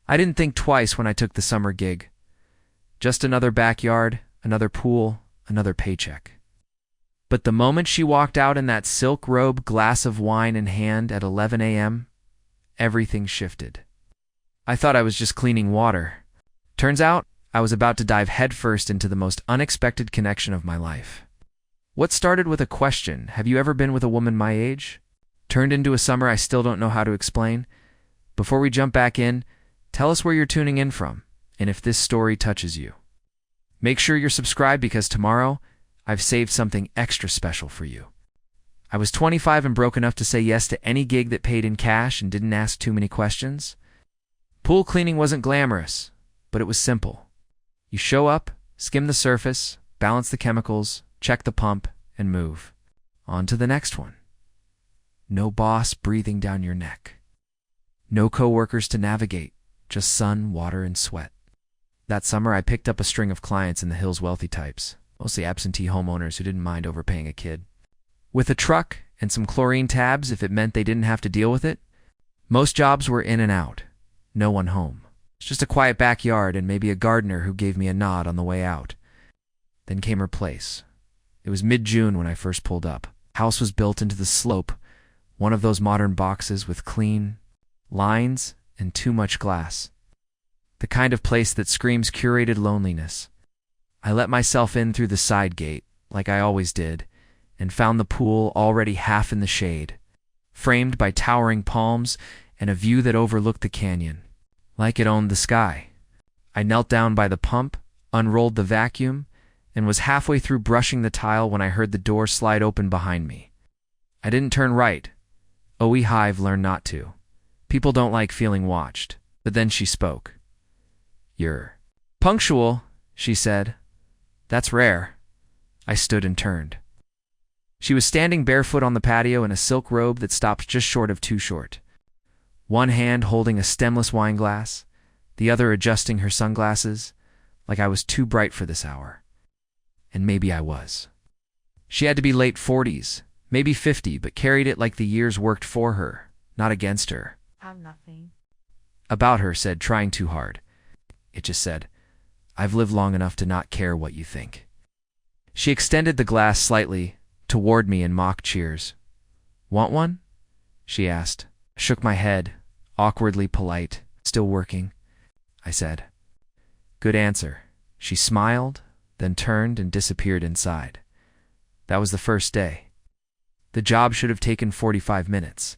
I didn't think twice when I took the summer gig. Just another backyard, another pool, another paycheck. But the moment she walked out in that silk robe, glass of wine in hand at 11 a.m., everything shifted. I thought I was just cleaning water. Turns out, I was about to dive headfirst into the most unexpected connection of my life. What started with a question, "Have you ever been with a woman my age?" turned into a summer I still don't know how to explain. Before we jump back in, tell us where you're tuning in from, and if this story touches you. Make sure you're subscribed because tomorrow, I've saved something extra special for you. I was 25 and broke enough to say yes to any gig that paid in cash and didn't ask too many questions. Pool cleaning wasn't glamorous, but it was simple. You show up, skim the surface, balance the chemicals, check the pump, and move. On to the next one. No boss breathing down your neck. No coworkers to navigate, just sun, water, and sweat. That summer, I picked up a string of clients in the Hills wealthy types, mostly absentee homeowners who didn't mind overpaying a kid. With a truck and some chlorine tabs if it meant they didn't have to deal with it, most jobs were in and out, no one home. It's just a quiet backyard and maybe a gardener who gave me a nod on the way out. Then came her place. It was mid-June when I first pulled up. House was built into the slope, one of those modern boxes with clean lines and too much glass. The kind of place that screams curated loneliness. I let myself in through the side gate, like I always did, and found the pool already half in the shade, framed by towering palms and a view that overlooked the canyon, like it owned the sky. I knelt down by the pump, unrolled the vacuum, and was halfway through brushing the tile when I heard the door slide open behind me. I didn't turn right. OE Hive learned not to. People don't like feeling watched. But then she spoke. "You're punctual," she said. "That's rare." I stood and turned. She was standing barefoot on the patio in a silk robe that stopped just short of too short. One hand holding a stemless wine glass, the other adjusting her sunglasses, like I was too bright for this hour. And maybe I was. She had to be late 40s, maybe 50, but carried it like the years worked for her, not against her. "I'm nothing." About her said, trying too hard. It just said, "I've lived long enough to not care what you think." She extended the glass slightly toward me in mock cheers. "Want one?" she asked. I shook my head, awkwardly polite. "Still working," I said. "Good answer." She smiled, then turned and disappeared inside. That was the first day. The job should have taken 45 minutes.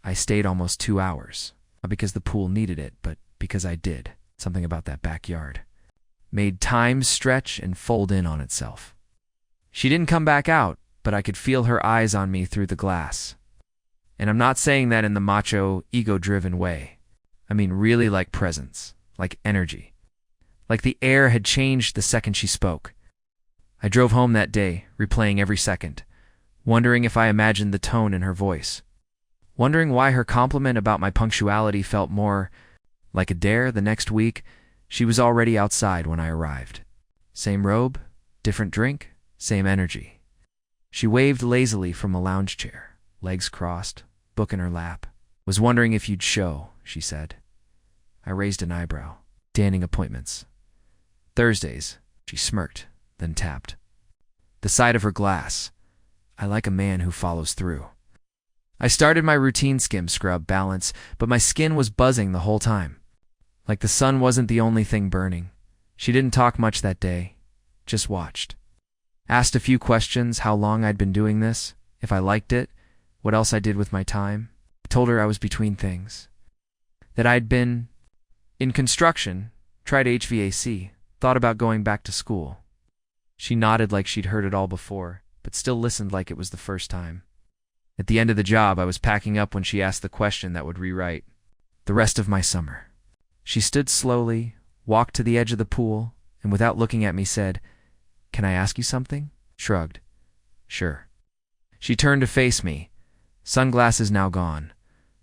I stayed almost 2 hours. Not because the pool needed it, but because I did. Something about that backyard made time stretch and fold in on itself. She didn't come back out, but I could feel her eyes on me through the glass. And I'm not saying that in the macho, ego-driven way. I mean really like presence, like energy. Like the air had changed the second she spoke. I drove home that day, replaying every second, wondering if I imagined the tone in her voice. Wondering why her compliment about my punctuality felt more like a dare. The next week, she was already outside when I arrived. Same robe, different drink, same energy. She waved lazily from a lounge chair, legs crossed, book in her lap. "Was wondering if you'd show," she said. I raised an eyebrow. "Danning appointments." "Thursdays," she smirked, then tapped the side of her glass. "I like a man who follows through." I started my routine skim, scrub, balance, but my skin was buzzing the whole time. Like the sun wasn't the only thing burning. She didn't talk much that day, just watched. Asked a few questions, how long I'd been doing this, if I liked it, what else I did with my time. I told her I was between things. That I'd been in construction, tried HVAC, thought about going back to school. She nodded like she'd heard it all before, but still listened like it was the first time. At the end of the job, I was packing up when she asked the question that would rewrite the rest of my summer. She stood slowly, walked to the edge of the pool, and without looking at me said, "Can I ask you something?" Shrugged. "Sure." She turned to face me, sunglasses now gone,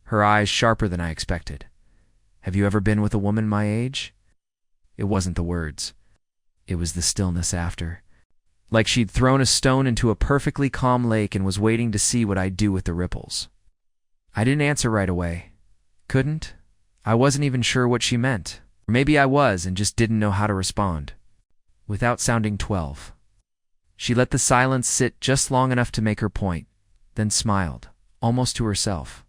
her eyes sharper than I expected. "Have you ever been with a woman my age?" It wasn't the words. It was the stillness after. Like she'd thrown a stone into a perfectly calm lake and was waiting to see what I'd do with the ripples. I didn't answer right away. Couldn't. I wasn't even sure what she meant. Or maybe I was and just didn't know how to respond. Without sounding 12. She let the silence sit just long enough to make her point, then smiled, almost to herself.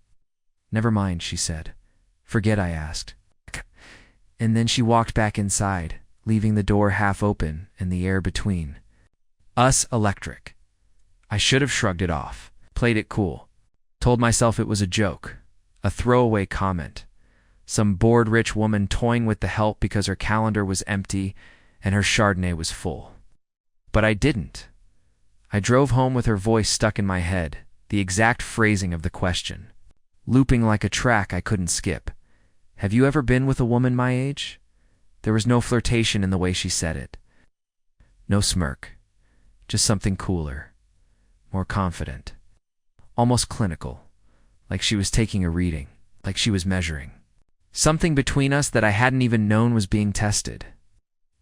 "Never mind," she said. "Forget I asked." And then she walked back inside, leaving the door half open and the air between us electric. I should have shrugged it off, played it cool, told myself it was a joke, a throwaway comment, some bored rich woman toying with the help because her calendar was empty and her Chardonnay was full. But I didn't. I drove home with her voice stuck in my head, the exact phrasing of the question, looping like a track I couldn't skip. "Have you ever been with a woman my age?" There was no flirtation in the way she said it. No smirk. Just something cooler. More confident. Almost clinical. Like she was taking a reading. Like she was measuring. Something between us that I hadn't even known was being tested.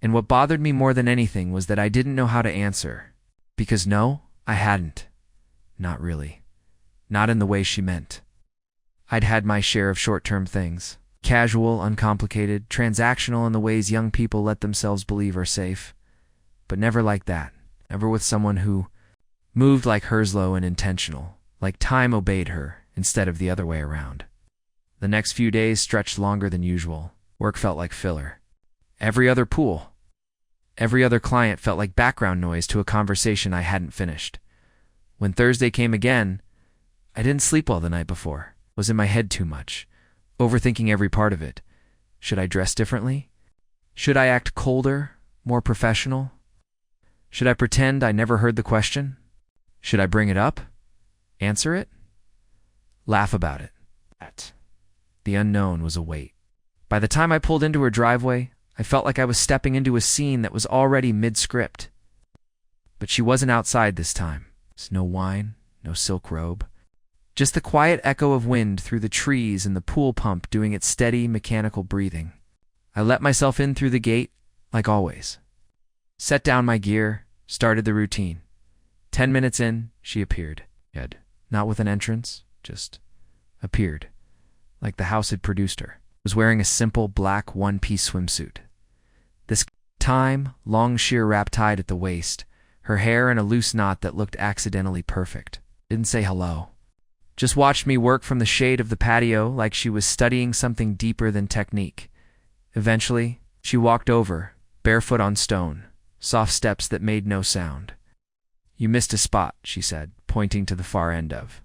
And what bothered me more than anything was that I didn't know how to answer. Because no, I hadn't. Not really. Not in the way she meant. I'd had my share of short-term things. Casual, uncomplicated, transactional in the ways young people let themselves believe are safe. But never like that. Never with someone who moved like Herslow and intentional, like time obeyed her instead of the other way around. The next few days stretched longer than usual. Work felt like filler. Every other pool. Every other client felt like background noise to a conversation I hadn't finished. When Thursday came again, I didn't sleep well the night before. Was in my head too much. Overthinking every part of it. Should I dress differently? Should I act colder, more professional? Should I pretend I never heard the question? Should I bring it up? Answer it? Laugh about it? The unknown was a weight. By the time I pulled into her driveway, I felt like I was stepping into a scene that was already mid-script. But she wasn't outside this time. No wine, no silk robe. Just the quiet echo of wind through the trees and the pool pump doing its steady, mechanical breathing. I let myself in through the gate, like always. Set down my gear, started the routine. 10 minutes in, she appeared. Not with an entrance, just appeared. Like the house had produced her. Was wearing a simple black one-piece swimsuit. This time, long sheer wrap tied at the waist, her hair in a loose knot that looked accidentally perfect. Didn't say hello. Just watched me work from the shade of the patio like she was studying something deeper than technique. Eventually, she walked over, barefoot on stone, soft steps that made no sound. "You missed a spot," she said, pointing to the far end of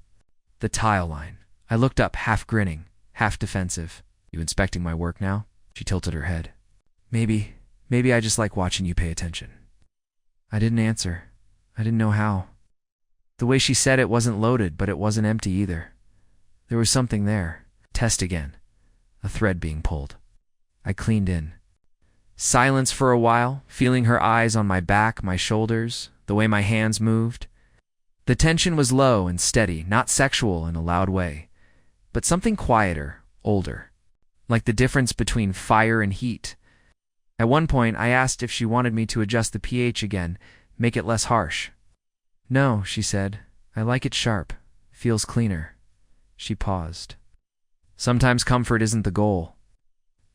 the tile line. I looked up, half grinning, half defensive. "You inspecting my work now?" She tilted her head. Maybe I just like watching you pay attention." I didn't answer. I didn't know how. The way she said it wasn't loaded, but it wasn't empty either. There was something there. Test again. A thread being pulled. I cleaned in. Silence for a while, feeling her eyes on my back, my shoulders, the way my hands moved. The tension was low and steady, not sexual in a loud way, but something quieter, older, like the difference between fire and heat. At one point, I asked if she wanted me to adjust the pH again, make it less harsh. "No," she said. "I like it sharp. Feels cleaner." She paused. Sometimes comfort isn't the goal.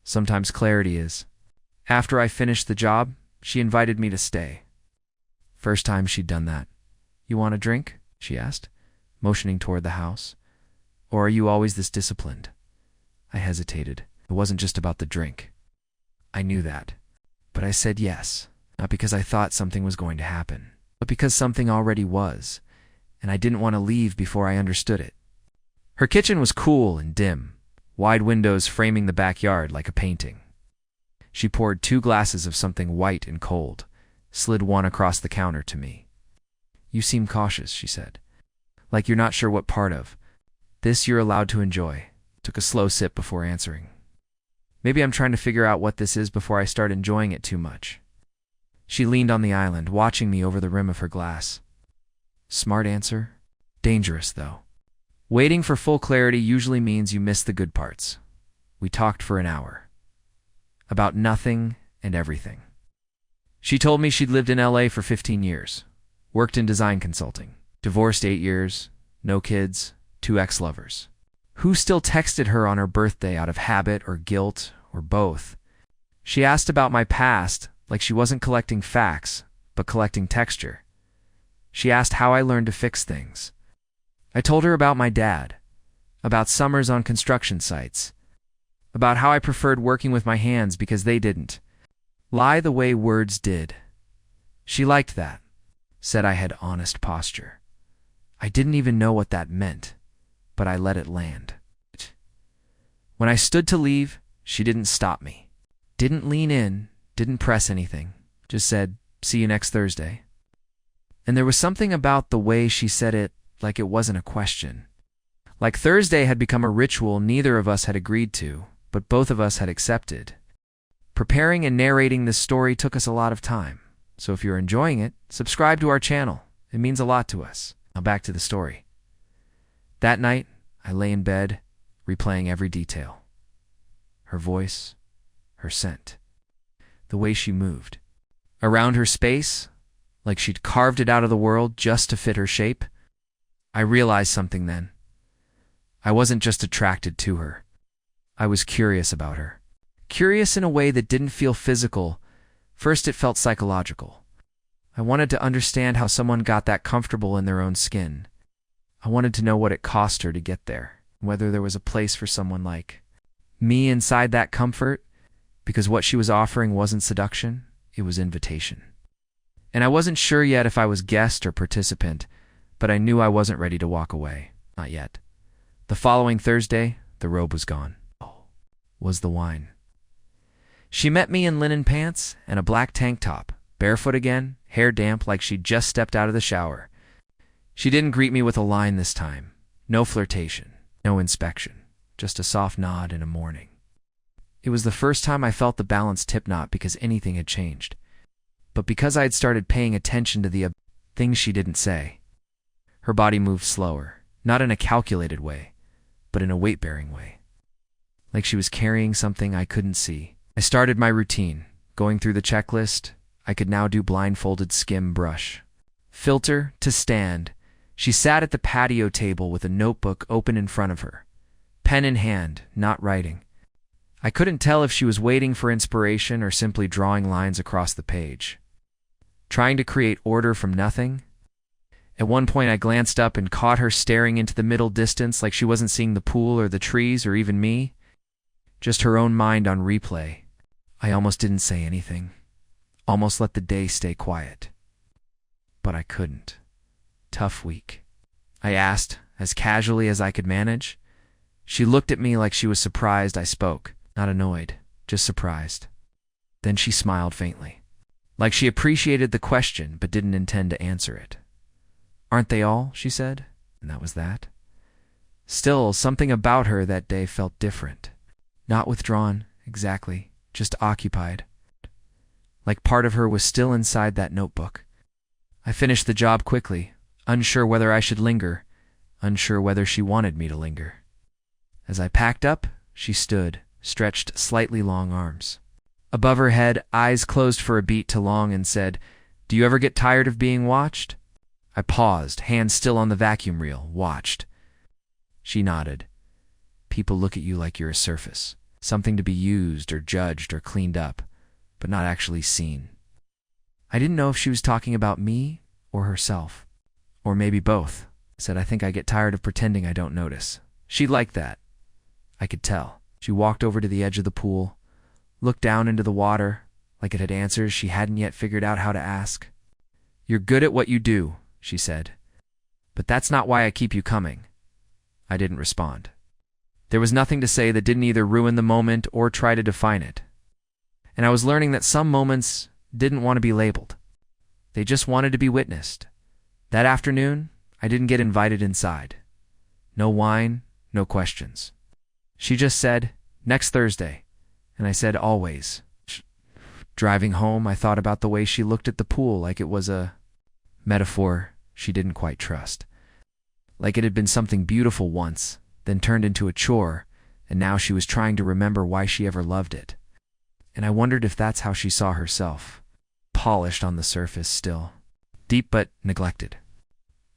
Sometimes clarity is. After I finished the job, she invited me to stay. First time she'd done that. "You want a drink?" she asked, motioning toward the house. "Or are you always this disciplined?" I hesitated. It wasn't just about the drink. I knew that. But I said yes, not because I thought something was going to happen, but because something already was, and I didn't want to leave before I understood it. Her kitchen was cool and dim, wide windows framing the backyard like a painting. She poured 2 glasses of something white and cold, slid one across the counter to me. "You seem cautious," she said. "Like you're not sure what part of. This you're allowed to enjoy." Took a slow sip before answering. "Maybe I'm trying to figure out what this is before I start enjoying it too much." She leaned on the island, watching me over the rim of her glass. Smart answer. Dangerous, though. Waiting for full clarity usually means you miss the good parts. We talked for an hour. About nothing and everything. She told me she'd lived in LA for 15 years. Worked in design consulting. Divorced 8 years. No kids. 2 ex-lovers. Who still texted her on her birthday out of habit or guilt or both? She asked about my past like she wasn't collecting facts, but collecting texture. She asked how I learned to fix things. I told her about my dad, about summers on construction sites, about how I preferred working with my hands because they didn't lie the way words did. She liked that, said I had honest posture. I didn't even know what that meant, but I let it land. When I stood to leave, she didn't stop me. Didn't lean in, didn't press anything, just said, "See you next Thursday." And there was something about the way she said it like it wasn't a question. Like Thursday had become a ritual neither of us had agreed to, but both of us had accepted. Preparing and narrating this story took us a lot of time, so if you're enjoying it, subscribe to our channel. It means a lot to us. Now back to the story. That night, I lay in bed, replaying every detail. Her voice, her scent, the way she moved. Around her space, like she'd carved it out of the world just to fit her shape. I realized something then. I wasn't just attracted to her. I was curious about her. Curious in a way that didn't feel physical. First, it felt psychological. I wanted to understand how someone got that comfortable in their own skin. I wanted to know what it cost her to get there, whether there was a place for someone like me inside that comfort, because what she was offering wasn't seduction, it was invitation. And I wasn't sure yet if I was guest or participant, but I knew I wasn't ready to walk away. Not yet. The following Thursday, the robe was gone. Oh, was the wine. She met me in linen pants and a black tank top, barefoot again, hair damp like she'd just stepped out of the shower. She didn't greet me with a line this time. No flirtation, no inspection, just a soft nod and a morning. It was the first time I felt the balance tip, not because anything had changed, but because I had started paying attention to the things she didn't say. Her body moved slower, not in a calculated way, but in a weight-bearing way. Like she was carrying something I couldn't see. I started my routine, going through the checklist. I could now do blindfolded skim brush. Filter to stand. She sat at the patio table with a notebook open in front of her, pen in hand, not writing. I couldn't tell if she was waiting for inspiration or simply drawing lines across the page. Trying to create order from nothing. At one point I glanced up and caught her staring into the middle distance like she wasn't seeing the pool or the trees or even me. Just her own mind on replay. I almost didn't say anything. Almost let the day stay quiet. But I couldn't. Tough week. I asked, as casually as I could manage. She looked at me like she was surprised I spoke. Not annoyed, just surprised. Then she smiled faintly. Like she appreciated the question but didn't intend to answer it. "Aren't they all?" she said, and that was that. Still, something about her that day felt different. Not withdrawn, exactly, just occupied. Like part of her was still inside that notebook. I finished the job quickly, unsure whether I should linger, unsure whether she wanted me to linger. As I packed up, she stood, stretched slightly long arms. Above her head, eyes closed for a beat too long, and said, "Do you ever get tired of being watched?" I paused, hand still on the vacuum reel, watched. She nodded. People look at you like you're a surface, something to be used or judged or cleaned up, but not actually seen. I didn't know if she was talking about me or herself, or maybe both. I said, "I think I get tired of pretending I don't notice." She liked that. I could tell. She walked over to the edge of the pool, looked down into the water, like it had answers she hadn't yet figured out how to ask. "You're good at what you do," she said, "but that's not why I keep you coming." I didn't respond. There was nothing to say that didn't either ruin the moment or try to define it. And I was learning that some moments didn't want to be labeled. They just wanted to be witnessed. That afternoon, I didn't get invited inside. No wine, no questions. She just said, "Next Thursday," and I said, "Always." Driving home, I thought about the way she looked at the pool like it was a metaphor she didn't quite trust. Like it had been something beautiful once, then turned into a chore, and now she was trying to remember why she ever loved it. And I wondered if that's how she saw herself. Polished on the surface still. Deep but neglected.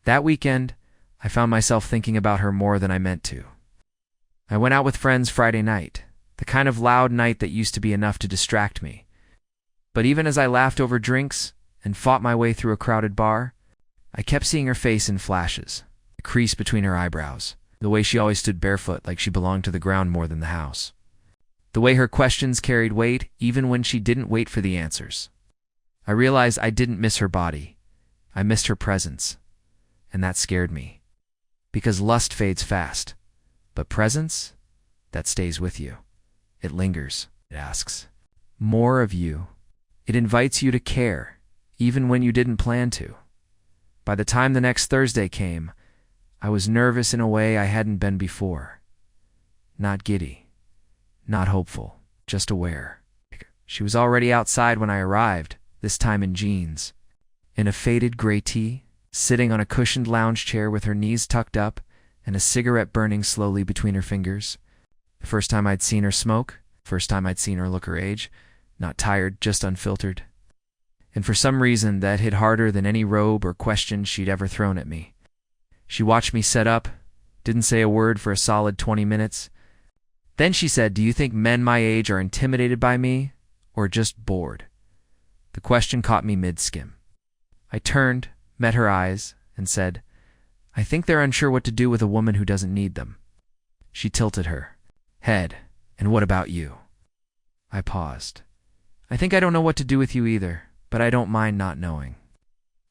That weekend, I found myself thinking about her more than I meant to. I went out with friends Friday night, the kind of loud night that used to be enough to distract me. But even as I laughed over drinks and fought my way through a crowded bar, I kept seeing her face in flashes, the crease between her eyebrows, the way she always stood barefoot like she belonged to the ground more than the house. The way her questions carried weight even when she didn't wait for the answers. I realized I didn't miss her body. I missed her presence. And that scared me. Because lust fades fast. But presence? That stays with you. It lingers. It asks more of you. It invites you to care, even when you didn't plan to. By the time the next Thursday came, I was nervous in a way I hadn't been before. Not giddy. Not hopeful. Just aware. She was already outside when I arrived, this time in jeans. In a faded gray tee, sitting on a cushioned lounge chair with her knees tucked up and a cigarette burning slowly between her fingers. The first time I'd seen her smoke, first time I'd seen her look her age, not tired, just unfiltered. And for some reason, that hit harder than any robe or question she'd ever thrown at me. She watched me set up, didn't say a word for a solid 20 minutes. Then she said, "Do you think men my age are intimidated by me or just bored?" The question caught me mid-skim. I turned, met her eyes, and said, "I think they're unsure what to do with a woman who doesn't need them." She tilted her head. "And what about you?" I paused. "I think I don't know what to do with you either, but I don't mind not knowing."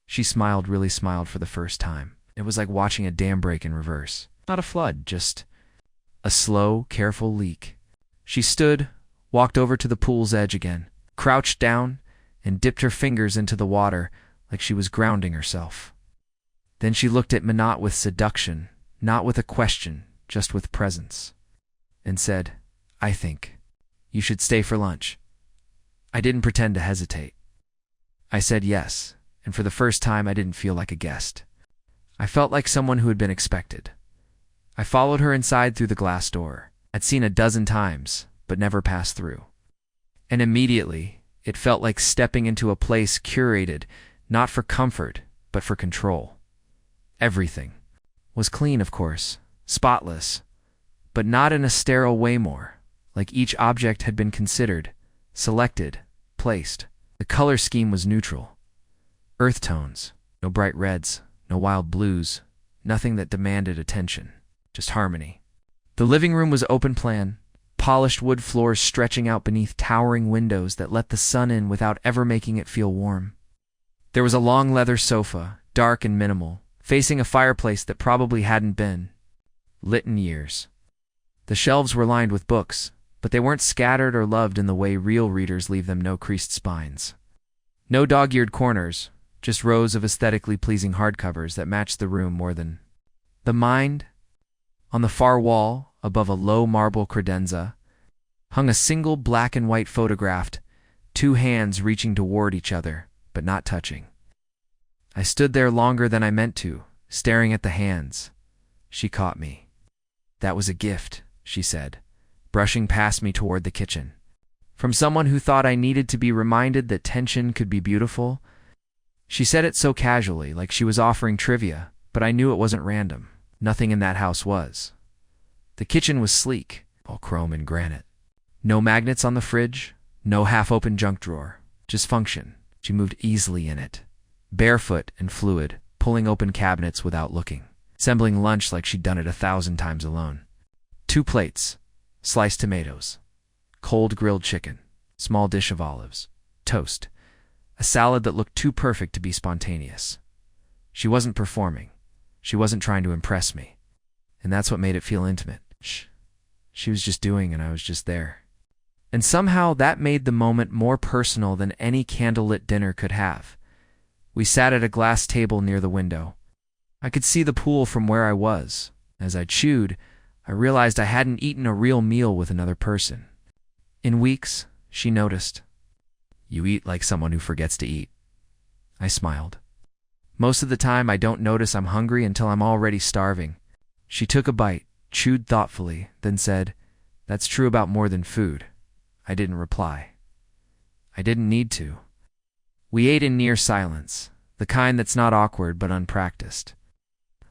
She smiled, really smiled for the first time. It was like watching a dam break in reverse. Not a flood, just a slow, careful leak. She stood, walked over to the pool's edge again, crouched down, and dipped her fingers into the water like she was grounding herself. Then she looked at me not with seduction, not with a question, just with presence, and said, "I think you should stay for lunch." I didn't pretend to hesitate. I said yes, and for the first time I didn't feel like a guest. I felt like someone who had been expected. I followed her inside through the glass door. I'd seen a dozen times, but never passed through. And immediately, it felt like stepping into a place curated, not for comfort, but for control. Everything was clean, of course, spotless, but not in a sterile way more, like each object had been considered, selected, placed. The color scheme was neutral. Earth tones, no bright reds, no wild blues, nothing that demanded attention, just harmony. The living room was open plan, polished wood floors stretching out beneath towering windows that let the sun in without ever making it feel warm. There was a long leather sofa, dark and minimal, facing a fireplace that probably hadn't been lit in years. The shelves were lined with books, but they weren't scattered or loved in the way real readers leave them, no creased spines. No dog-eared corners, just rows of aesthetically pleasing hardcovers that matched the room more than the mind. On the far wall, above a low marble credenza, hung a single black and white photograph, two hands reaching toward each other, but not touching. I stood there longer than I meant to, staring at the hands. She caught me. "That was a gift," she said, brushing past me toward the kitchen. From someone who thought I needed to be reminded that tension could be beautiful. She said it so casually, like she was offering trivia, but I knew it wasn't random. Nothing in that house was. The kitchen was sleek, all chrome and granite. No magnets on the fridge, no half-open junk drawer, just function. She moved easily in it, barefoot and fluid, pulling open cabinets without looking, assembling lunch like she'd done it 1,000 times alone. 2 plates, sliced tomatoes, cold grilled chicken, small dish of olives, toast, a salad that looked too perfect to be spontaneous. She wasn't performing. She wasn't trying to impress me. And that's what made it feel intimate. She was just doing, and I was just there. And somehow that made the moment more personal than any candlelit dinner could have. We sat at a glass table near the window. I could see the pool from where I was. As I chewed, I realized I hadn't eaten a real meal with another person. In weeks, she noticed. "You eat like someone who forgets to eat." I smiled. "Most of the time, I don't notice I'm hungry until I'm already starving." She took a bite, chewed thoughtfully, then said, "That's true about more than food." I didn't reply. I didn't need to. We ate in near silence, the kind that's not awkward but unpracticed.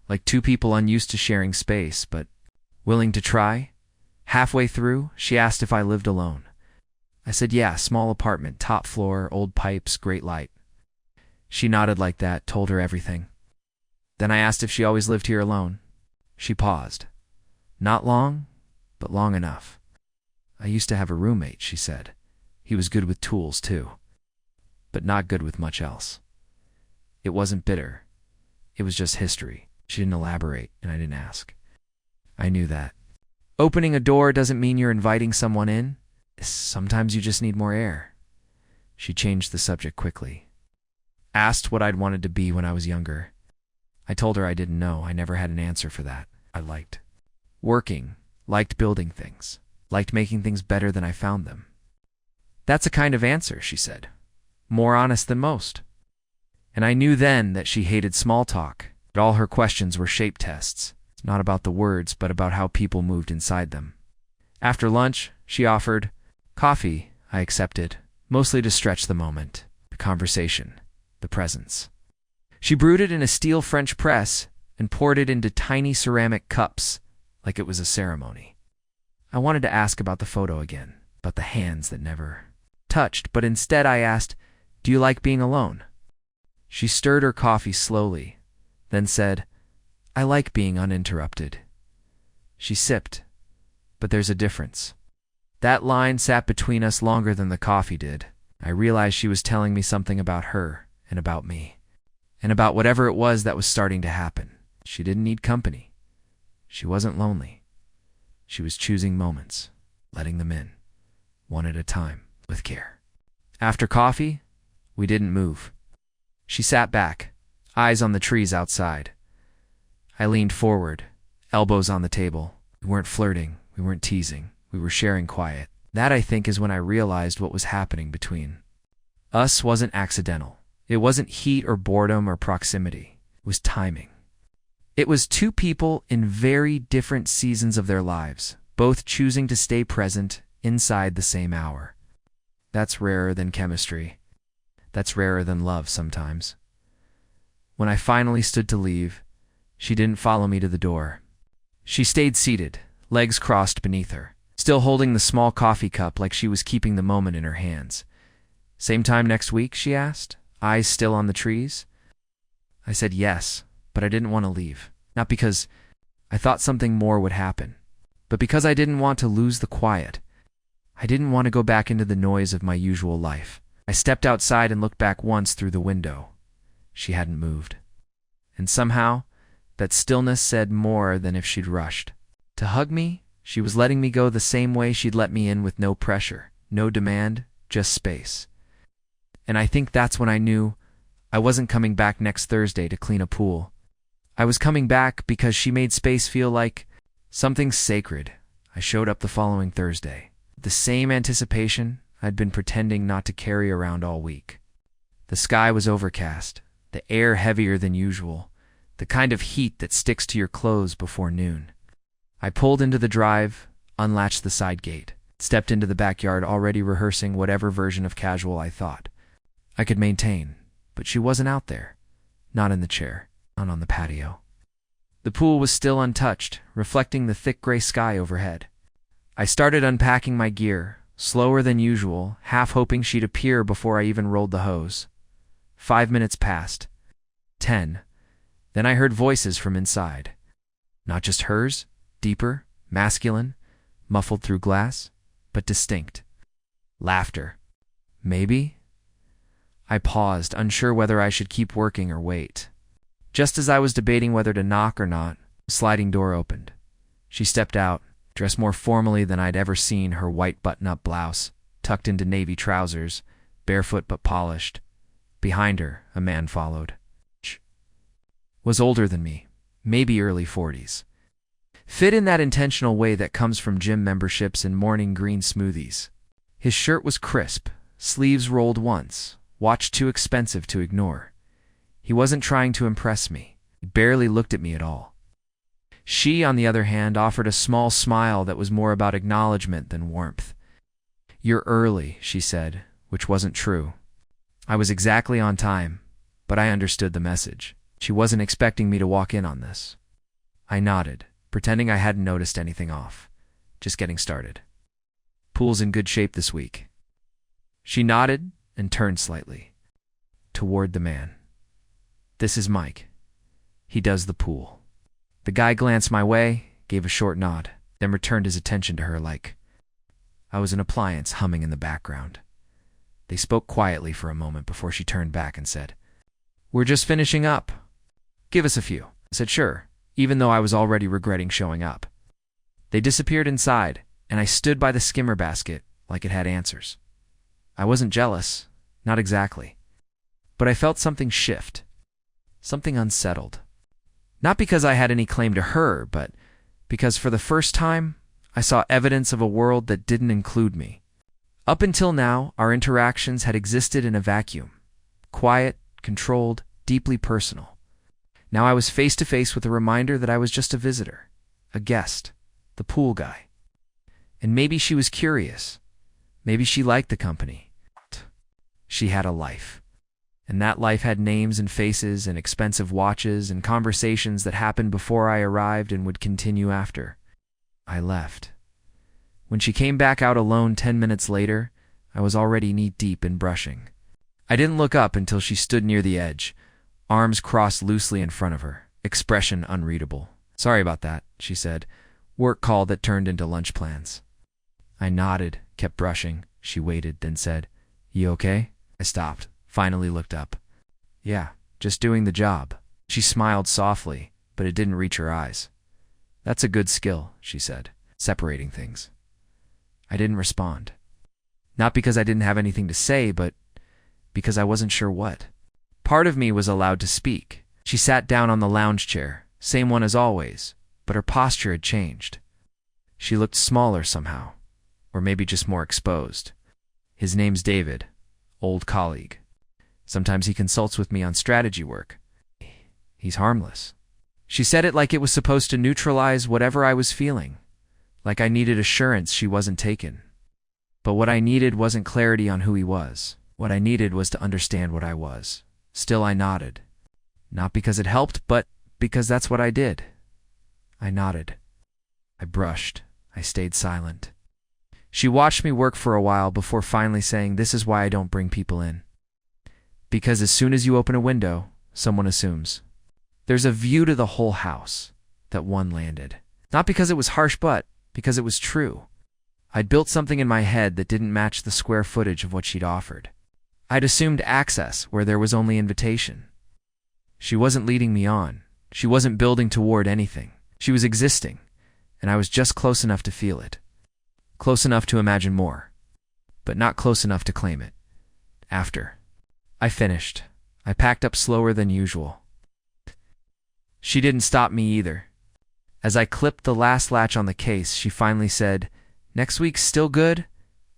Like two people unused to sharing space, but willing to try. Halfway through, she asked if I lived alone. I said, yeah, small apartment, top floor, old pipes, great light. She nodded like that, told her everything. Then I asked if she always lived here alone. She paused. Not long, but long enough. I used to have a roommate, she said. He was good with tools, too, but not good with much else. It wasn't bitter. It was just history. She didn't elaborate, and I didn't ask. I knew that. Opening a door doesn't mean you're inviting someone in. Sometimes you just need more air. She changed the subject quickly. Asked what I'd wanted to be when I was younger. I told her I didn't know. I never had an answer for that. I liked working, liked building things, liked making things better than I found them. That's a kind of answer, she said. More honest than most. And I knew then that she hated small talk, that all her questions were shape tests. It's not about the words, but about how people moved inside them. After lunch, she offered coffee. I accepted, mostly to stretch the moment, the conversation, the presence. She brewed it in a steel French press and poured it into tiny ceramic cups like it was a ceremony. I wanted to ask about the photo again, about the hands that never touched, but instead I asked, do you like being alone? She stirred her coffee slowly, then said, I like being uninterrupted. She sipped, but there's a difference. That line sat between us longer than the coffee did. I realized she was telling me something about her and about me, and about whatever it was that was starting to happen. She didn't need company. She wasn't lonely. She was choosing moments, letting them in, one at a time, with care. After coffee, we didn't move. She sat back, eyes on the trees outside. I leaned forward, elbows on the table. We weren't flirting, we weren't teasing, we were sharing quiet. That, I think, is when I realized what was happening between us wasn't accidental. It wasn't heat or boredom or proximity. It was timing. It was two people in very different seasons of their lives, both choosing to stay present inside the same hour. That's rarer than chemistry. That's rarer than love sometimes. When I finally stood to leave, she didn't follow me to the door. She stayed seated, legs crossed beneath her, still holding the small coffee cup like she was keeping the moment in her hands. Same time next week, she asked, eyes still on the trees. I said yes, but I didn't want to leave. Not because I thought something more would happen, but because I didn't want to lose the quiet. I didn't want to go back into the noise of my usual life. I stepped outside and looked back once through the window. She hadn't moved. And somehow, that stillness said more than if she'd rushed. To hug me, she was letting me go the same way she'd let me in, with no pressure, no demand, just space. And I think that's when I knew I wasn't coming back next Thursday to clean a pool. I was coming back because she made space feel like something sacred. I showed up the following Thursday. The same anticipation I'd been pretending not to carry around all week. The sky was overcast, the air heavier than usual, the kind of heat that sticks to your clothes before noon. I pulled into the drive, unlatched the side gate, stepped into the backyard, already rehearsing whatever version of casual I thought I could maintain, but she wasn't out there, not in the chair, not on the patio. The pool was still untouched, reflecting the thick gray sky overhead. I started unpacking my gear, slower than usual, half hoping she'd appear before I even rolled the hose. 5 minutes passed. 10. Then I heard voices from inside. Not just hers, deeper, masculine, muffled through glass, but distinct. Laughter. Maybe? I paused, unsure whether I should keep working or wait. Just as I was debating whether to knock or not, the sliding door opened. She stepped out, dressed more formally than I'd ever seen, her white button-up blouse, tucked into navy trousers, barefoot but polished. Behind her, a man followed. Was older than me, maybe early 40s. Fit in that intentional way that comes from gym memberships and morning green smoothies. His shirt was crisp, sleeves rolled once, watch too expensive to ignore. He wasn't trying to impress me. He barely looked at me at all. She, on the other hand, offered a small smile that was more about acknowledgement than warmth. "You're early," she said, which wasn't true. I was exactly on time, but I understood the message. She wasn't expecting me to walk in on this. I nodded, pretending I hadn't noticed anything off. just getting started. Pool's in good shape this week. She nodded and turned slightly toward the man. This is Mike. He does the pool. The guy glanced my way, gave a short nod, then returned his attention to her like I was an appliance humming in the background. They spoke quietly for a moment before she turned back and said, "We're just finishing up. Give us a few." I said sure, even though I was already regretting showing up. They disappeared inside, and I stood by the skimmer basket like it had answers. I wasn't jealous, not exactly. But I felt something shift, something unsettled. Not because I had any claim to her, but because for the first time, I saw evidence of a world that didn't include me. Up until now, our interactions had existed in a vacuum. Quiet, controlled, deeply personal. Now I was face to face with a reminder that I was just a visitor, a guest, the pool guy. And maybe she was curious. Maybe she liked the company. She had a life. And that life had names and faces and expensive watches and conversations that happened before I arrived and would continue after I left. When she came back out alone 10 minutes later, I was already knee-deep in brushing. I didn't look up until she stood near the edge, arms crossed loosely in front of her, expression unreadable. "Sorry about that," she said. "Work call that turned into lunch plans." I nodded, kept brushing. She waited, then said, "You okay?" I stopped, finally looked up. "Yeah, just doing the job." She smiled softly, but it didn't reach her eyes. "That's a good skill," she said, separating things. I didn't respond. Not because I didn't have anything to say, but because I wasn't sure what. Part of me was allowed to speak. She sat down on the lounge chair, same one as always, but her posture had changed. She looked smaller somehow, or maybe just more exposed. "His name's David, old colleague. Sometimes he consults with me on strategy work. He's harmless." She said it like it was supposed to neutralize whatever I was feeling, like I needed assurance she wasn't taken. But what I needed wasn't clarity on who he was. What I needed was to understand what I was. Still, I nodded. Not because it helped, but because that's what I did. I nodded. I brushed. I stayed silent. She watched me work for a while before finally saying, "This is why I don't bring people in. Because as soon as you open a window, someone assumes. There's a view to the whole house." That one landed. Not because it was harsh, but because it was true. I'd built something in my head that didn't match the square footage of what she'd offered. I'd assumed access where there was only invitation. She wasn't leading me on. She wasn't building toward anything. She was existing, and I was just close enough to feel it. Close enough to imagine more, but not close enough to claim it. After I finished, I packed up slower than usual. She didn't stop me either. As I clipped the last latch on the case, she finally said, "Next week's still good?"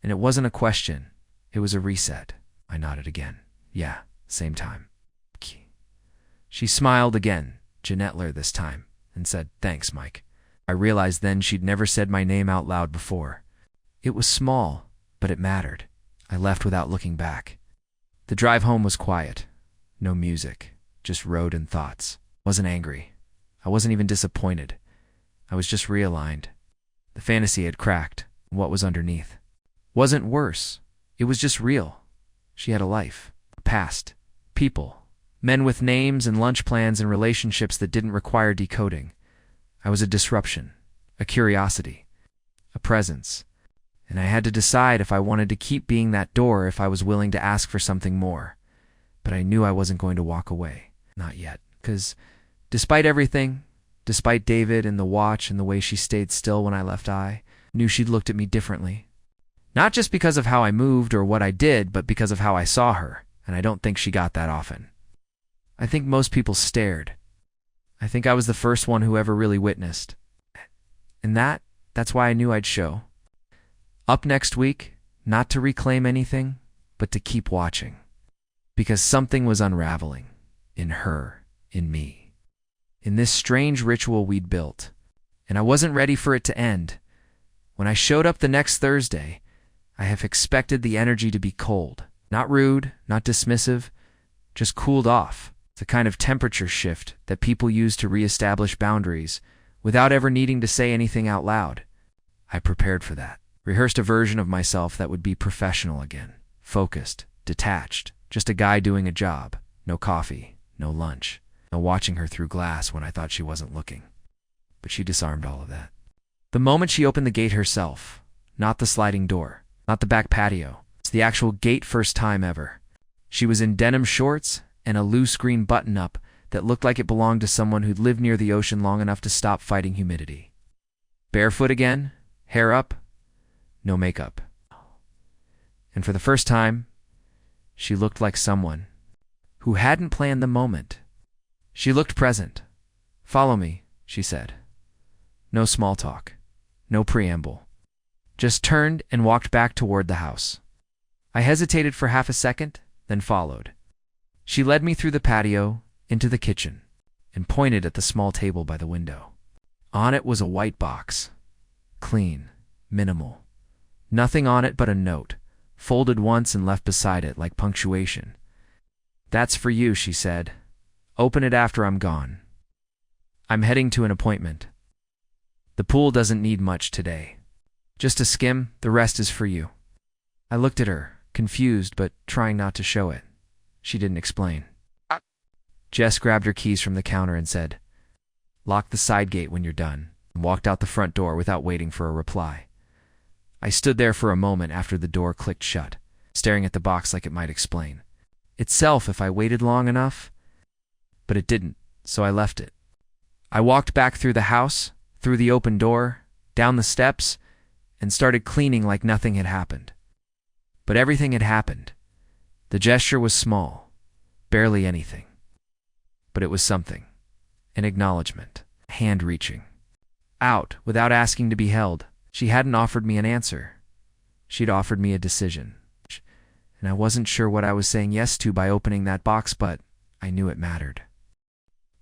And it wasn't a question. It was a reset. I nodded again. "Yeah, same time." She smiled again, gentler this time, and said, "Thanks, Mike." I realized then she'd never said my name out loud before. It was small, but it mattered. I left without looking back. The drive home was quiet. No music, just road and thoughts. I wasn't angry. I wasn't even disappointed. I was just realigned. The fantasy had cracked, and what was underneath wasn't worse. It was just real. She had a life, a past, people, men with names and lunch plans and relationships that didn't require decoding. I was a disruption, a curiosity, a presence, and I had to decide if I wanted to keep being that door, if I was willing to ask for something more. But I knew I wasn't going to walk away. Not yet, because despite everything, despite David and the watch and the way she stayed still when I left, I knew she'd looked at me differently. Not just because of how I moved or what I did, but because of how I saw her, and I don't think she got that often. I think most people stared. I think I was the first one who ever really witnessed. And that's why I knew I'd show. Up next week, not to reclaim anything, but to keep watching. Because something was unraveling. In her, in me. In this strange ritual we'd built. And I wasn't ready for it to end. When I showed up the next Thursday, I have expected the energy to be cold. Not rude, not dismissive, just cooled off. It's a kind of temperature shift that people use to reestablish boundaries without ever needing to say anything out loud. I prepared for that. Rehearsed a version of myself that would be professional again. Focused, detached, just a guy doing a job. No coffee, no lunch, no watching her through glass when I thought she wasn't looking. But she disarmed all of that. The moment she opened the gate herself, not the sliding door, not the back patio, it's the actual gate first time ever. She was in denim shorts and a loose green button-up that looked like it belonged to someone who'd lived near the ocean long enough to stop fighting humidity. Barefoot again, hair up, no makeup. And for the first time, she looked like someone who hadn't planned the moment. She looked present. "Follow me," she said. No small talk, no preamble. Just turned and walked back toward the house. I hesitated for half a second, then followed. She led me through the patio, into the kitchen, and pointed at the small table by the window. On it was a white box. Clean, minimal. Nothing on it but a note, folded once and left beside it like punctuation. "That's for you," she said. "Open it after I'm gone. I'm heading to an appointment. The pool doesn't need much today. Just a skim, the rest is for you." I looked at her, confused but trying not to show it. She didn't explain. Jess grabbed her keys from the counter and said, "Lock the side gate when you're done," and walked out the front door without waiting for a reply. I stood there for a moment after the door clicked shut, staring at the box like it might explain itself if I waited long enough. But it didn't, so I left it. I walked back through the house, through the open door, down the steps, and started cleaning like nothing had happened. But everything had happened. The gesture was small, barely anything. But it was something. An acknowledgement, hand reaching out without asking to be held. She hadn't offered me an answer. She'd offered me a decision. And I wasn't sure what I was saying yes to by opening that box, but I knew it mattered.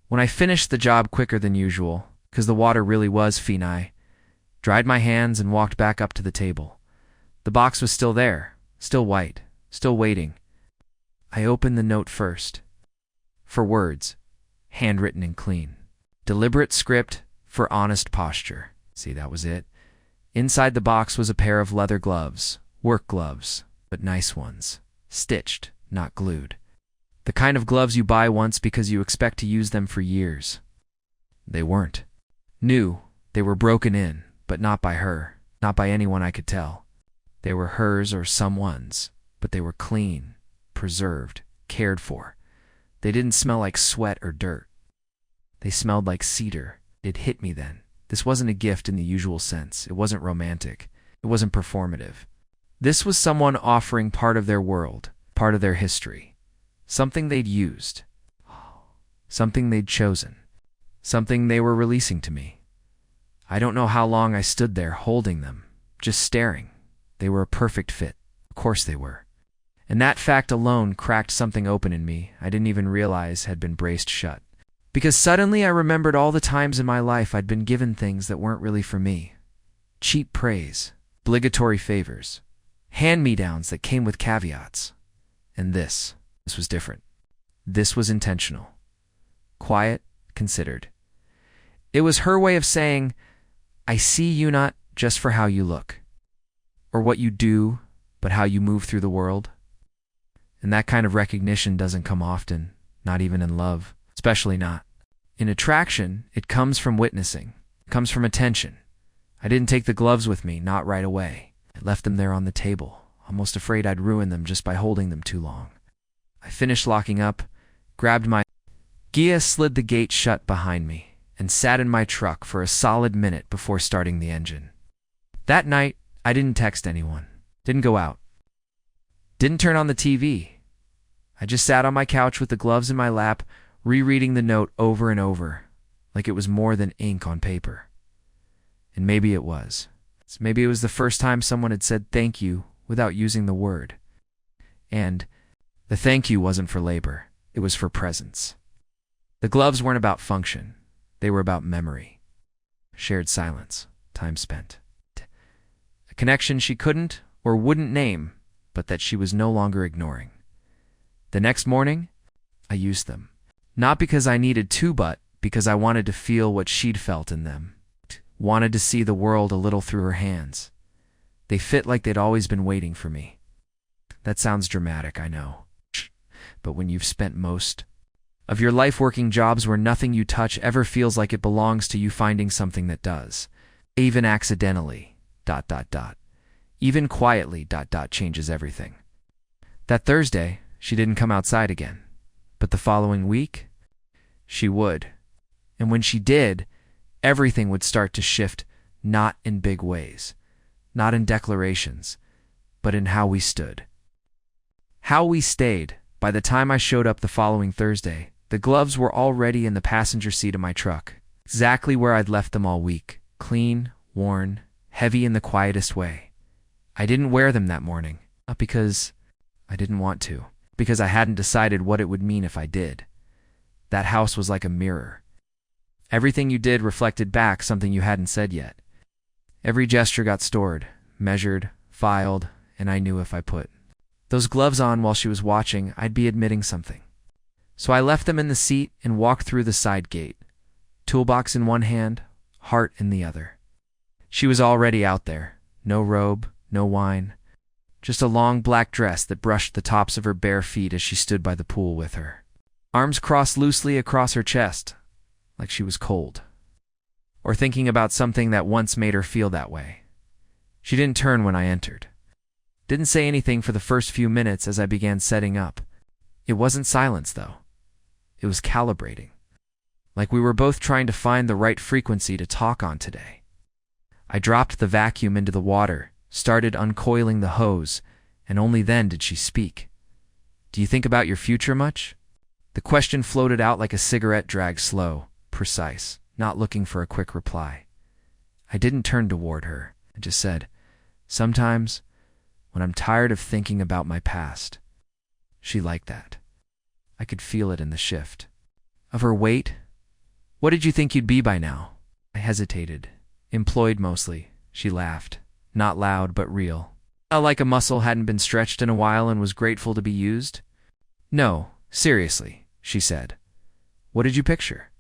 When I finished the job quicker than usual, because the water really was Finai, dried my hands and walked back up to the table. The box was still there, still white, still waiting. I opened the note first. For words, handwritten and clean. Deliberate script for honest posture. See, that was it. Inside the box was a pair of leather gloves, work gloves, but nice ones. Stitched, not glued. The kind of gloves you buy once because you expect to use them for years. They weren't. New, they were broken in, but not by her, not by anyone I could tell. They were hers or someone's, but they were clean, preserved, cared for. They didn't smell like sweat or dirt. They smelled like cedar. It hit me then. This wasn't a gift in the usual sense. It wasn't romantic. It wasn't performative. This was someone offering part of their world, part of their history. Something they'd used. Something they'd chosen. Something they were releasing to me. I don't know how long I stood there holding them, just staring. They were a perfect fit. Of course they were. And that fact alone cracked something open in me I didn't even realize had been braced shut. Because suddenly I remembered all the times in my life I'd been given things that weren't really for me. Cheap praise, obligatory favors, hand-me-downs that came with caveats. And this was different. This was intentional. Quiet, considered. It was her way of saying, "I see you not just for how you look, or what you do, but how you move through the world." And that kind of recognition doesn't come often, not even in love. Especially not. In attraction, it comes from witnessing. It comes from attention. I didn't take the gloves with me, not right away. I left them there on the table, almost afraid I'd ruin them just by holding them too long. I finished locking up, grabbed my Gia, slid the gate shut behind me, and sat in my truck for a solid minute before starting the engine. That night, I didn't text anyone. Didn't go out. Didn't turn on the TV. I just sat on my couch with the gloves in my lap, rereading the note over and over, like it was more than ink on paper. And maybe it was. Maybe it was the first time someone had said thank you without using the word. And the thank you wasn't for labor. It was for presence. The gloves weren't about function. They were about memory. Shared silence. Time spent. A connection she couldn't or wouldn't name, but that she was no longer ignoring. The next morning, I used them. Not because I needed to, but because I wanted to feel what she'd felt in them. wanted to see the world a little through her hands. They fit like they'd always been waiting for me. That sounds dramatic, I know. But when you've spent most of your life working jobs where nothing you touch ever feels like it belongs to you, finding something that does, even accidentally, even quietly, changes everything. That Thursday, she didn't come outside again. But the following week, she would. And when she did, everything would start to shift, not in big ways, not in declarations, but in how we stood. How we stayed. By the time I showed up the following Thursday, the gloves were already in the passenger seat of my truck, exactly where I'd left them all week, clean, worn, heavy in the quietest way. I didn't wear them that morning, not because I didn't want to, because I hadn't decided what it would mean if I did. That house was like a mirror. Everything you did reflected back something you hadn't said yet. Every gesture got stored, measured, filed, and I knew if I put those gloves on while she was watching, I'd be admitting something. So I left them in the seat and walked through the side gate, toolbox in one hand, heart in the other. She was already out there. No robe, no wine, just a long black dress that brushed the tops of her bare feet as she stood by the pool with her arms crossed loosely across her chest, like she was cold, or thinking about something that once made her feel that way. She didn't turn when I entered. Didn't say anything for the first few minutes as I began setting up. It wasn't silence, though. It was calibrating. Like we were both trying to find the right frequency to talk on today. I dropped the vacuum into the water, started uncoiling the hose, and only then did she speak. "Do you think about your future much?" The question floated out like a cigarette drag, slow, precise, not looking for a quick reply. I didn't turn toward her. I just said, "Sometimes, when I'm tired of thinking about my past." She liked that. I could feel it in the shift of her weight. "What did you think you'd be by now?" I hesitated. "Employed mostly." She laughed. Not loud, but real. Like a muscle hadn't been stretched in a while and was grateful to be used. "No, seriously," she said. "What did you picture?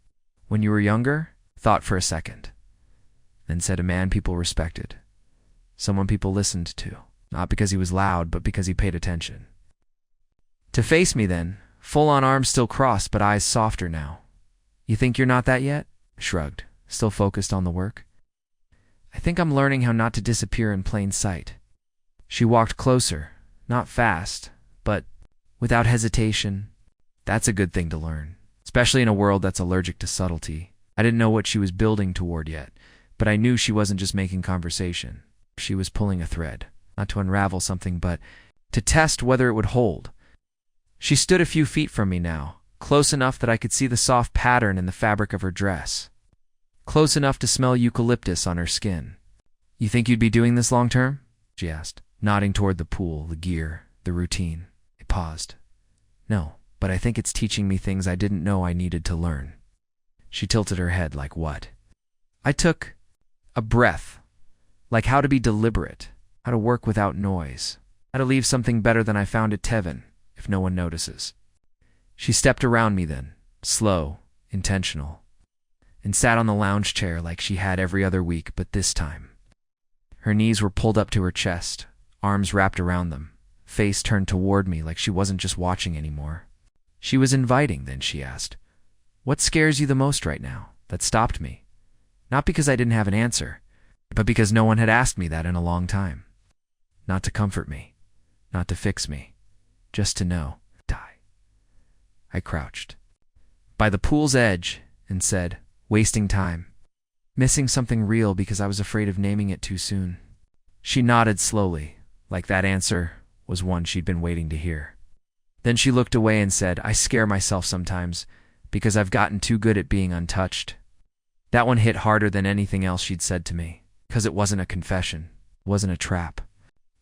When you were younger?" Thought for a second. Then said, "A man people respected. Someone people listened to. Not because he was loud, but because he paid attention." To face me then, full on, arms still crossed, but eyes softer now. "You think you're not that yet?" Shrugged, still focused on the work. "I think I'm learning how not to disappear in plain sight." She walked closer, not fast, but without hesitation. That's a good thing to learn, especially in a world that's allergic to subtlety. I didn't know what she was building toward yet, but I knew she wasn't just making conversation. She was pulling a thread, not to unravel something, but to test whether it would hold. She stood a few feet from me now, close enough that I could see the soft pattern in the fabric of her dress. Close enough to smell eucalyptus on her skin. "You think you'd be doing this long term?" she asked, nodding toward the pool, the gear, the routine. I paused. "No, but I think it's teaching me things I didn't know I needed to learn." She tilted her head. "Like what?" I took a breath, like how to be deliberate, how to work without noise, how to leave something better than I found it, Tevin, if no one notices. She stepped around me then, slow, intentional, and sat on the lounge chair like she had every other week, but this time. Her knees were pulled up to her chest, arms wrapped around them, face turned toward me like she wasn't just watching anymore. She was inviting. Then she asked, "What scares you the most right now?" That stopped me. Not because I didn't have an answer, but because no one had asked me that in a long time. Not to comfort me, not to fix me, just to know. Die. I crouched by the pool's edge and said, "Wasting time. Missing something real because I was afraid of naming it too soon." She nodded slowly, like that answer was one she'd been waiting to hear. Then she looked away and said, "I scare myself sometimes because I've gotten too good at being untouched." That one hit harder than anything else she'd said to me, because it wasn't a confession, it wasn't a trap.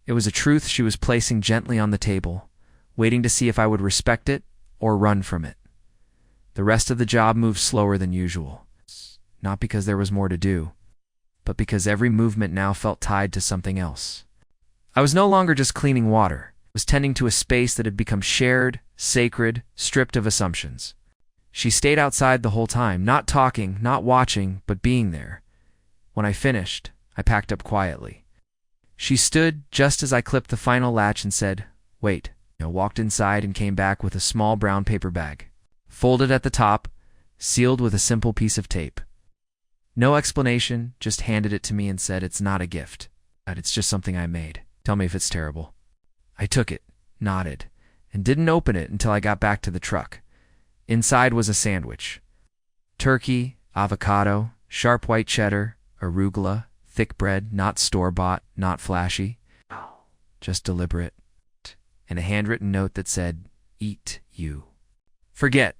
It was a truth she was placing gently on the table, waiting to see if I would respect it or run from it. The rest of the job moved slower than usual, not because there was more to do, but because every movement now felt tied to something else. I was no longer just cleaning water. I was tending to a space that had become shared, sacred, stripped of assumptions. She stayed outside the whole time, not talking, not watching, but being there. When I finished, I packed up quietly. She stood just as I clipped the final latch and said, "Wait," walked inside and came back with a small brown paper bag, folded at the top, sealed with a simple piece of tape. No explanation, just handed it to me and said, "It's not a gift. It's just something I made. Tell me if it's terrible." I took it, nodded, and didn't open it until I got back to the truck. Inside was a sandwich. Turkey, avocado, sharp white cheddar, arugula, thick bread, not store-bought, not flashy, just deliberate, and a handwritten note that said, "Eat you." Forget.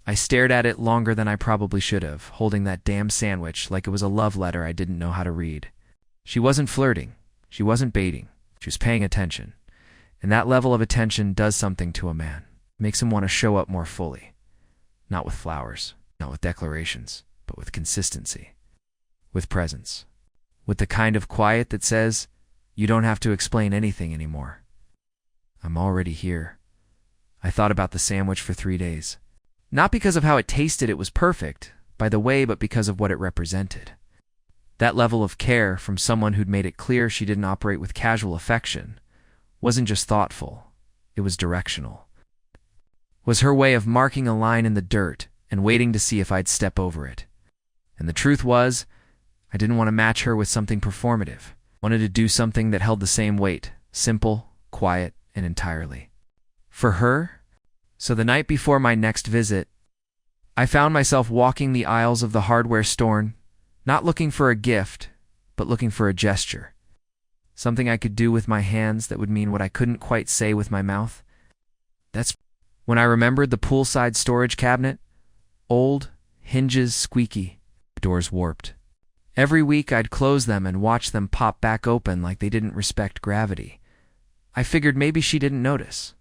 I stared at it longer than I probably should have, holding that damn sandwich like it was a love letter I didn't know how to read. She wasn't flirting. She wasn't baiting. She was paying attention. And that level of attention does something to a man. Makes him want to show up more fully. Not with flowers, not with declarations, but with consistency. With presence. With the kind of quiet that says, you don't have to explain anything anymore. I'm already here. I thought about the sandwich for 3 days. Not because of how it tasted, it was perfect, by the way, but because of what it represented. That level of care from someone who'd made it clear she didn't operate with casual affection wasn't just thoughtful, it was directional. Was her way of marking a line in the dirt and waiting to see if I'd step over it. And the truth was, I didn't want to match her with something performative. Wanted to do something that held the same weight, simple, quiet, and entirely. For her. So the night before my next visit, I found myself walking the aisles of the hardware store, not looking for a gift, but looking for a gesture. Something I could do with my hands that would mean what I couldn't quite say with my mouth. That's when I remembered the poolside storage cabinet. Old, hinges squeaky, doors warped. Every week I'd close them and watch them pop back open like they didn't respect gravity. I figured maybe she didn't notice.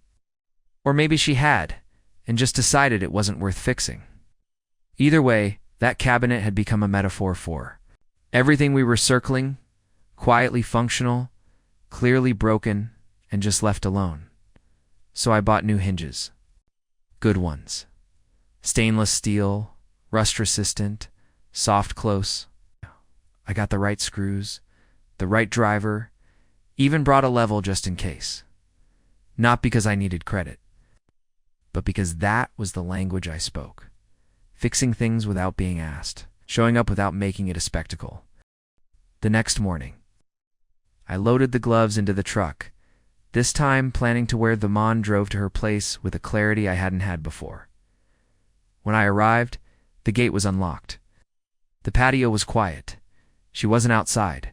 Or maybe she had, and just decided it wasn't worth fixing. Either way, that cabinet had become a metaphor for everything we were circling, quietly functional, clearly broken, and just left alone. So I bought new hinges. Good ones. Stainless steel, rust-resistant, soft close. I got the right screws, the right driver, even brought a level just in case. Not because I needed credit, but because that was the language I spoke. Fixing things without being asked, showing up without making it a spectacle. The next morning, I loaded the gloves into the truck, this time planning to wear them on, drove to her place with a clarity I hadn't had before. When I arrived, the gate was unlocked. The patio was quiet. She wasn't outside.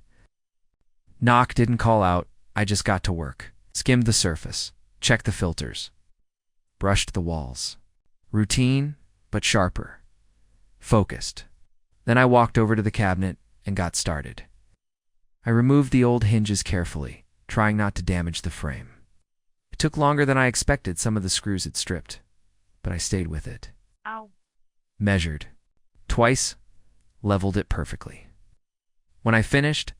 Knock didn't call out, I just got to work. Skimmed the surface, checked the filters, brushed the walls. Routine, but sharper. Focused. Then I walked over to the cabinet and got started. I removed the old hinges carefully, trying not to damage the frame. It took longer than I expected. Some of the screws had stripped, but I stayed with it. Ow. Measured. Twice, leveled it perfectly. When I finished,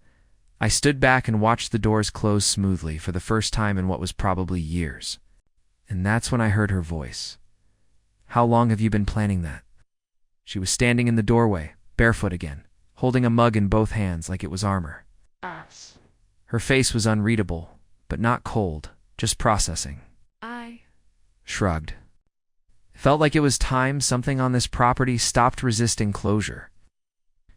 I stood back and watched the doors close smoothly for the first time in what was probably years. And that's when I heard her voice. "How long have you been planning that?" She was standing in the doorway, barefoot again, holding a mug in both hands like it was armor. Ass. Her face was unreadable, but not cold, just processing. I Shrugged. It felt like it was time something on this property stopped resisting closure.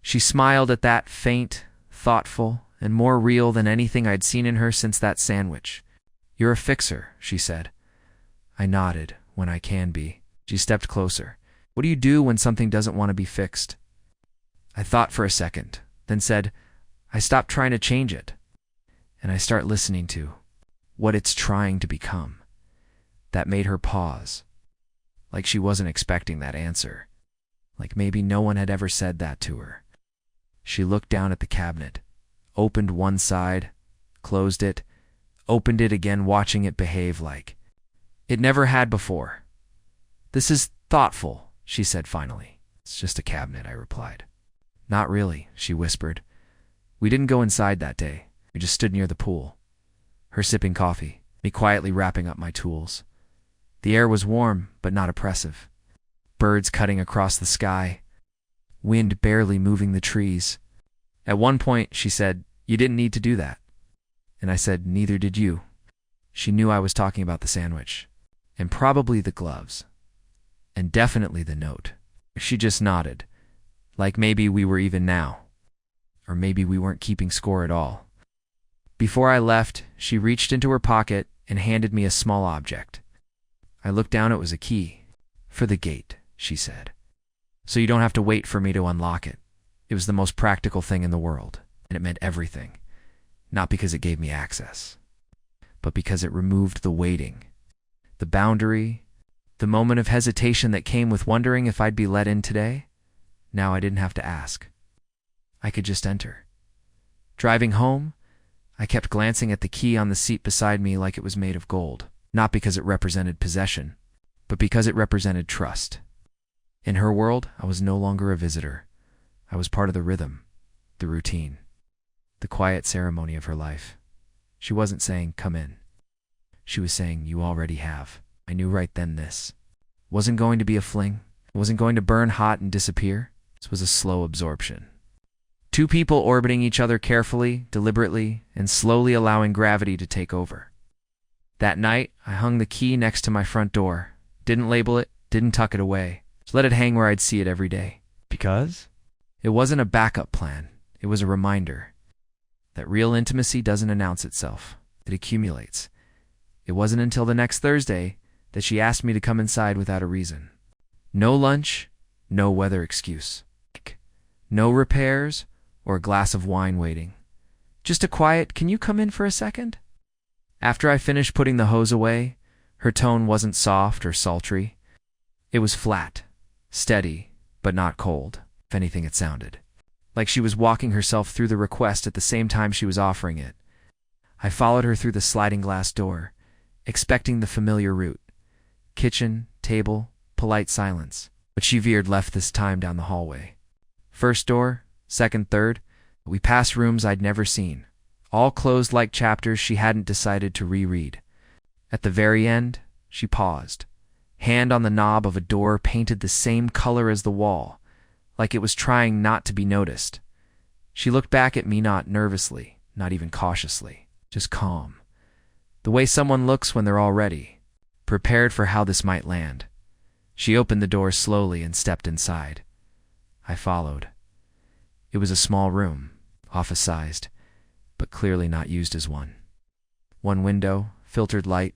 She smiled at that, faint, thoughtful, and more real than anything I'd seen in her since that sandwich. "You're a fixer," she said. I nodded, when I can be. She stepped closer. "What do you do when something doesn't want to be fixed?" I thought for a second, then said, "I stop trying to change it, and I start listening to what it's trying to become." That made her pause, like she wasn't expecting that answer, like maybe no one had ever said that to her. She looked down at the cabinet, opened one side, closed it, opened it again, watching it behave like it never had before. "This is thoughtful," she said finally. "It's just a cabinet," I replied. "Not really," she whispered. "We didn't go inside that day. We just stood near the pool." Her sipping coffee, me quietly wrapping up my tools. The air was warm, but not oppressive. Birds cutting across the sky. Wind barely moving the trees. At one point, she said, "You didn't need to do that." And I said, "Neither did you." She knew I was talking about the sandwich, and probably the gloves, and definitely the note. She just nodded, like maybe we were even now, or maybe we weren't keeping score at all. Before I left, she reached into her pocket and handed me a small object. I looked down, it was a key. "For the gate," she said. "So you don't have to wait for me to unlock it." It was the most practical thing in the world, and it meant everything. Not because it gave me access, but because it removed the waiting, the boundary, the moment of hesitation that came with wondering if I'd be let in today. Now I didn't have to ask. I could just enter. Driving home, I kept glancing at the key on the seat beside me like it was made of gold, not because it represented possession, but because it represented trust. In her world, I was no longer a visitor. I was part of the rhythm, the routine, the quiet ceremony of her life. She wasn't saying, "Come in." She was saying, "You already have." I knew right then this wasn't going to be a fling. It wasn't going to burn hot and disappear. This was a slow absorption. Two people orbiting each other carefully, deliberately, and slowly allowing gravity to take over. That night, I hung the key next to my front door. Didn't label it, didn't tuck it away. Just let it hang where I'd see it every day. Because it wasn't a backup plan. It was a reminder that real intimacy doesn't announce itself. It accumulates. It wasn't until the next Thursday that she asked me to come inside without a reason. No lunch, no weather excuse. No repairs or a glass of wine waiting. Just a quiet, "Can you come in for a second?" After I finished putting the hose away, her tone wasn't soft or sultry. It was flat, steady, but not cold. If anything, it sounded like she was walking herself through the request at the same time she was offering it. I followed her through the sliding glass door, expecting the familiar route. Kitchen, table, polite silence. But she veered left this time down the hallway. First door, second, third. We passed rooms I'd never seen, all closed like chapters she hadn't decided to reread. At the very end, she paused. Hand on the knob of a door painted the same color as the wall, like it was trying not to be noticed. She looked back at me, not nervously, not even cautiously, just calm. The way someone looks when they're all ready, prepared for how this might land. She opened the door slowly and stepped inside. I followed. It was a small room, office-sized, but clearly not used as one. One window, filtered light,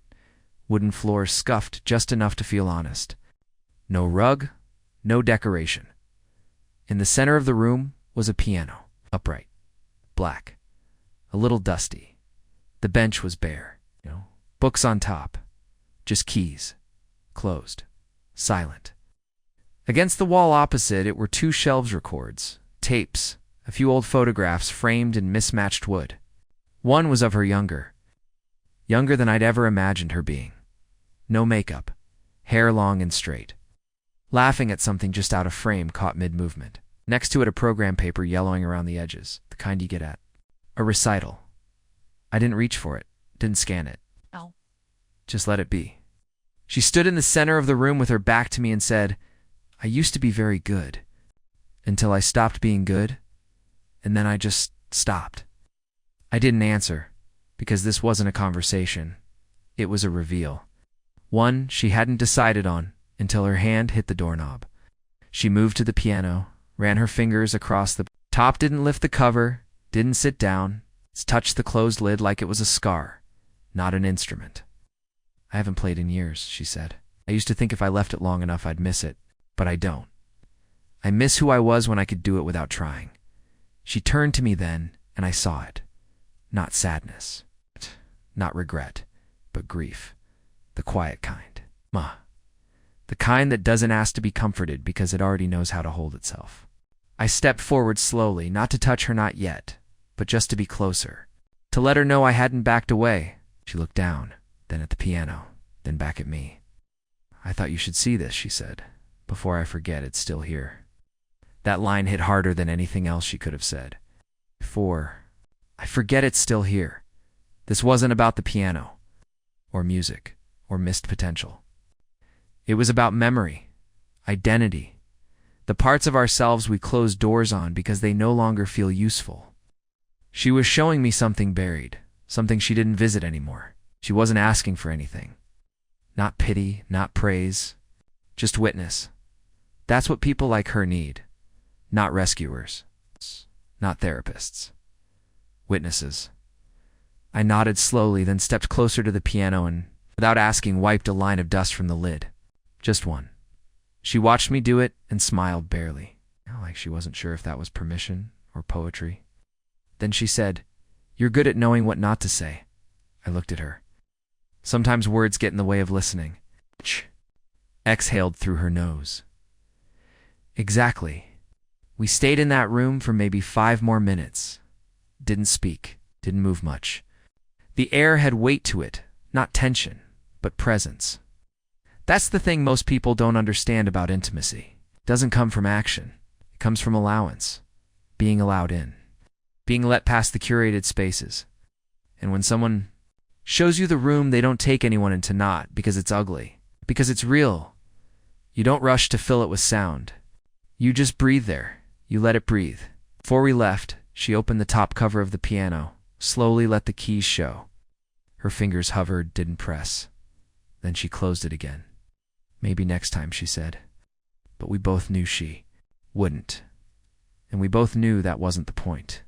wooden floor scuffed just enough to feel honest. No rug, no decoration. In the center of the room was a piano, upright, black, a little dusty. The bench was bare, books on top, just keys, closed, silent. Against the wall opposite it were two shelves records, tapes, a few old photographs framed in mismatched wood. One was of her younger than I'd ever imagined her being. No makeup, hair long and straight. Laughing at something just out of frame caught mid-movement. Next to it a program paper yellowing around the edges, the kind you get at a recital. I didn't reach for it, didn't scan it. Oh. Just let it be. She stood in the center of the room with her back to me and said, "I used to be very good, until I stopped being good, and then I just stopped." I didn't answer, because this wasn't a conversation. It was a reveal. One she hadn't decided on until her hand hit the doorknob. She moved to the piano, ran her fingers across the top, didn't lift the cover, didn't sit down, touched the closed lid like it was a scar, not an instrument. "I haven't played in years," she said. "I used to think if I left it long enough I'd miss it, but I don't. I miss who I was when I could do it without trying." She turned to me then, and I saw it. Not sadness, not regret, but grief. The quiet kind. The kind that doesn't ask to be comforted because it already knows how to hold itself. I stepped forward slowly, not to touch her, not yet, but just to be closer, to let her know I hadn't backed away. She looked down, then at the piano, then back at me. "I thought you should see this," she said. "Before I forget, it's still here." That line hit harder than anything else she could have said. I forget it's still here. This wasn't about the piano, or music, or missed potential. It was about memory, identity, The parts of ourselves we close doors on because they no longer feel useful. She was showing me something buried, something she didn't visit anymore. She wasn't asking for anything. Not pity, not praise, just witness. That's what people like her need. Not rescuers, not therapists. Witnesses. I nodded slowly, then stepped closer to the piano and, without asking, wiped a line of dust from the lid. Just one. She watched me do it and smiled barely, like she wasn't sure if that was permission or poetry. Then she said, "You're good at knowing what not to say." I looked at her. Sometimes words get in the way of listening. Exhaled through her nose. Exactly. We stayed in that room for maybe 5 more minutes. Didn't speak, didn't move much. The air had weight to it, not tension, but presence. That's the thing most people don't understand about intimacy. It doesn't come from action. It comes from allowance. Being allowed in. Being let past the curated spaces. And when someone shows you the room, they don't take anyone into not because it's ugly, because it's real. You don't rush to fill it with sound. You just breathe there. You let it breathe. Before we left, she opened the top cover of the piano, slowly let the keys show. Her fingers hovered, didn't press. Then she closed it again. Maybe next time, she said. But we both knew she wouldn't. And we both knew that wasn't the point.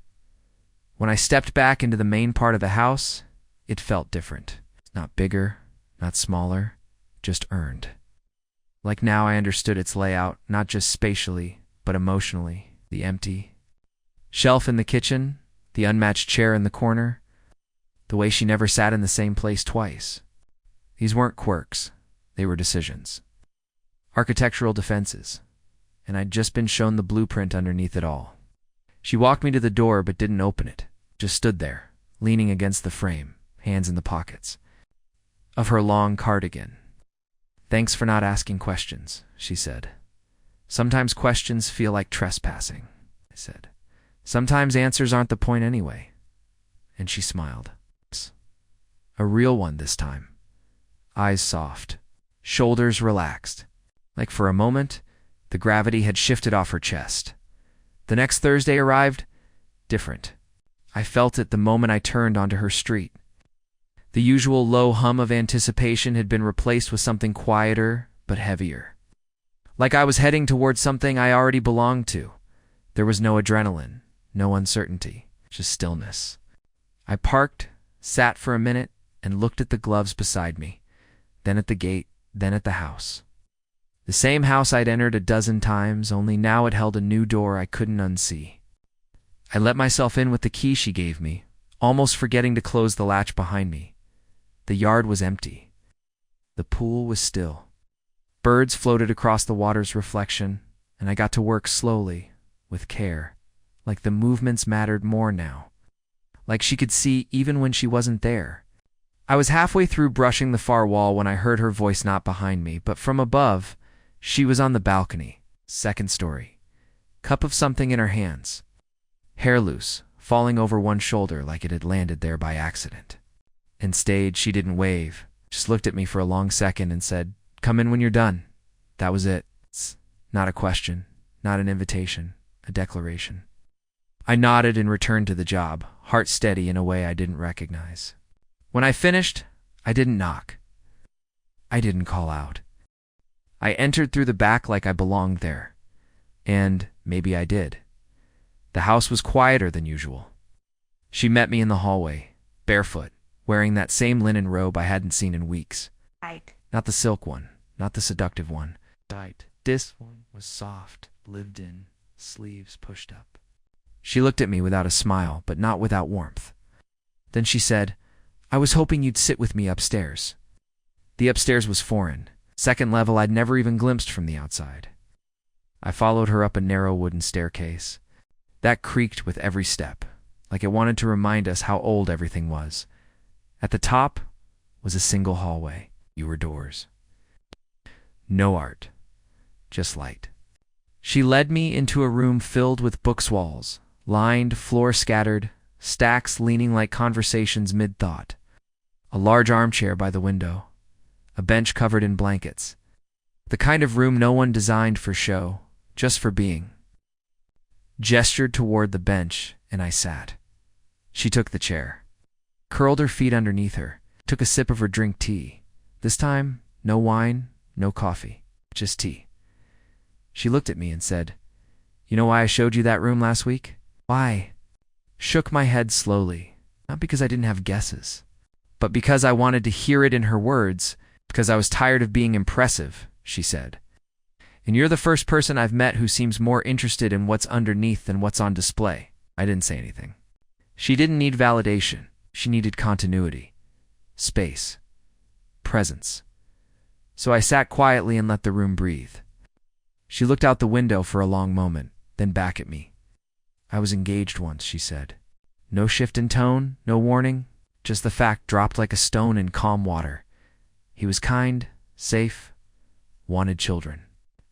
When I stepped back into the main part of the house, it felt different. Not bigger, not smaller, just earned. Like now I understood its layout, not just spatially, but emotionally. The empty shelf in the kitchen, the unmatched chair in the corner, the way she never sat in the same place twice. These weren't quirks, they were decisions. Architectural defenses. And I'd just been shown the blueprint underneath it all. She walked me to the door but didn't open it, just stood there, leaning against the frame, hands in the pockets of her long cardigan. "Thanks for not asking questions," she said. "Sometimes questions feel like trespassing," I said. "Sometimes answers aren't the point anyway." And she smiled. A real one this time. Eyes soft, shoulders relaxed. Like for a moment, the gravity had shifted off her chest. The next Thursday arrived, different. I felt it the moment I turned onto her street. The usual low hum of anticipation had been replaced with something quieter but heavier. Like I was heading towards something I already belonged to. There was no adrenaline, no uncertainty, just stillness. I parked, sat for a minute, and looked at the gloves beside me, then at the gate, then at the house. The same house I'd entered a dozen times, only now it held a new door I couldn't unsee. I let myself in with the key she gave me, almost forgetting to close the latch behind me. The yard was empty. The pool was still. Birds floated across the water's reflection, and I got to work slowly, with care, like the movements mattered more now. Like she could see even when she wasn't there. I was halfway through brushing the far wall when I heard her voice not behind me, but from above, she was on the balcony, second story. Cup of something in her hands. Hair loose, falling over one shoulder like it had landed there by accident. And stayed, she didn't wave, just looked at me for a long second and said, "Come in when you're done." That was it. Not a question, not an invitation, a declaration. I nodded and returned to the job, heart steady in a way I didn't recognize. When I finished, I didn't knock. I didn't call out. I entered through the back like I belonged there. And maybe I did. The house was quieter than usual. She met me in the hallway, barefoot, wearing that same linen robe I hadn't seen in weeks. Right. Not the silk one, not the seductive one. This one was soft, lived in, sleeves pushed up. She looked at me without a smile, but not without warmth. Then she said, "I was hoping you'd sit with me upstairs." The upstairs was foreign. Second level I'd never even glimpsed from the outside. I followed her up a narrow wooden staircase. That creaked with every step, like it wanted to remind us how old everything was. At the top was a single hallway, fewer doors. No art, just light. She led me into a room filled with books walls, lined, floor scattered, stacks leaning like conversations mid-thought. A large armchair by the window, a bench covered in blankets. The kind of room no one designed for show, just for being. Gestured toward the bench, and I sat. She took the chair, curled her feet underneath her, took a sip of her drink tea. This time, no wine, no coffee, just tea. She looked at me and said, "You know why I showed you that room last week?" "Why?" Shook my head slowly, not because I didn't have guesses, but because I wanted to hear it in her words, because I was tired of being impressive, she said. "And you're the first person I've met who seems more interested in what's underneath than what's on display." I didn't say anything. She didn't need validation. She needed continuity, space, presence. So I sat quietly and let the room breathe. She looked out the window for a long moment, then back at me. "I was engaged once," she said. No shift in tone, no warning, just the fact dropped like a stone in calm water. He was kind, safe, wanted children.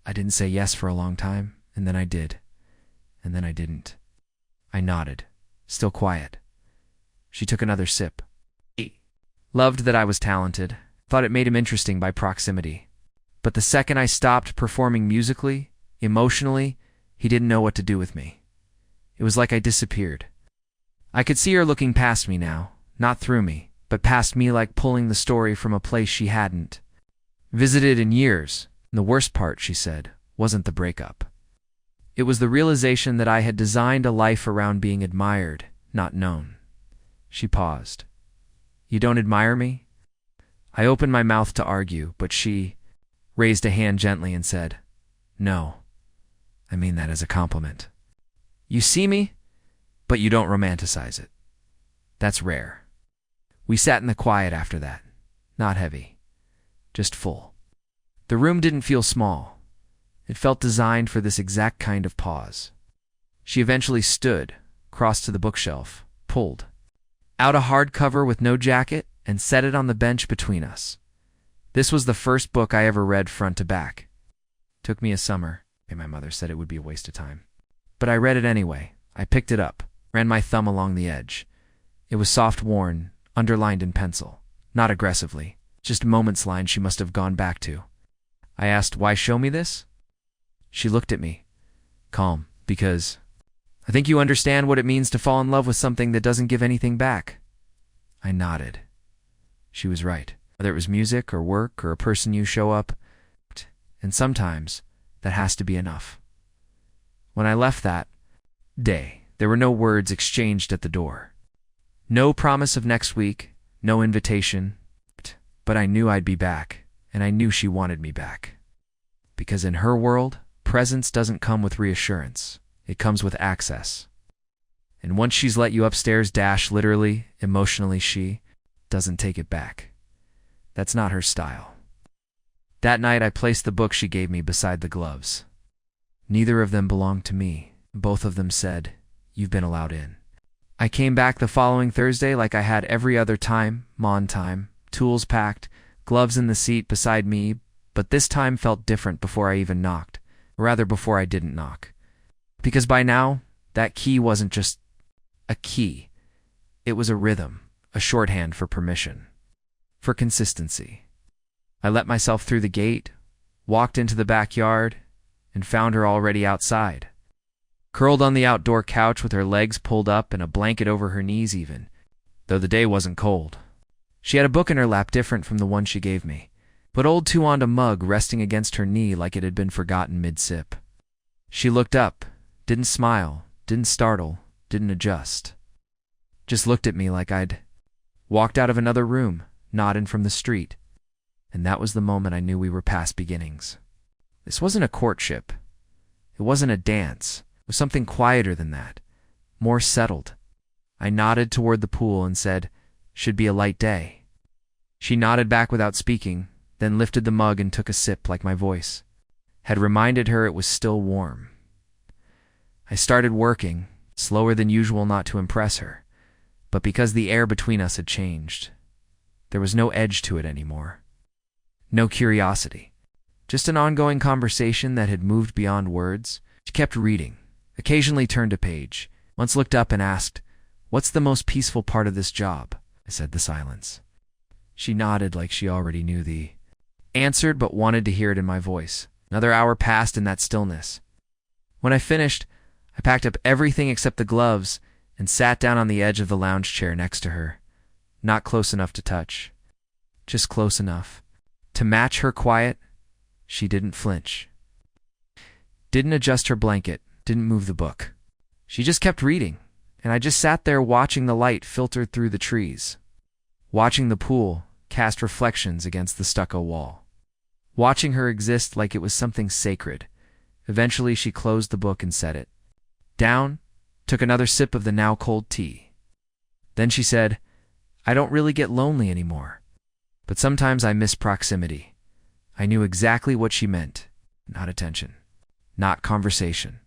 I didn't say yes for a long time, and then I did. And then I didn't. I nodded, still quiet. She took another sip. Loved that I was talented, thought it made him interesting by proximity. But the second I stopped performing musically, emotionally, he didn't know what to do with me. It was like I disappeared. I could see her looking past me now, not through me, but past me, like pulling the story from a place she hadn't visited in years. And the worst part, she said, wasn't the breakup. It was the realization that I had designed a life around being admired, not known. She paused. "You don't admire me?" I opened my mouth to argue, but she raised a hand gently and said, "No, I mean that as a compliment. You see me, but you don't romanticize it. That's rare." We sat in the quiet after that, not heavy, just full. The room didn't feel small. It felt designed for this exact kind of pause. She eventually stood, crossed to the bookshelf, pulled out a hardcover with no jacket, and set it on the bench between us. This was the first book I ever read front to back. Took me a summer, and my mother said it would be a waste of time. But I read it anyway. I picked it up, ran my thumb along the edge. It was soft worn, underlined in pencil, not aggressively, just moments line she must have gone back to. I asked, "Why show me this?" She looked at me, calm, "Because I think you understand what it means to fall in love with something that doesn't give anything back." I nodded. She was right. Whether it was music or work or a person you show up, and sometimes that has to be enough. When I left that day, there were no words exchanged at the door. No promise of next week, no invitation, but I knew I'd be back, and I knew she wanted me back. Because in her world, presence doesn't come with reassurance. It comes with access. And once she's let you upstairs dash, literally, emotionally, she doesn't take it back. That's not her style. That night I placed the book she gave me beside the gloves. Neither of them belonged to me. Both of them said, "You've been allowed in." I came back the following Thursday like I had every other time, mon time, tools packed, gloves in the seat beside me, but this time felt different before I even knocked, or rather before I didn't knock. Because by now, that key wasn't just a key. It was a rhythm, a shorthand for permission, for consistency. I let myself through the gate, walked into the backyard, and found her already outside. Curled on the outdoor couch with her legs pulled up and a blanket over her knees even, though the day wasn't cold. She had a book in her lap different from the one she gave me, but old Tuanda mug resting against her knee like it had been forgotten mid-sip. She looked up, didn't smile, didn't startle, didn't adjust. Just looked at me like I'd walked out of another room, not in from the street. And that was the moment I knew we were past beginnings. This wasn't a courtship. It wasn't a dance. It was something quieter than that, more settled. I nodded toward the pool and said, "Should be a light day." She nodded back without speaking, then lifted the mug and took a sip like my voice had reminded her it was still warm. I started working, slower than usual not to impress her, but because the air between us had changed. There was no edge to it anymore. No curiosity. Just an ongoing conversation that had moved beyond words. She kept reading, occasionally turned a page, once looked up and asked, "What's the most peaceful part of this job?" I said the silence. She nodded like she already knew the answer but wanted to hear it in my voice. Another hour passed in that stillness. When I finished, I packed up everything except the gloves and sat down on the edge of the lounge chair next to her. Not close enough to touch. Just close enough. To match her quiet, she didn't flinch. Didn't adjust her blanket, didn't move the book. She just kept reading, and I just sat there watching the light filter through the trees, watching the pool cast reflections against the stucco wall, watching her exist like it was something sacred. Eventually, she closed the book and set it down, took another sip of the now cold tea. Then she said, "I don't really get lonely anymore, but sometimes I miss proximity." I knew exactly what she meant. Not attention, not conversation,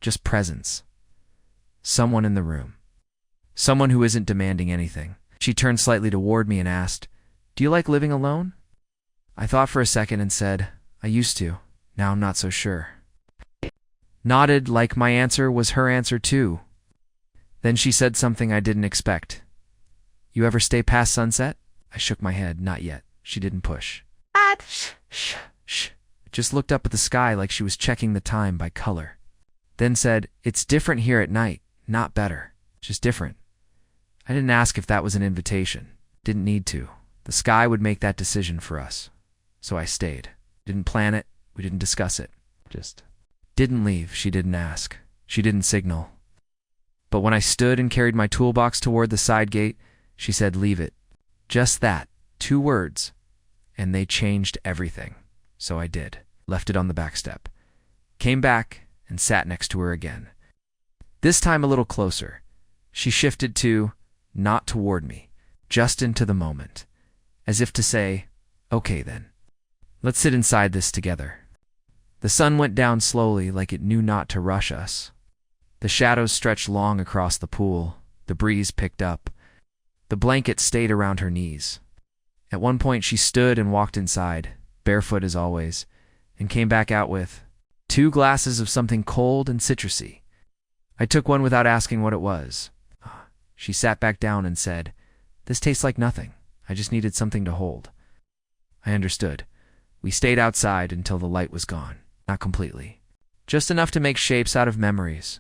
just presence. Someone in the room. Someone who isn't demanding anything. She turned slightly toward me and asked, "Do you like living alone?" I thought for a second and said, "I used to. Now I'm not so sure." Nodded like my answer was her answer too. Then she said something I didn't expect. "You ever stay past sunset?" I shook my head. Not yet. She didn't push. Shh. Just looked up at the sky like she was checking the time by color. Then said, "It's different here at night. Not better. Just different." I didn't ask if that was an invitation. Didn't need to. The sky would make that decision for us. So I stayed. Didn't plan it. We didn't discuss it. Just didn't leave. She didn't ask. She didn't signal. But when I stood and carried my toolbox toward the side gate, she said, "Leave it." Just that. 2 words. And they changed everything. So I did. Left it on the back step. Came back and sat next to her again. This time a little closer. She shifted to, not toward me, just into the moment, as if to say, "Okay then. Let's sit inside this together." The sun went down slowly like it knew not to rush us. The shadows stretched long across the pool. The breeze picked up. The blanket stayed around her knees. At one point she stood and walked inside, barefoot as always, and came back out with 2 glasses of something cold and citrusy. I took one without asking what it was. She sat back down and said, "This tastes like nothing. I just needed something to hold." I understood. We stayed outside until the light was gone. Not completely. Just enough to make shapes out of memories.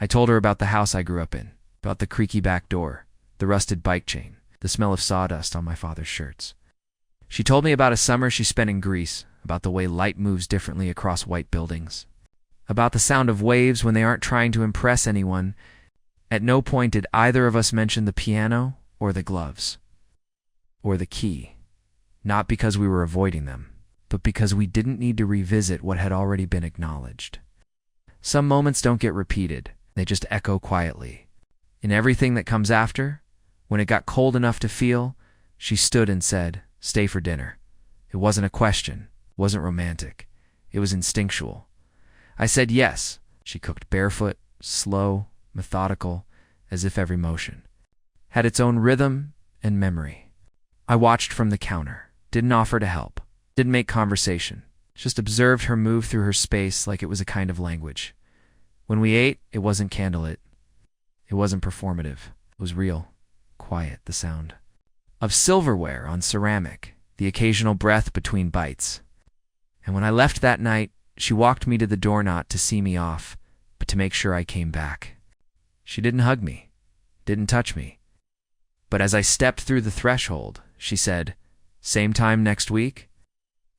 I told her about the house I grew up in, about the creaky back door, the rusted bike chain, the smell of sawdust on my father's shirts. She told me about a summer she spent in Greece, about the way light moves differently across white buildings, about the sound of waves when they aren't trying to impress anyone. At no point did either of us mention the piano or the gloves or the key, not because we were avoiding them, but because we didn't need to revisit what had already been acknowledged. Some moments don't get repeated, they just echo quietly. In everything that comes after, when it got cold enough to feel, she stood and said, "Stay for dinner." It wasn't a question, it wasn't romantic, it was instinctual. I said yes. She cooked barefoot, slow, methodical, as if every motion had its own rhythm and memory. I watched from the counter, didn't offer to help, didn't make conversation, just observed her move through her space like it was a kind of language. When we ate, it wasn't candlelit. It wasn't performative. It was real, quiet, the sound of silverware on ceramic, the occasional breath between bites. And when I left that night, she walked me to the door not to see me off, but to make sure I came back. She didn't hug me, didn't touch me. But as I stepped through the threshold, she said, "Same time next week?"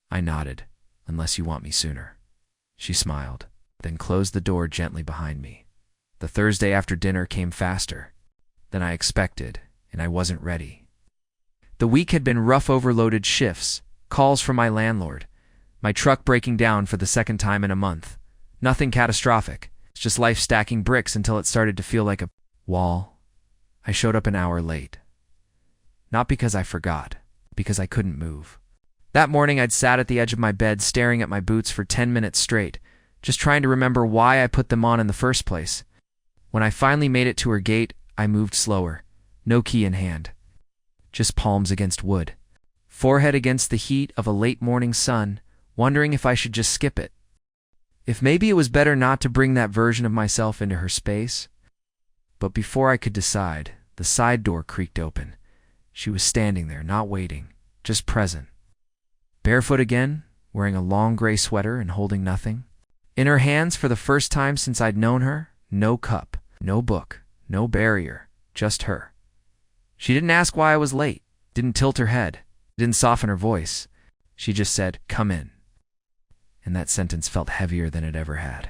I nodded, "Unless you want me sooner." She smiled, then closed the door gently behind me. The Thursday after dinner came faster than I expected, and I wasn't ready. The week had been rough, overloaded shifts, calls from my landlord, my truck breaking down for the 2nd time in a month. Nothing catastrophic. It's just life stacking bricks until it started to feel like a wall. I showed up an hour late. Not because I forgot, because I couldn't move. That morning I'd sat at the edge of my bed staring at my boots for 10 minutes straight, just trying to remember why I put them on in the first place. When I finally made it to her gate, I moved slower, no key in hand. Just palms against wood, forehead against the heat of a late morning sun, wondering if I should just skip it. If maybe it was better not to bring that version of myself into her space. But before I could decide, the side door creaked open. She was standing there, not waiting, just present. Barefoot again, wearing a long gray sweater and holding nothing. In her hands, for the first time since I'd known her, no cup, no book, no barrier, just her. She didn't ask why I was late, didn't tilt her head, didn't soften her voice. She just said, "Come in." And that sentence felt heavier than it ever had.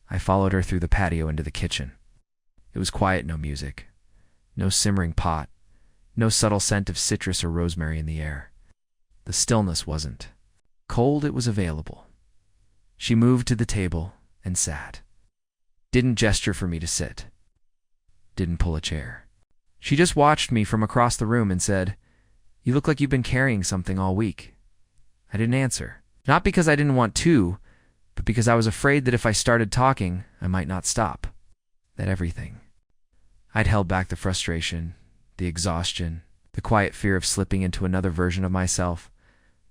I followed her through the patio into the kitchen. It was quiet, no music, no simmering pot, no subtle scent of citrus or rosemary in the air. The stillness wasn't cold, it was available. She moved to the table and sat. Didn't gesture for me to sit. Didn't pull a chair. She just watched me from across the room and said, "You look like you've been carrying something all week." I didn't answer. Not because I didn't want to, but because I was afraid that if I started talking, I might not stop. That everything. I'd held back the frustration, the exhaustion, the quiet fear of slipping into another version of myself.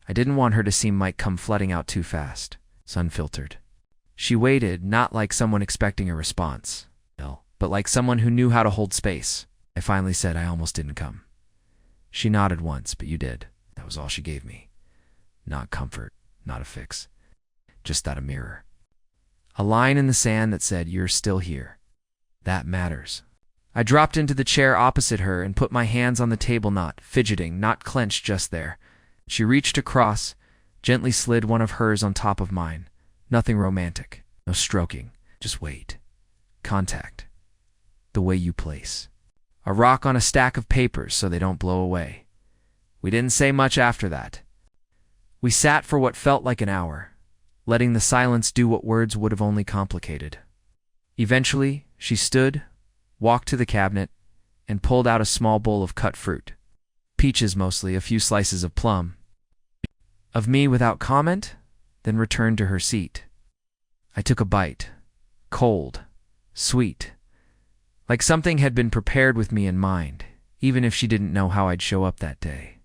I didn't want her to seem might come flooding out too fast, unfiltered. She waited, not like someone expecting a response, but like someone who knew how to hold space. I finally said, "I almost didn't come." She nodded once, "But you did." That was all she gave me. Not comfort, not a fix. Just that, a mirror. A line in the sand that said, "You're still here." That matters. I dropped into the chair opposite her and put my hands on the table, not fidgeting, not clenched, just there. She reached across, gently slid one of hers on top of mine. Nothing romantic, no stroking, just weight. Contact. The way you place a rock on a stack of papers so they don't blow away. We didn't say much after that. We sat for what felt like an hour, letting the silence do what words would have only complicated. Eventually, she stood, walked to the cabinet, and pulled out a small bowl of cut fruit. Peaches mostly, a few slices of plum. Of me without comment, then returned to her seat. I took a bite. Cold. Sweet. Like something had been prepared with me in mind, even if she didn't know how I'd show up that day.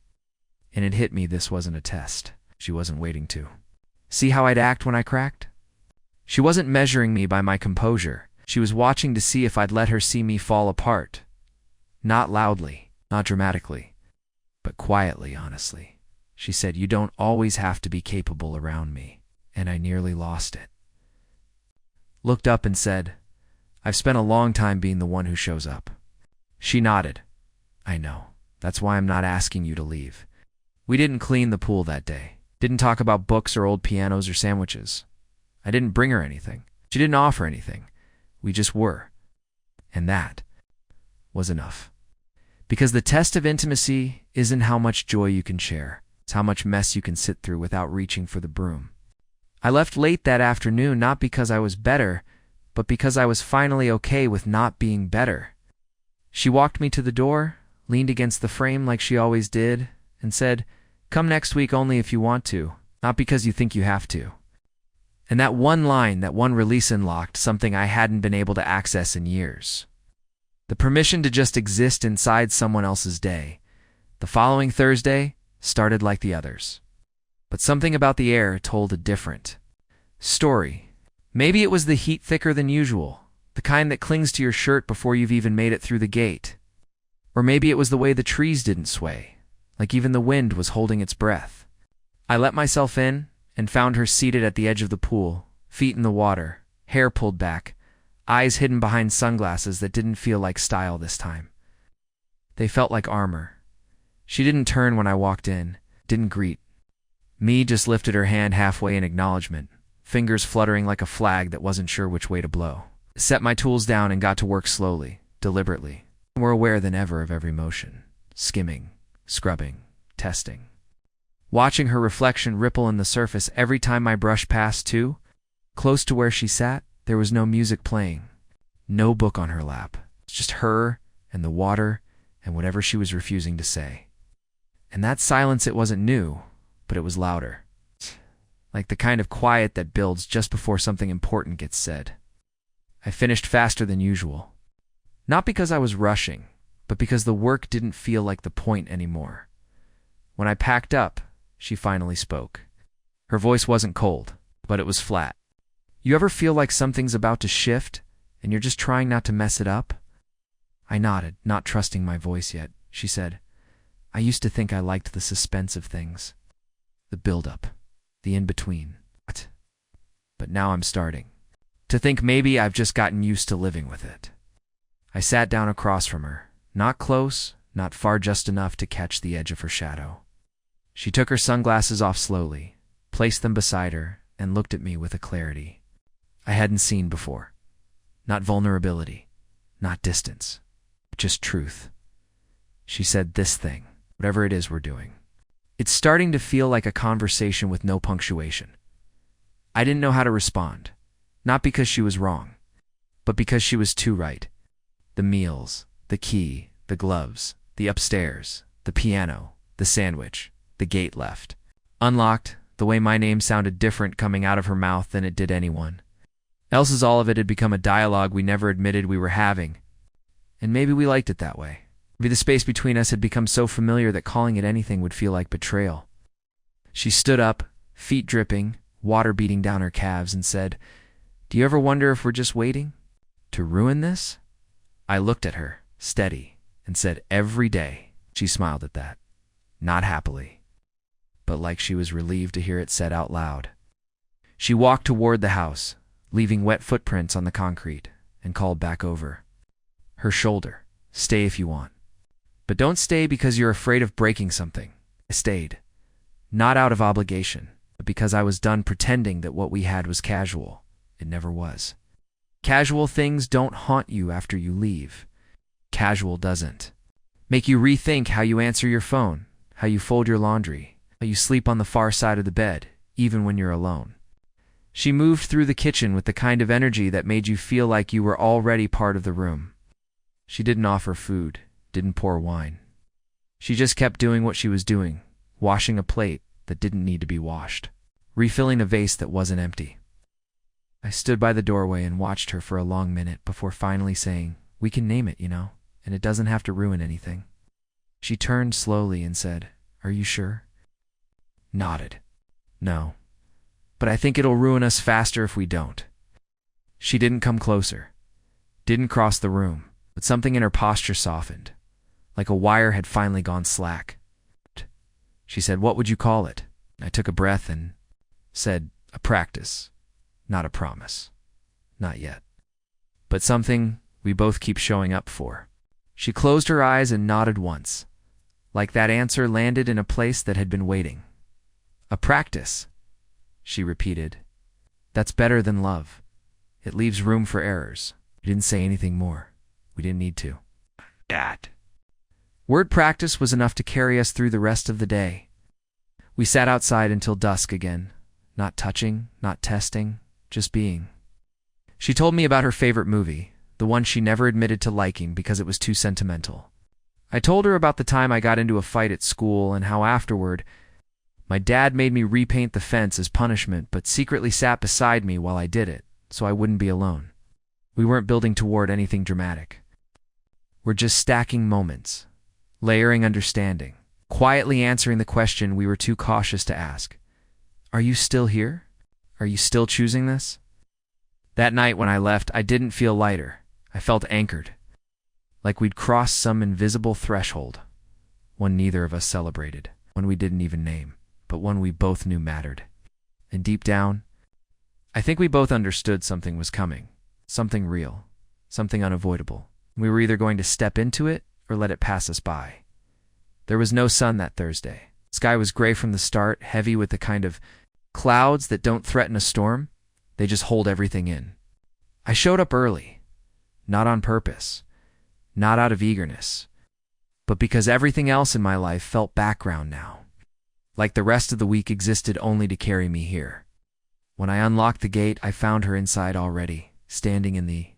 And it hit me this wasn't a test. She wasn't waiting to see how I'd act when I cracked. She wasn't measuring me by my composure. She was watching to see if I'd let her see me fall apart. Not loudly, not dramatically, but quietly, honestly. She said, "You don't always have to be capable around me." And I nearly lost it. Looked up and said, "I've spent a long time being the one who shows up." She nodded. "I know. That's why I'm not asking you to leave." We didn't clean the pool that day. Didn't talk about books or old pianos or sandwiches. I didn't bring her anything. She didn't offer anything. We just were. And that was enough. Because the test of intimacy isn't how much joy you can share. It's how much mess you can sit through without reaching for the broom. I left late that afternoon, not because I was better, but because I was finally okay with not being better. She walked me to the door, leaned against the frame like she always did, and said, "Come next week only if you want to, not because you think you have to." And that one line, that one release, unlocked something I hadn't been able to access in years. The permission to just exist inside someone else's day. The following Thursday started like the others. But something about the air told a different story. Maybe it was the heat thicker than usual, the kind that clings to your shirt before you've even made it through the gate. Or maybe it was the way the trees didn't sway, like even the wind was holding its breath. I let myself in and found her seated at the edge of the pool, feet in the water, hair pulled back, eyes hidden behind sunglasses that didn't feel like style this time. They felt like armor. She didn't turn when I walked in, didn't greet. Me just lifted her hand halfway in acknowledgement, fingers fluttering like a flag that wasn't sure which way to blow. Set my tools down and got to work slowly, deliberately, more aware than ever of every motion, skimming, scrubbing, testing. Watching her reflection ripple in the surface every time my brush passed too. Close to where she sat, there was no music playing, no book on her lap, just her and the water and whatever she was refusing to say. And that silence, it wasn't new, but it was louder. Like the kind of quiet that builds just before something important gets said. I finished faster than usual. Not because I was rushing, but because the work didn't feel like the point anymore. When I packed up, she finally spoke. Her voice wasn't cold, but it was flat. "You ever feel like something's about to shift, and you're just trying not to mess it up?" I nodded, not trusting my voice yet. She said, "I used to think I liked the suspense of things. The build-up, the in-between. But but now I'm starting to think maybe I've just gotten used to living with it. I sat down across from her, not close, not far, just enough to catch the edge of her shadow. She took her sunglasses off slowly, placed them beside her, and looked at me with a clarity I hadn't seen before. Not vulnerability, not distance, just truth. She said, "This thing, whatever it is we're doing, it's starting to feel like a conversation with no punctuation." I didn't know how to respond, not because she was wrong, but because she was too right. The meals, the key, the gloves, the upstairs, the piano, the sandwich, the gate left unlocked, the way my name sounded different coming out of her mouth than it did anyone else's. All of it had become a dialogue we never admitted we were having, and maybe we liked it that way. Maybe the space between us had become so familiar that calling it anything would feel like betrayal. She stood up, feet dripping, water beating down her calves, and said, "Do you ever wonder if we're just waiting to ruin this?" I looked at her, steady, and said, "Every day." She smiled at that, not happily, but like she was relieved to hear it said out loud. She walked toward the house, leaving wet footprints on the concrete, and called back over her shoulder, "Stay if you want. But don't stay because you're afraid of breaking something." I stayed, not out of obligation, but because I was done pretending that what we had was casual. It never was. Casual things don't haunt you after you leave. Casual doesn't make you rethink how you answer your phone, how you fold your laundry, how you sleep on the far side of the bed, even when you're alone. She moved through the kitchen with the kind of energy that made you feel like you were already part of the room. She didn't offer food, didn't pour wine. She just kept doing what she was doing, washing a plate that didn't need to be washed, refilling a vase that wasn't empty. I stood by the doorway and watched her for a long minute before finally saying, "We can name it, and it doesn't have to ruin anything." She turned slowly and said, "Are you sure?" Nodded. "No, but I think it'll ruin us faster if we don't." She didn't come closer, didn't cross the room, but something in her posture softened, like a wire had finally gone slack. She said, "What would you call it?" I took a breath and said, "A practice, not a promise. Not yet. But something we both keep showing up for." She closed her eyes and nodded once, like that answer landed in a place that had been waiting. "A practice," she repeated. "That's better than love. It leaves room for errors." We didn't say anything more. We didn't need to. Dad. Word practice was enough to carry us through the rest of the day. We sat outside until dusk again, not touching, not testing, just being. She told me about her favorite movie, the one she never admitted to liking because it was too sentimental. I told her about the time I got into a fight at school and how afterward, my dad made me repaint the fence as punishment but secretly sat beside me while I did it, so I wouldn't be alone. We weren't building toward anything dramatic. We're just stacking moments, layering understanding, quietly answering the question we were too cautious to ask. Are you still here? Are you still choosing this? That night when I left, I didn't feel lighter. I felt anchored, like we'd crossed some invisible threshold, one neither of us celebrated, one we didn't even name, but one we both knew mattered. And deep down, I think we both understood something was coming, something real, something unavoidable. We were either going to step into it or let it pass us by. There was no sun that Thursday. The sky was gray from the start, heavy with the kind of clouds that don't threaten a storm. They just hold everything in. I showed up early, not on purpose, not out of eagerness, but because everything else in my life felt background now, like the rest of the week existed only to carry me here. When I unlocked the gate, I found her inside already, standing in the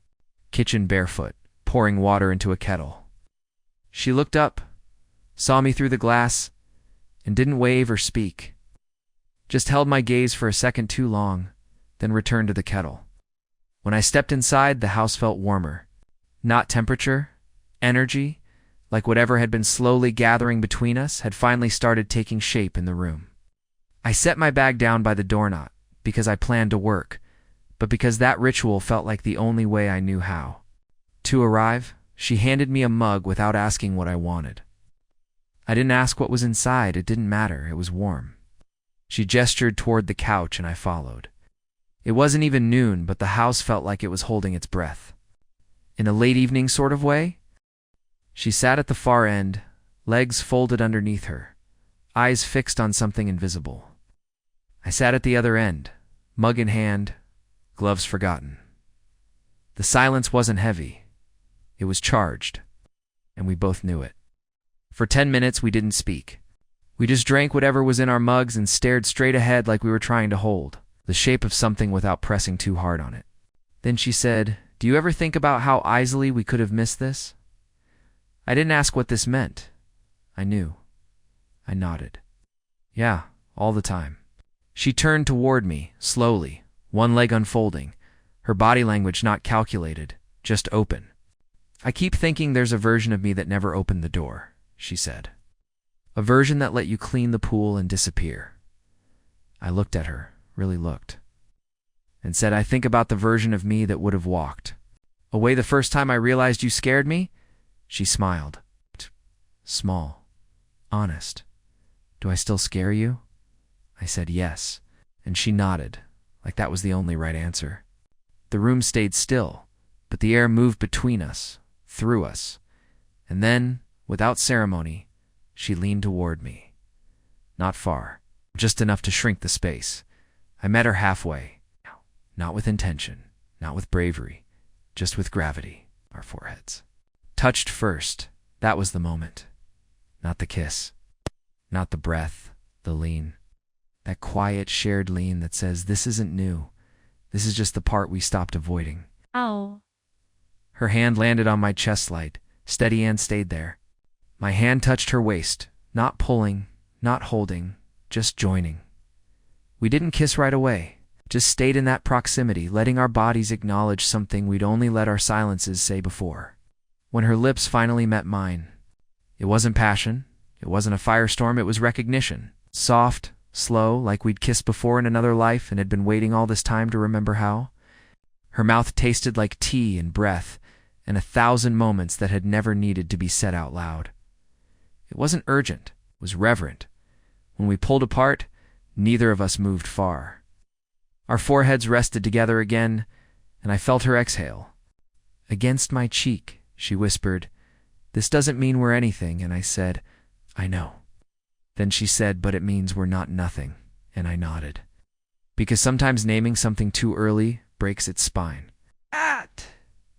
kitchen barefoot, pouring water into a kettle. She looked up, saw me through the glass, and didn't wave or speak. Just held my gaze for a second too long, then returned to the kettle. When I stepped inside, the house felt warmer. Not temperature, energy, like whatever had been slowly gathering between us had finally started taking shape in the room. I set my bag down by the door, not because I planned to work, but because that ritual felt like the only way I knew how. To arrive, she handed me a mug without asking what I wanted. I didn't ask what was inside, it didn't matter, it was warm. She gestured toward the couch and I followed. It wasn't even noon, but the house felt like it was holding its breath. In a late evening sort of way? She sat at the far end, legs folded underneath her, eyes fixed on something invisible. I sat at the other end, mug in hand, gloves forgotten. The silence wasn't heavy. It was charged, and we both knew it. For 10 minutes, we didn't speak. We just drank whatever was in our mugs and stared straight ahead like we were trying to hold the shape of something without pressing too hard on it. Then she said, "Do you ever think about how easily we could have missed this?" I didn't ask what this meant. I knew. I nodded. Yeah, all the time. She turned toward me, slowly, one leg unfolding, her body language not calculated, just open. "I keep thinking there's a version of me that never opened the door," she said. "A version that let you clean the pool and disappear." I looked at her, really looked, and said, "I think about the version of me that would have walked away the first time I realized you scared me." She smiled. Small. Honest. "Do I still scare you?" I said yes, and she nodded, like that was the only right answer. The room stayed still, but the air moved between us, through us, and then, without ceremony, she leaned toward me. Not far, just enough to shrink the space. I met her halfway, not with intention, not with bravery, just with gravity, our foreheads. Touched first, that was the moment. Not the kiss, not the breath, the lean. That quiet, shared lean that says, "This isn't new. This is just the part we stopped avoiding." Ow. Her hand landed on my chest light, steady and stayed there. My hand touched her waist, not pulling, not holding, just joining. We didn't kiss right away, just stayed in that proximity, letting our bodies acknowledge something we'd only let our silences say before. When her lips finally met mine, it wasn't passion, it wasn't a firestorm, it was recognition. Soft, slow, like we'd kissed before in another life and had been waiting all this time to remember how. Her mouth tasted like tea and breath, and 1,000 moments that had never needed to be said out loud. It wasn't urgent, it was reverent. When we pulled apart, neither of us moved far. Our foreheads rested together again, and I felt her exhale. Against my cheek, she whispered, "This doesn't mean we're anything," and I said, "I know." Then she said, "But it means we're not nothing," and I nodded. Because sometimes naming something too early breaks its spine.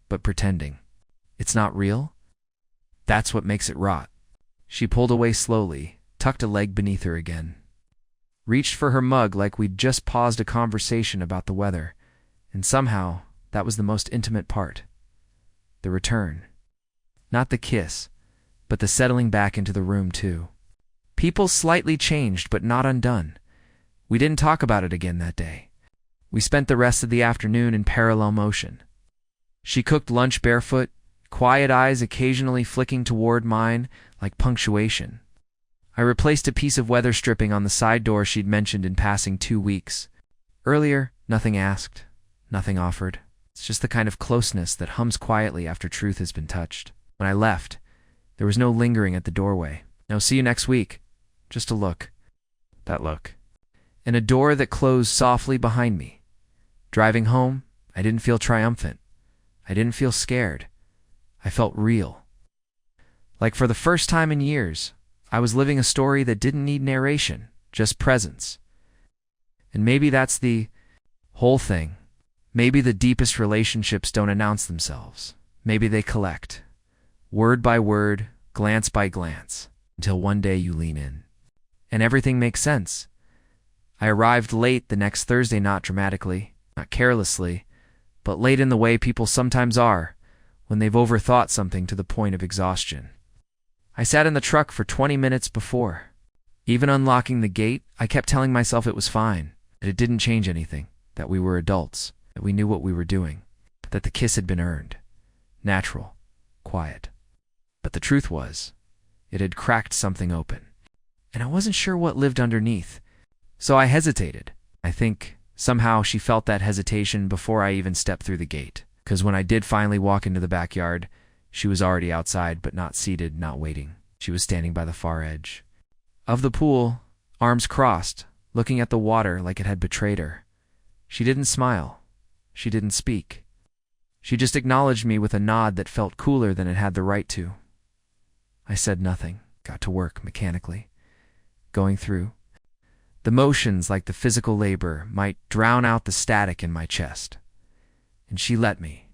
But pretending it's not real, that's what makes it rot. She pulled away slowly, tucked a leg beneath her again, reached for her mug like we'd just paused a conversation about the weather, and somehow that was the most intimate part. The return. Not the kiss, but the settling back into the room too. People slightly changed, but not undone. We didn't talk about it again that day. We spent the rest of the afternoon in parallel motion. She cooked lunch barefoot, quiet eyes occasionally flicking toward mine like punctuation. I replaced a piece of weather stripping on the side door she'd mentioned in passing 2 weeks. Earlier, nothing asked, nothing offered. It's just the kind of closeness that hums quietly after truth has been touched. When I left, there was no lingering at the doorway. "No, see you next week." Just a look. That look. And a door that closed softly behind me. Driving home, I didn't feel triumphant. I didn't feel scared. I felt real. Like for the first time in years, I was living a story that didn't need narration, just presence. And maybe that's the whole thing. Maybe the deepest relationships don't announce themselves. Maybe they collect, word by word, glance by glance, until one day you lean in. And everything makes sense. I arrived late the next Thursday, not dramatically, not carelessly, but late in the way people sometimes are when they've overthought something to the point of exhaustion. I sat in the truck for 20 minutes before. Even unlocking the gate, I kept telling myself it was fine, that it didn't change anything, that we were adults, that we knew what we were doing, that the kiss had been earned, natural, quiet. But the truth was, it had cracked something open, and I wasn't sure what lived underneath. So I hesitated. I think somehow she felt that hesitation before I even stepped through the gate, because when I did finally walk into the backyard, she was already outside, but not seated, not waiting. She was standing by the far edge of the pool, arms crossed, looking at the water like it had betrayed her. She didn't smile. She didn't speak. She just acknowledged me with a nod that felt cooler than it had the right to. I said nothing, got to work mechanically, going through. The motions, like the physical labor, might drown out the static in my chest. And she let me.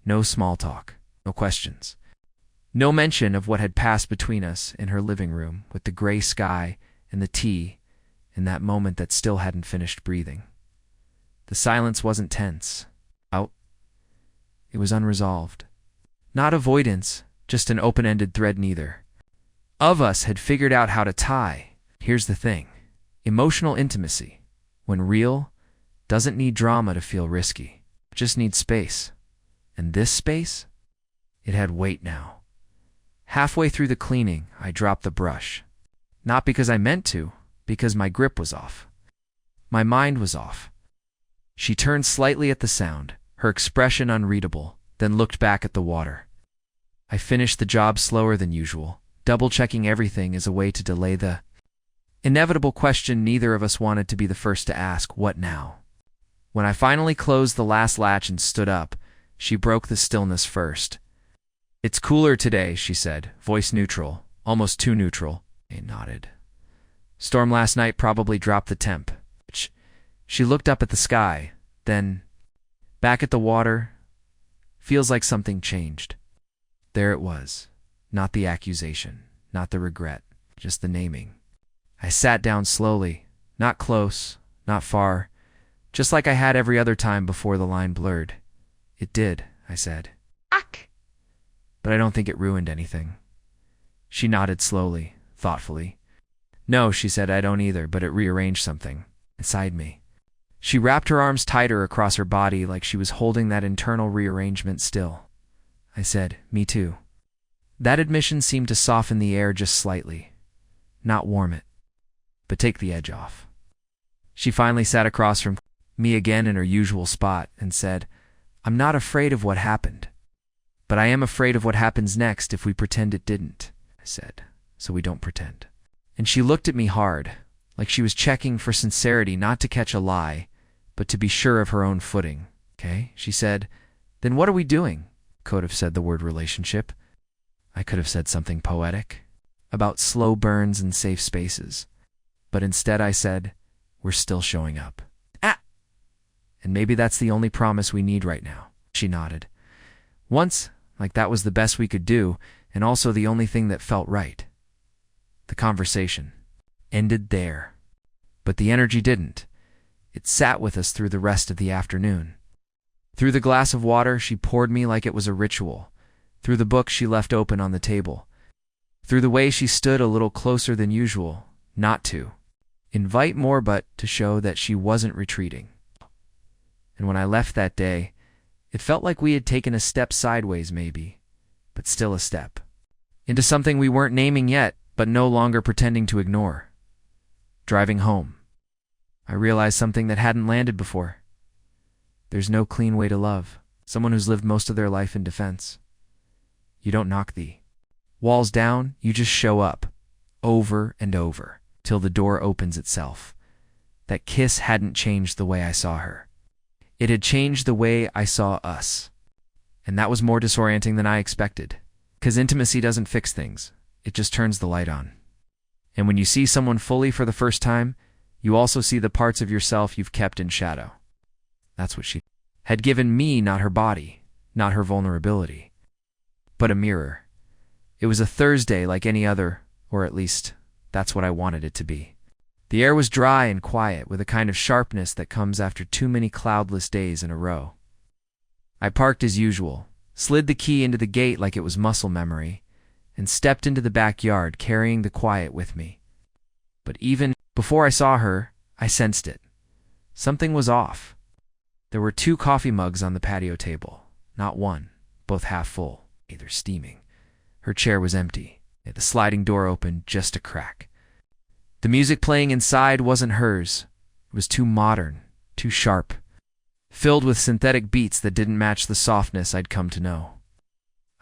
No small talk, no questions. No mention of what had passed between us in her living room with the gray sky and the tea in that moment that still hadn't finished breathing. The silence wasn't tense. It was unresolved. Not avoidance, just an open-ended thread neither of us had figured out how to tie. Here's the thing. Emotional intimacy, when real, doesn't need drama to feel risky. It just needs space. And this space? It had weight now. Halfway through the cleaning, I dropped the brush. Not because I meant to, because my grip was off. My mind was off. She turned slightly at the sound, her expression unreadable, then looked back at the water. I finished the job slower than usual, double-checking everything as a way to delay the inevitable question neither of us wanted to be the first to ask, what now? When I finally closed the last latch and stood up, she broke the stillness first. It's cooler today, she said, voice neutral, almost too neutral. I nodded. Storm last night probably dropped the temp. She looked up at the sky, then back at the water. Feels like something changed. There it was. Not the accusation, not the regret, just the naming. I sat down slowly, not close, not far, just like I had every other time before the line blurred. It did, I said. Ack! But I don't think it ruined anything. She nodded slowly, thoughtfully. No, she said, I don't either, but it rearranged something inside me. She wrapped her arms tighter across her body like she was holding that internal rearrangement still. I said, me too. That admission seemed to soften the air just slightly. Not warm it, but take the edge off. She finally sat across from me again in her usual spot and said, I'm not afraid of what happened, but I am afraid of what happens next if we pretend it didn't, I said, so we don't pretend. And she looked at me hard, like she was checking for sincerity, not to catch a lie, but to be sure of her own footing. Okay, she said, then what are we doing? Could have said the word relationship. I could have said something poetic about slow burns and safe spaces. But instead I said, we're still showing up. And maybe that's the only promise we need right now. She nodded. Once, like that was the best we could do, and also the only thing that felt right. The conversation ended there. But the energy didn't. It sat with us through the rest of the afternoon. Through the glass of water she poured me like it was a ritual. Through the book she left open on the table. Through the way she stood a little closer than usual, not to invite more but to show that she wasn't retreating. And when I left that day, it felt like we had taken a step sideways maybe, but still a step. Into something we weren't naming yet, but no longer pretending to ignore. Driving home, I realized something that hadn't landed before. There's no clean way to love someone who's lived most of their life in defense. You don't knock the walls down, you just show up, over and over, till the door opens itself. That kiss hadn't changed the way I saw her. It had changed the way I saw us. And that was more disorienting than I expected. 'Cause intimacy doesn't fix things, it just turns the light on. And when you see someone fully for the first time, you also see the parts of yourself you've kept in shadow. That's what she had given me, not her body, not her vulnerability, but a mirror. It was a Thursday like any other, or at least that's what I wanted it to be. The air was dry and quiet, with a kind of sharpness that comes after too many cloudless days in a row. I parked as usual, slid the key into the gate like it was muscle memory, and stepped into the backyard carrying the quiet with me. But even before I saw her, I sensed it. Something was off. There were 2 coffee mugs on the patio table, not one, both half full, either steaming. Her chair was empty, the sliding door open just a crack. The music playing inside wasn't hers. It was too modern, too sharp, filled with synthetic beats that didn't match the softness I'd come to know.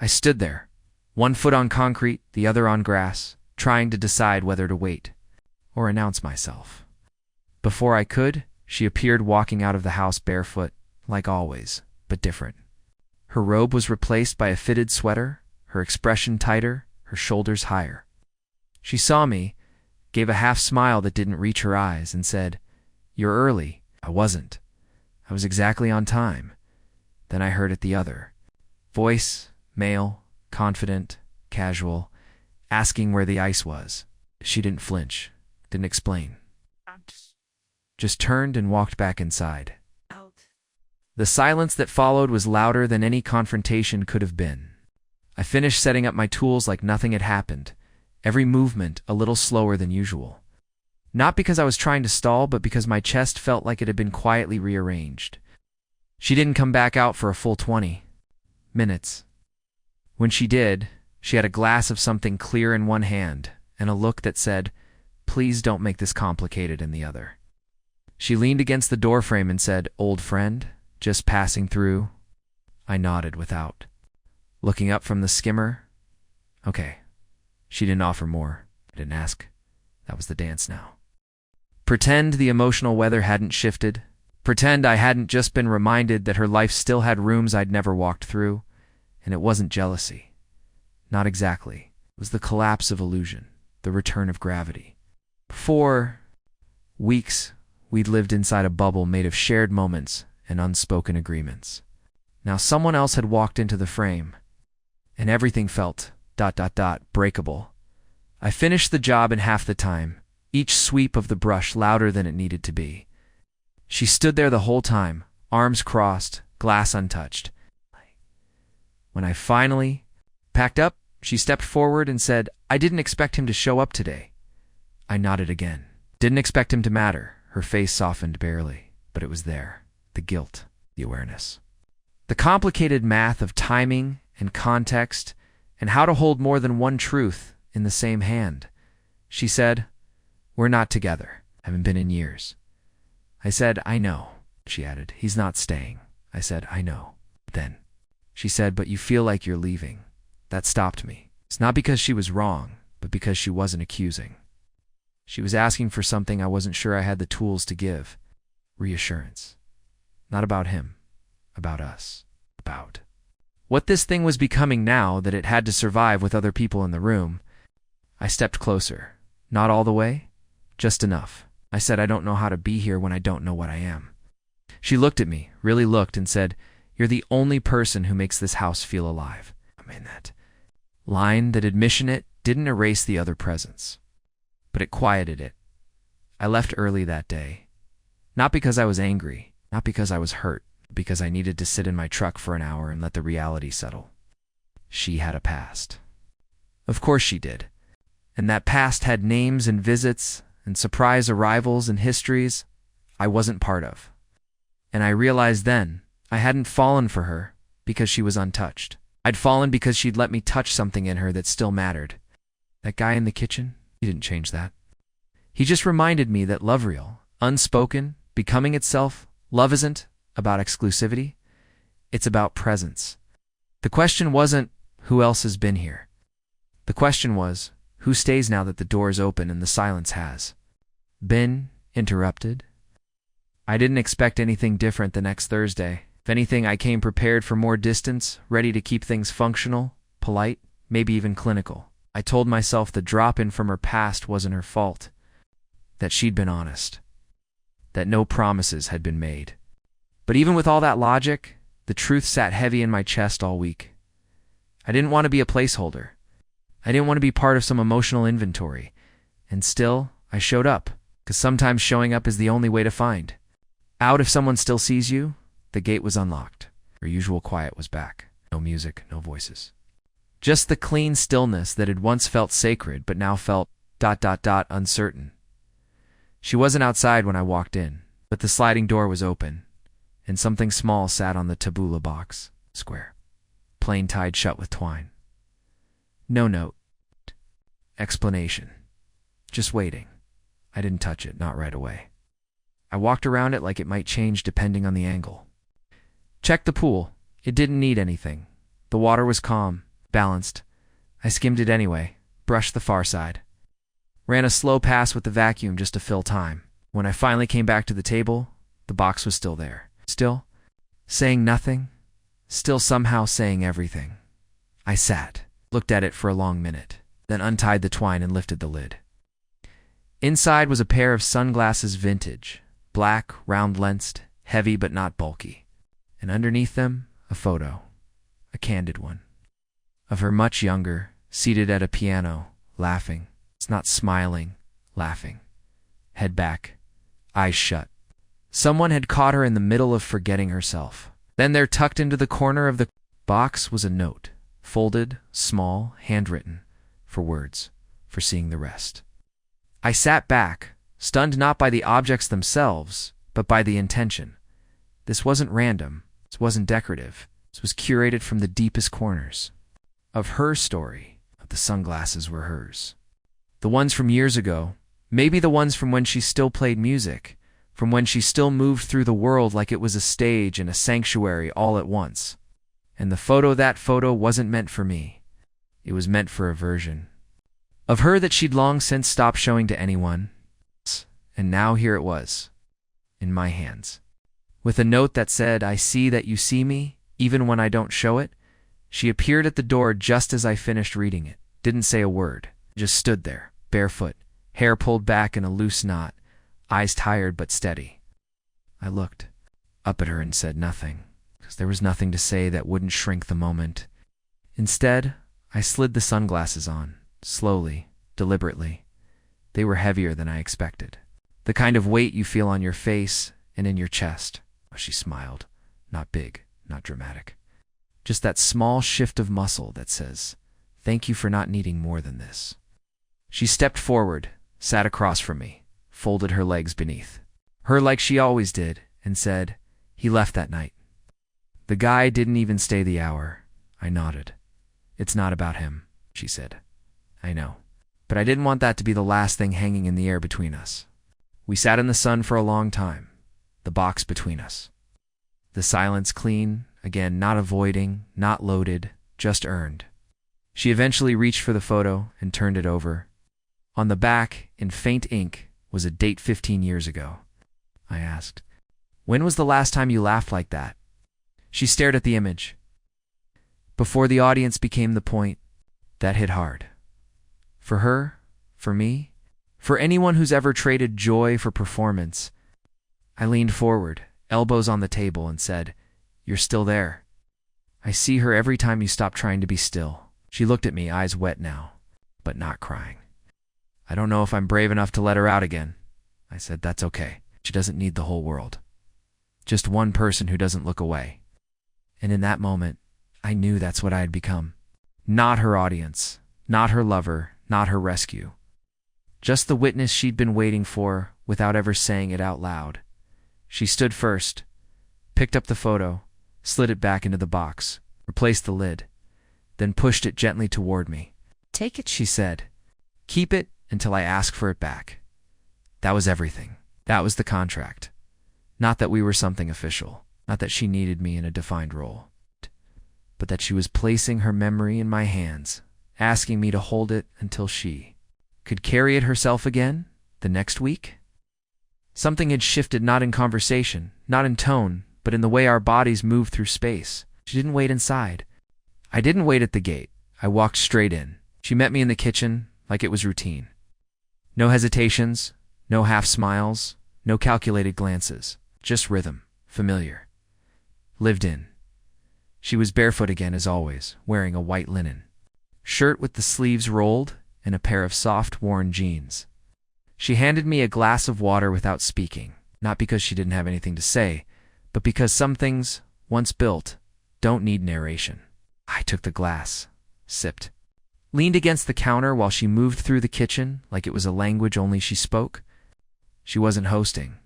I stood there, one foot on concrete, the other on grass, trying to decide whether to wait or announce myself. Before I could, She appeared walking out of the house barefoot, like always, but different. Her robe was replaced by a fitted sweater, her expression tighter, her shoulders higher. She saw me, gave a half smile that didn't reach her eyes, and said, "You're early." I wasn't. I was exactly on time. Then I heard it the other. Voice, male, confident, casual, asking where the ice was. She didn't flinch, didn't explain. Just turned and walked back inside. The silence that followed was louder than any confrontation could have been. I finished setting up my tools like nothing had happened, every movement a little slower than usual. Not because I was trying to stall, but because my chest felt like it had been quietly rearranged. She didn't come back out for a full 20 minutes. When she did, she had a glass of something clear in one hand and a look that said, "Please don't make this complicated," in the other. She leaned against the doorframe and said, "Old friend, just passing through?" I nodded without. Looking up from the skimmer, "Okay." She didn't offer more. I didn't ask. That was the dance now. Pretend the emotional weather hadn't shifted. Pretend I hadn't just been reminded that her life still had rooms I'd never walked through. And it wasn't jealousy. Not exactly. It was the collapse of illusion, the return of gravity. For weeks, we'd lived inside a bubble made of shared moments and unspoken agreements. Now someone else had walked into the frame, and everything felt ... breakable. I finished the job in half the time, each sweep of the brush louder than it needed to be. She stood there the whole time, arms crossed, glass untouched. When I finally packed up, she stepped forward and said, "I didn't expect him to show up today." I nodded again. Didn't expect him to matter. Her face softened barely, but it was there. The guilt, the awareness. The complicated math of timing and context and how to hold more than one truth in the same hand. She said, "We're not together. Haven't been in years." I said, "I know." She added, "He's not staying." I said, "I know." Then she said, "But you feel like you're leaving." That stopped me. It's not because she was wrong, but because she wasn't accusing. She was asking for something I wasn't sure I had the tools to give. Reassurance. Not about him. About us. About what this thing was becoming now that it had to survive with other people in the room. I stepped closer. Not all the way, just enough. I said, "I don't know how to be here when I don't know what I am." She looked at me, really looked, and said, "You're the only person who makes this house feel alive." I mean, that line, that admission, it didn't erase the other presence, but it quieted it. I left early that day. Not because I was angry, not because I was hurt, because I needed to sit in my truck for an hour and let the reality settle. She had a past. Of course she did. And that past had names and visits and surprise arrivals and histories I wasn't part of. And I realized then I hadn't fallen for her because she was untouched. I'd fallen because she'd let me touch something in her that still mattered. That guy in the kitchen, he didn't change that. He just reminded me that love real, unspoken, becoming itself, love isn't about exclusivity. It's about presence. The question wasn't, who else has been here? The question was, who stays now that the door is open and the silence has been interrupted? I didn't expect anything different the next Thursday. If anything, I came prepared for more distance, ready to keep things functional, polite, maybe even clinical. I told myself the drop-in from her past wasn't her fault, that she'd been honest, that no promises had been made. But even with all that logic, the truth sat heavy in my chest all week. I didn't want to be a placeholder. I didn't want to be part of some emotional inventory. And still, I showed up, because sometimes showing up is the only way to find out if someone still sees you. The gate was unlocked. Her usual quiet was back. No music, no voices. Just the clean stillness that had once felt sacred, but now felt ... uncertain. She wasn't outside when I walked in, but the sliding door was open, and something small sat on the tabula box, square, plain tied shut with twine. No note. Explanation. Just waiting. I didn't touch it, not right away. I walked around it like it might change depending on the angle. Checked the pool. It didn't need anything. The water was calm, balanced. I skimmed it anyway, brushed the far side. Ran a slow pass with the vacuum just to fill time. When I finally came back to the table, The box was still there. Still saying nothing. Still somehow saying everything. I sat, looked at it for a long minute, then untied the twine and lifted the lid. Inside was a pair of sunglasses vintage, black, round-lensed, heavy but not bulky. And underneath them, a photo, a candid one, of her much younger, seated at a piano, laughing. It's not smiling, laughing. Head back, eyes shut. Someone had caught her in the middle of forgetting herself. Then there, tucked into the corner of the box, was a note, folded, small, handwritten, for words, for seeing the rest. I sat back, stunned not by the objects themselves, but by the intention. This wasn't random. This wasn't decorative. This was curated from the deepest corners. Of her story, the sunglasses were hers. The ones from years ago, maybe the ones from when she still played music, from when she still moved through the world like it was a stage and a sanctuary all at once. And that photo wasn't meant for me. It was meant for a version of her that she'd long since stopped showing to anyone. And now here it was, in my hands. With a note that said, "I see that you see me, even when I don't show it." She appeared at the door just as I finished reading it. Didn't say a word. Just stood there, barefoot, hair pulled back in a loose knot, eyes tired but steady. I looked up at her and said nothing, because there was nothing to say that wouldn't shrink the moment. Instead, I slid the sunglasses on, slowly, deliberately. They were heavier than I expected. The kind of weight you feel on your face and in your chest. She smiled. Not big, not dramatic. Just that small shift of muscle that says, "Thank you for not needing more than this." She stepped forward, sat across from me, folded her legs beneath her like she always did, and said, "He left that night." "The guy didn't even stay the hour." I nodded. "It's not about him," she said. "I know. But I didn't want that to be the last thing hanging in the air between us." We sat in the sun for a long time, the box between us. The silence clean, again, not avoiding, not loaded, just earned. She eventually reached for the photo and turned it over. On the back, in faint ink, was a date 15 years ago. I asked, "When was the last time you laughed like that?" She stared at the image. Before the audience became the point, that hit hard. For her, for me, for anyone who's ever traded joy for performance. I leaned forward, elbows on the table, and said, "You're still there. I see her every time you stop trying to be still." She looked at me, eyes wet now, but not crying. "I don't know if I'm brave enough to let her out again." I said, "That's okay. She doesn't need the whole world. Just one person who doesn't look away." And in that moment, I knew that's what I had become. Not her audience, not her lover, not her rescue. Just the witness she'd been waiting for without ever saying it out loud. She stood first, picked up the photo, slid it back into the box, replaced the lid, then pushed it gently toward me. "Take it," she said. "Keep it until I ask for it back." That was everything. That was the contract. Not that we were something official, not that she needed me in a defined role, but that she was placing her memory in my hands, asking me to hold it until she could carry it herself again the next week. Something had shifted, not in conversation, not in tone, but in the way our bodies moved through space. She didn't wait inside. I didn't wait at the gate. I walked straight in. She met me in the kitchen like it was routine. No hesitations, no half smiles, no calculated glances. Just rhythm, familiar. Lived in. She was barefoot again as always, wearing a white linen shirt with the sleeves rolled and a pair of soft, worn jeans. She handed me a glass of water without speaking, not because she didn't have anything to say, but because some things, once built, don't need narration. I took the glass, sipped, leaned against the counter while she moved through the kitchen like it was a language only she spoke. She wasn't hosting.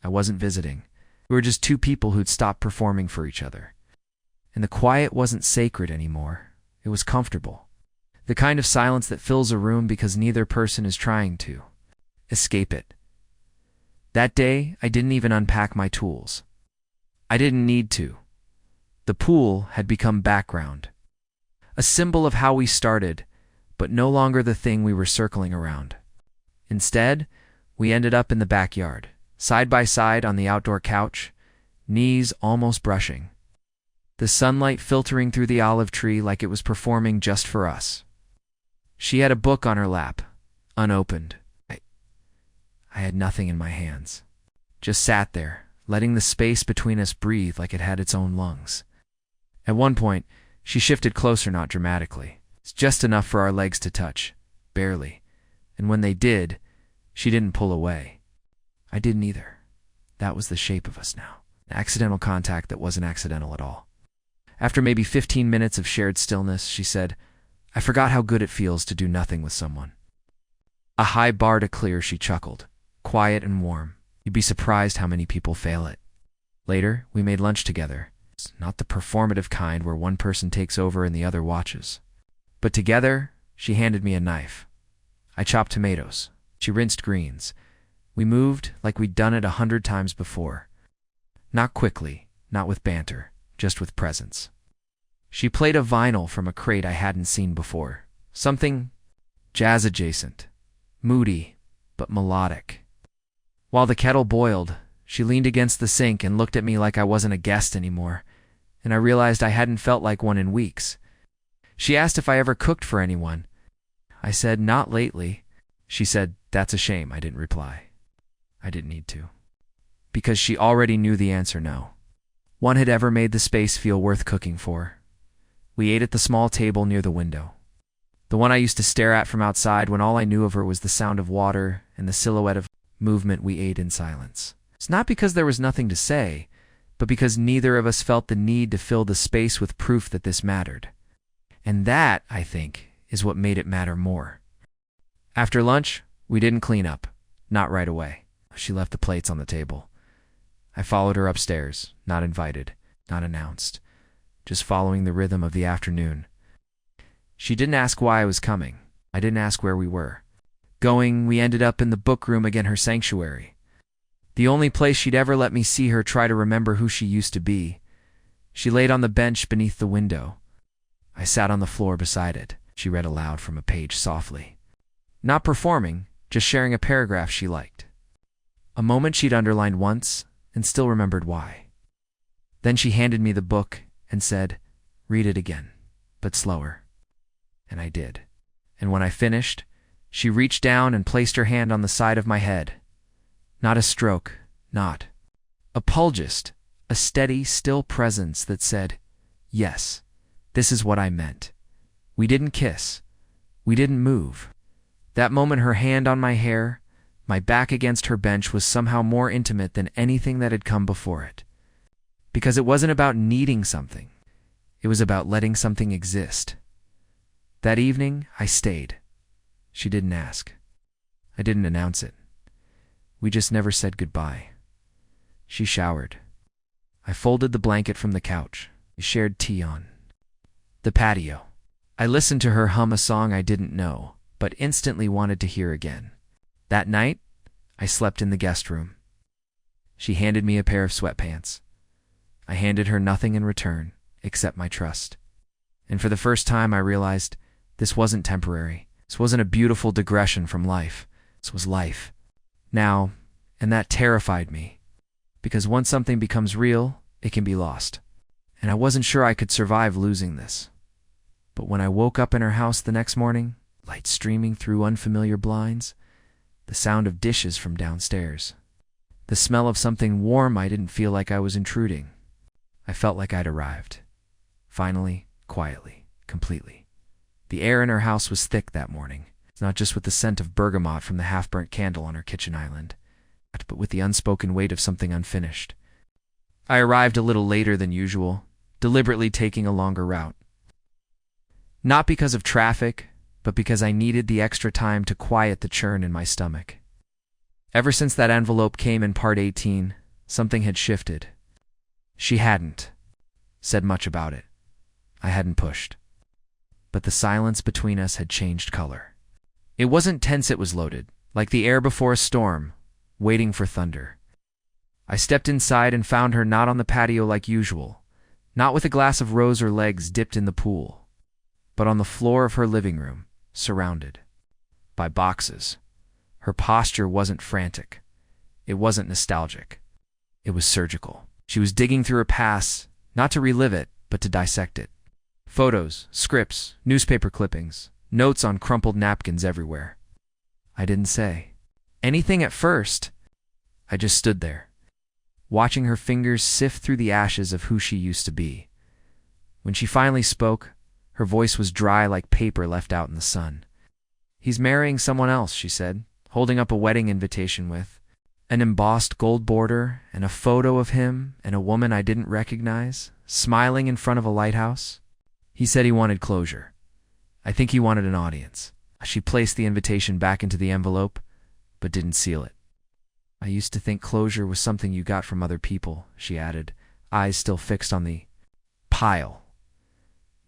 I wasn't visiting. We were just two people who'd stopped performing for each other. And the quiet wasn't sacred anymore. It was comfortable. The kind of silence that fills a room because neither person is trying to escape it. That day, I didn't even unpack my tools. I didn't need to. The pool had become background. A symbol of how we started, but no longer the thing we were circling around. Instead, we ended up in the backyard, side by side on the outdoor couch, knees almost brushing. The sunlight filtering through the olive tree like it was performing just for us. She had a book on her lap, unopened. I had nothing in my hands. Just sat there, letting the space between us breathe like it had its own lungs. At one point, she shifted closer, not dramatically. It's just enough for our legs to touch, barely. And when they did, she didn't pull away. I didn't either. That was the shape of us now. An accidental contact that wasn't accidental at all. After maybe 15 minutes of shared stillness, she said, "I forgot how good it feels to do nothing with someone." A high bar to clear, she chuckled. Quiet and warm. You'd be surprised how many people fail it. Later, we made lunch together. Not the performative kind where one person takes over and the other watches. But together, she handed me a knife. I chopped tomatoes. She rinsed greens. We moved like we'd done it 100 times before. Not quickly, not with banter, just with presence. She played a vinyl from a crate I hadn't seen before. Something jazz-adjacent, moody, but melodic. While the kettle boiled, she leaned against the sink and looked at me like I wasn't a guest anymore, and I realized I hadn't felt like one in weeks. She asked if I ever cooked for anyone. I said, "Not lately." She said, "That's a shame." I didn't reply. I didn't need to. Because she already knew the answer, no. One had ever made the space feel worth cooking for. We ate at the small table near the window. The one I used to stare at from outside when all I knew of her was the sound of water and the silhouette of movement. We ate in silence. It's not because there was nothing to say, but because neither of us felt the need to fill the space with proof that this mattered. And that, I think, is what made it matter more. After lunch, we didn't clean up. Not right away. She left the plates on the table. I followed her upstairs, not invited, not announced, just following the rhythm of the afternoon. She didn't ask why I was coming. I didn't ask where we were. Going, we ended up in the book room again, her sanctuary. The only place she'd ever let me see her try to remember who she used to be. She laid on the bench beneath the window. I sat on the floor beside it. She read aloud from a page softly. Not performing, just sharing a paragraph she liked. A moment she'd underlined once and still remembered why. Then she handed me the book and said, "Read it again, but slower." And I did. And when I finished, she reached down and placed her hand on the side of my head. Not a stroke, not. A pulgist, a steady, still presence that said, "Yes, this is what I meant." We didn't kiss. We didn't move. That moment, her hand on my hair, my back against her bench, was somehow more intimate than anything that had come before it. Because it wasn't about needing something. It was about letting something exist. That evening, I stayed. She didn't ask. I didn't announce it. We just never said goodbye. She showered. I folded the blanket from the couch. We shared tea on the patio. I listened to her hum a song I didn't know, but instantly wanted to hear again. That night, I slept in the guest room. She handed me a pair of sweatpants. I handed her nothing in return, except my trust. And for the first time, I realized this wasn't temporary. This wasn't a beautiful digression from life. This was life. Now, and that terrified me. Because once something becomes real, it can be lost. And I wasn't sure I could survive losing this. But when I woke up in her house the next morning, light streaming through unfamiliar blinds, the sound of dishes from downstairs, the smell of something warm, I didn't feel like I was intruding. I felt like I'd arrived. Finally, quietly, completely. The air in her house was thick that morning, not just with the scent of bergamot from the half-burnt candle on her kitchen island, but with the unspoken weight of something unfinished. I arrived a little later than usual, deliberately taking a longer route. Not because of traffic, but because I needed the extra time to quiet the churn in my stomach. Ever since that envelope came in part 18, something had shifted. She hadn't said much about it. I hadn't pushed. But the silence between us had changed color. It wasn't tense, it was loaded, like the air before a storm, waiting for thunder. I stepped inside and found her not on the patio like usual, not with a glass of rose or legs dipped in the pool, but on the floor of her living room, surrounded by boxes. Her posture wasn't frantic. It wasn't nostalgic. It was surgical. She was digging through her past, not to relive it, but to dissect it. Photos, scripts, newspaper clippings, notes on crumpled napkins everywhere. I didn't say anything at first. I just stood there, watching her fingers sift through the ashes of who she used to be. When she finally spoke, her voice was dry like paper left out in the sun. "He's marrying someone else," she said, holding up a wedding invitation with an embossed gold border and a photo of him and a woman I didn't recognize, smiling in front of a lighthouse. He said he wanted closure. I think he wanted an audience. She placed the invitation back into the envelope, but didn't seal it. "I used to think closure was something you got from other people," she added, eyes still fixed on the pile.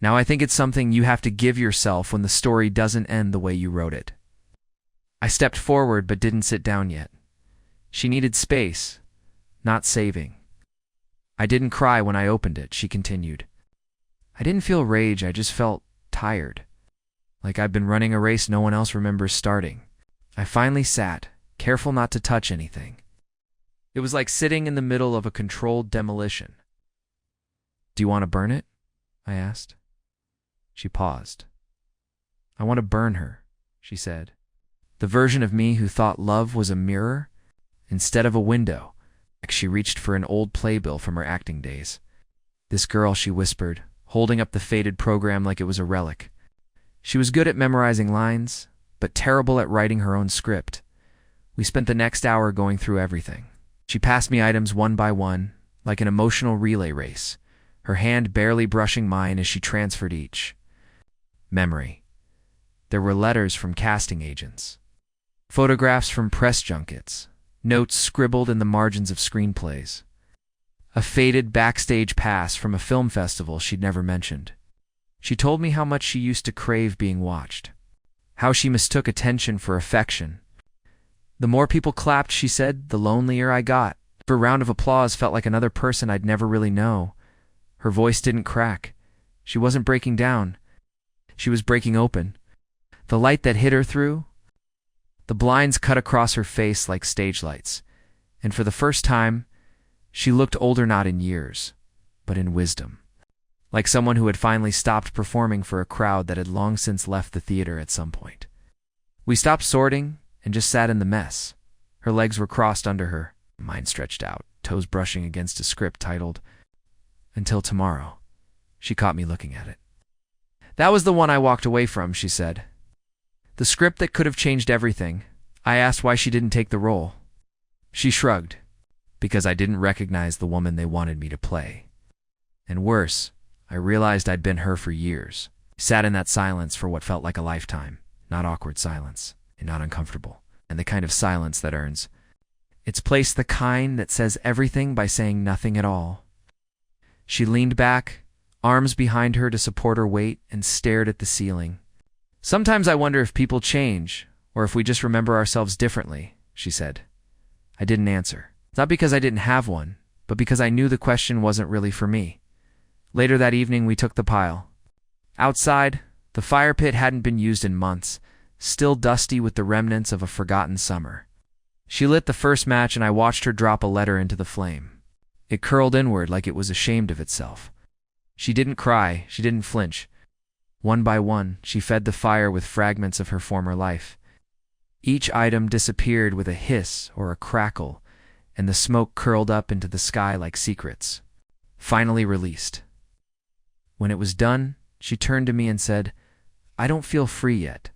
"Now I think it's something you have to give yourself when the story doesn't end the way you wrote it." I stepped forward but didn't sit down yet. She needed space, not saving. "I didn't cry when I opened it," she continued. "I didn't feel rage, I just felt tired. Like I've been running a race no one else remembers starting." I finally sat, careful not to touch anything. It was like sitting in the middle of a controlled demolition. "Do you want to burn it?" I asked. She paused. "I want to burn her," she said. The version of me who thought love was a mirror instead of a window, like she reached for an old playbill from her acting days. "This girl," she whispered, holding up the faded program like it was a relic. She was good at memorizing lines, but terrible at writing her own script. We spent the next hour going through everything. She passed me items one by one, like an emotional relay race, her hand barely brushing mine as she transferred each. Memory. There were letters from casting agents, photographs from press junkets, notes scribbled in the margins of screenplays, a faded backstage pass from a film festival she'd never mentioned. She told me how much she used to crave being watched, how she mistook attention for affection. "The more people clapped," she said, "the lonelier I got. Her round of applause felt like another person I'd never really know." Her voice didn't crack. She wasn't breaking down. She was breaking open. The light that hit her through, the blinds cut across her face like stage lights, and for the first time, she looked older not in years, but in wisdom, like someone who had finally stopped performing for a crowd that had long since left the theater at some point. We stopped sorting and just sat in the mess. Her legs were crossed under her, mine stretched out, toes brushing against a script titled, "Until Tomorrow." She caught me looking at it. "That was the one I walked away from," she said. "The script that could have changed everything." I asked why she didn't take the role. She shrugged, "Because I didn't recognize the woman they wanted me to play." And worse, I realized I'd been her for years. Sat in that silence for what felt like a lifetime. Not awkward silence, and not uncomfortable, and the kind of silence that earns its place, the kind that says everything by saying nothing at all. She leaned back, arms behind her to support her weight, and stared at the ceiling. "Sometimes I wonder if people change, or if we just remember ourselves differently," she said. I didn't answer. Not because I didn't have one, but because I knew the question wasn't really for me. Later that evening, we took the pile. Outside, the fire pit hadn't been used in months, still dusty with the remnants of a forgotten summer. She lit the first match and I watched her drop a letter into the flame. It curled inward like it was ashamed of itself. She didn't cry, she didn't flinch. One by one, she fed the fire with fragments of her former life. Each item disappeared with a hiss or a crackle, and the smoke curled up into the sky like secrets. Finally released. When it was done, she turned to me and said, "I don't feel free yet,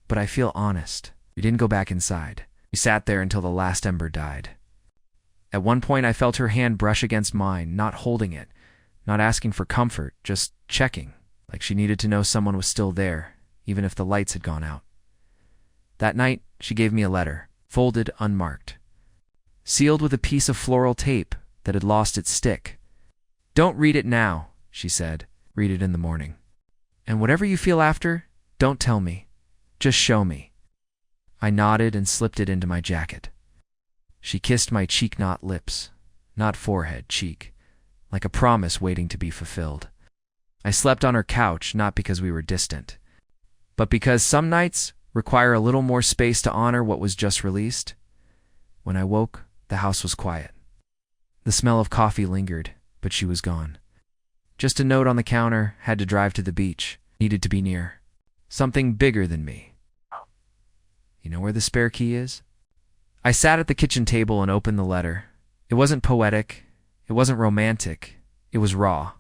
but I feel honest." We didn't go back inside. We sat there until the last ember died. At one point, I felt her hand brush against mine, not holding it, not asking for comfort, just checking, like she needed to know someone was still there, even if the lights had gone out. That night, she gave me a letter, folded unmarked, sealed with a piece of floral tape that had lost its stick. "Don't read it now," she said. "Read it in the morning. And whatever you feel after, don't tell me. Just show me." I nodded and slipped it into my jacket. She kissed my cheek-knot lips, not forehead, cheek, like a promise waiting to be fulfilled. I slept on her couch not because we were distant, but because some nights require a little more space to honor what was just released. When I woke, The house was quiet. The smell of coffee lingered, but she was gone. Just a note on the counter, had to drive to the beach, needed to be near. Something bigger than me. You know where the spare key is? I sat at the kitchen table and opened the letter. It wasn't poetic. It wasn't romantic. It was raw.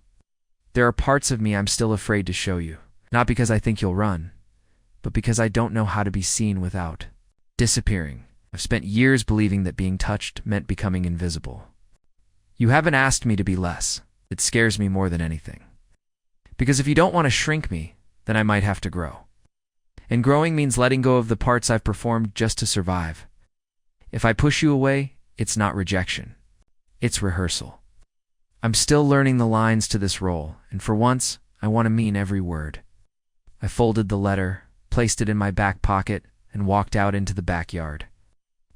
There are parts of me I'm still afraid to show you. Not because I think you'll run, but because I don't know how to be seen without disappearing. I've spent years believing that being touched meant becoming invisible. You haven't asked me to be less. It scares me more than anything. Because if you don't want to shrink me, then I might have to grow. And growing means letting go of the parts I've performed just to survive. If I push you away, it's not rejection. It's rehearsal. I'm still learning the lines to this role, and for once, I want to mean every word. I folded the letter, placed it in my back pocket, and walked out into the backyard.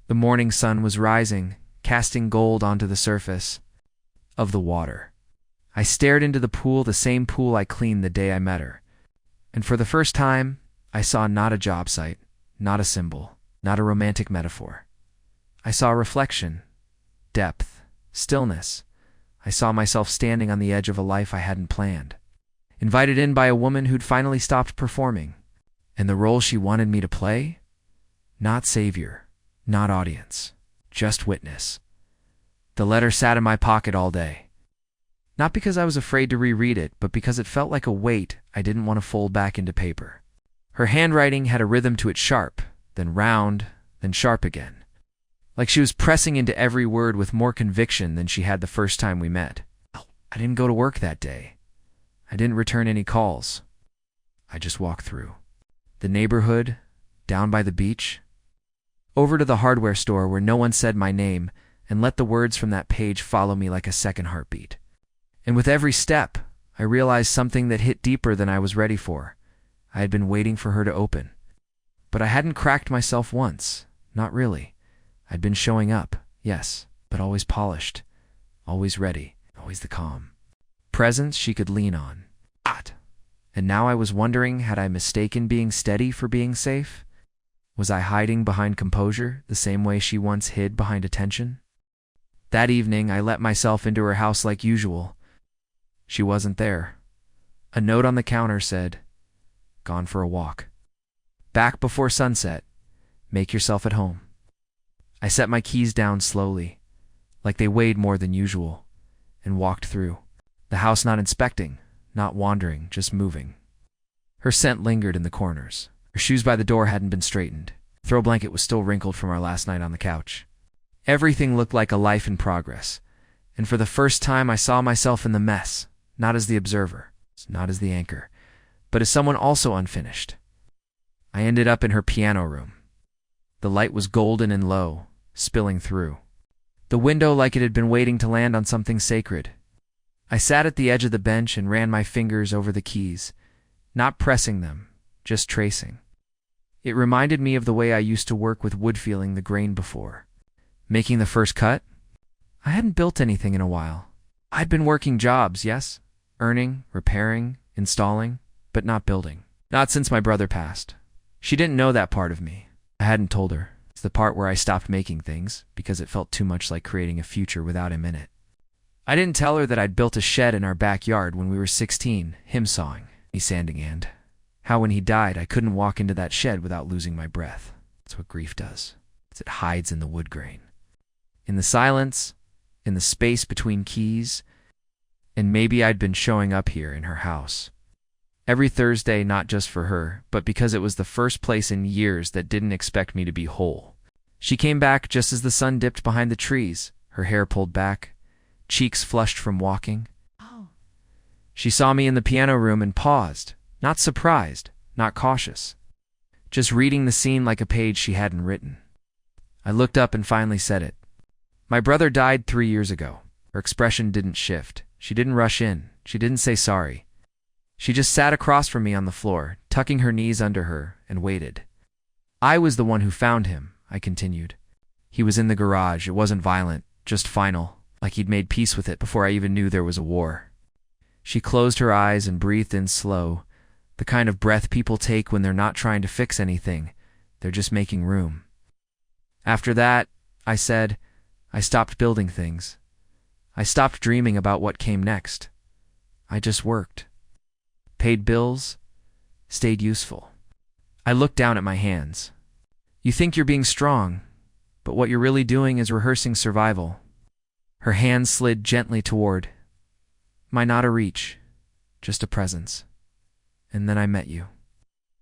The morning sun was rising, casting gold onto the surface of the water. I stared into the pool, the same pool I cleaned the day I met her. And for the first time, I saw not a job site, not a symbol, not a romantic metaphor. I saw reflection, depth, stillness. I saw myself standing on the edge of a life I hadn't planned, invited in by a woman who'd finally stopped performing. And the role she wanted me to play? Not savior, not audience, just witness. The letter sat in my pocket all day. Not because I was afraid to reread it, but because it felt like a weight I didn't want to fold back into paper. Her handwriting had a rhythm to it, sharp, then round, then sharp again. Like she was pressing into every word with more conviction than she had the first time we met. I didn't go to work that day. I didn't return any calls. I just walked through. The neighborhood, down by the beach, over to the hardware store where no one said my name, and let the words from that page follow me like a second heartbeat. And with every step, I realized something that hit deeper than I was ready for. I had been waiting for her to open. But I hadn't cracked myself once. Not really. I'd been showing up, yes, but always polished, always ready, always the calm presence she could lean on. And now I was wondering, had I mistaken being steady for being safe? Was I hiding behind composure the same way she once hid behind attention? That evening, I let myself into her house like usual. She wasn't there. A note on the counter said, "Gone for a walk. Back before sunset. Make yourself at home." I set my keys down slowly, like they weighed more than usual, and walked through. The house not inspecting, not wandering, just moving. Her scent lingered in the corners. Her shoes by the door hadn't been straightened. The throw blanket was still wrinkled from our last night on the couch. Everything looked like a life in progress, and for the first time I saw myself in the mess, not as the observer, not as the anchor, but as someone also unfinished. I ended up in her piano room. The light was golden and low, spilling through. The window like it had been waiting to land on something sacred. I sat at the edge of the bench and ran my fingers over the keys, not pressing them, just tracing. It reminded me of the way I used to work with wood, feeling the grain before. Making the first cut? I hadn't built anything in a while. I'd been working jobs, yes, earning, repairing, installing, but not building. Not since my brother passed. She didn't know that part of me. I hadn't told her. It's the part where I stopped making things because it felt too much like creating a future without him in it. I didn't tell her that I'd built a shed in our backyard when we were 16, him sawing, me sanding, and how when he died I couldn't walk into that shed without losing my breath. That's what grief does. It hides in the wood grain. In the silence, in the space between keys, and maybe I'd been showing up here in her house. Every Thursday, not just for her, but because it was the first place in years that didn't expect me to be whole. She came back just as the sun dipped behind the trees, her hair pulled back, cheeks flushed from walking. She saw me in the piano room and paused, not surprised, not cautious, just reading the scene like a page she hadn't written. I looked up and finally said it. My brother died 3 years ago. Her expression didn't shift. She didn't rush in. She didn't say sorry. She just sat across from me on the floor, tucking her knees under her, and waited. I was the one who found him, I continued. He was in the garage. It wasn't violent, just final, like he'd made peace with it before I even knew there was a war. She closed her eyes and breathed in slow, the kind of breath people take when they're not trying to fix anything, they're just making room. After that, I said, I stopped building things. I stopped dreaming about what came next. I just worked. Paid bills. Stayed useful. I looked down at my hands. You think you're being strong, but what you're really doing is rehearsing survival. Her hand slid gently toward. Not a reach, just a presence. And then I met you.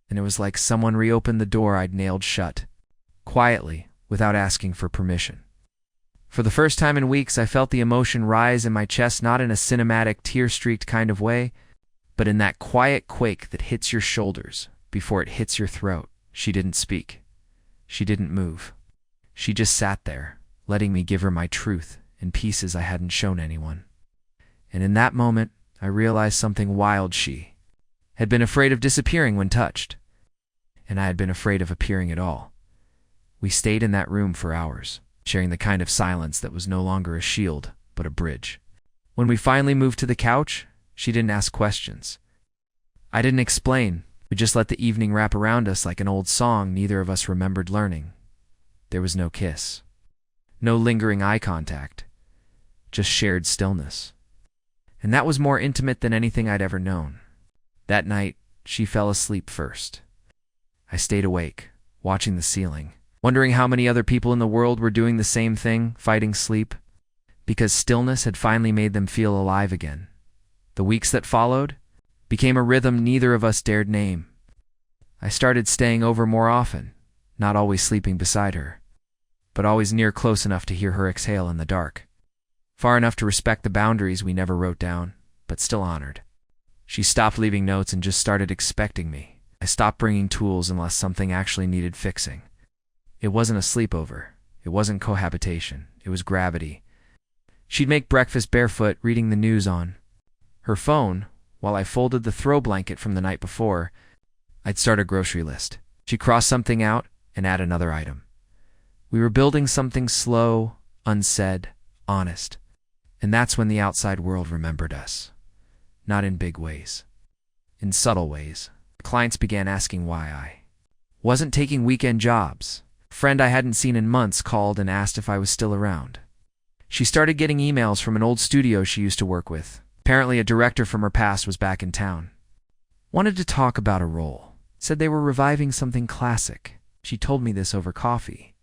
And it was like someone reopened the door I'd nailed shut, quietly, without asking for permission. For the first time in weeks, I felt the emotion rise in my chest, not in a cinematic, tear-streaked kind of way, but in that quiet quake that hits your shoulders before it hits your throat. She didn't speak. She didn't move. She just sat there, letting me give her my truth in pieces I hadn't shown anyone. And in that moment, I realized something wild. She had been afraid of disappearing when touched, and I had been afraid of appearing at all. We stayed in that room for hours, sharing the kind of silence that was no longer a shield, but a bridge. When we finally moved to the couch, she didn't ask questions. I didn't explain. We just let the evening wrap around us like an old song neither of us remembered learning. There was no kiss. No lingering eye contact. Just shared stillness. And that was more intimate than anything I'd ever known. That night, she fell asleep first. I stayed awake, watching the ceiling, wondering how many other people in the world were doing the same thing, fighting sleep, because stillness had finally made them feel alive again. The weeks that followed became a rhythm neither of us dared name. I started staying over more often, not always sleeping beside her, but always near close enough to hear her exhale in the dark, far enough to respect the boundaries we never wrote down, but still honored. She stopped leaving notes and just started expecting me. I stopped bringing tools unless something actually needed fixing. It wasn't a sleepover. It wasn't cohabitation. It was gravity. She'd make breakfast barefoot, reading the news on her phone, while I folded the throw blanket from the night before. I'd start a grocery list. She'd cross something out and add another item. We were building something slow, unsaid, honest. And that's when the outside world remembered us. Not in big ways. In subtle ways. Clients began asking why I wasn't taking weekend jobs. A friend I hadn't seen in months called and asked if I was still around. She started getting emails from an old studio she used to work with. Apparently a director from her past was back in town. Wanted to talk about a role. Said they were reviving something classic. She told me this over coffee.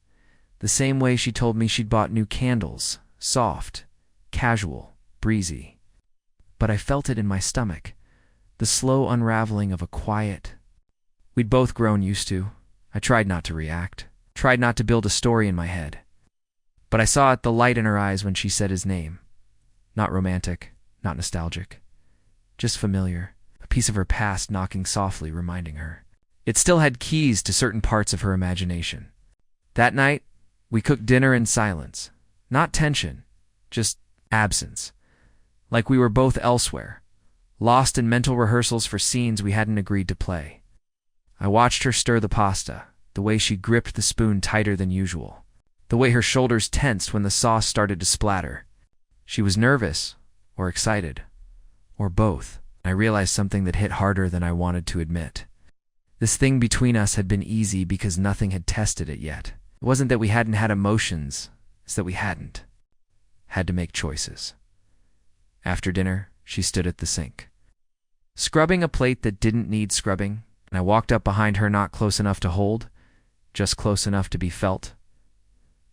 The same way she told me she'd bought new candles. Soft, casual, breezy. But I felt it in my stomach. The slow unraveling of a quiet we'd both grown used to. I tried not to react. Tried not to build a story in my head. But I saw it, the light in her eyes when she said his name. Not romantic. Not nostalgic. Just familiar. A piece of her past knocking softly, reminding her. It still had keys to certain parts of her imagination. That night, we cooked dinner in silence. Not tension, just absence. Like we were both elsewhere, lost in mental rehearsals for scenes we hadn't agreed to play. I watched her stir the pasta, the way she gripped the spoon tighter than usual, the way her shoulders tensed when the sauce started to splatter. She was nervous, or excited, or both. I realized something that hit harder than I wanted to admit. This thing between us had been easy because nothing had tested it yet. It wasn't that we hadn't had emotions, it's that we hadn't. Had to make choices. After dinner, she stood at the sink, scrubbing a plate that didn't need scrubbing, and I walked up behind her, not close enough to hold, just close enough to be felt.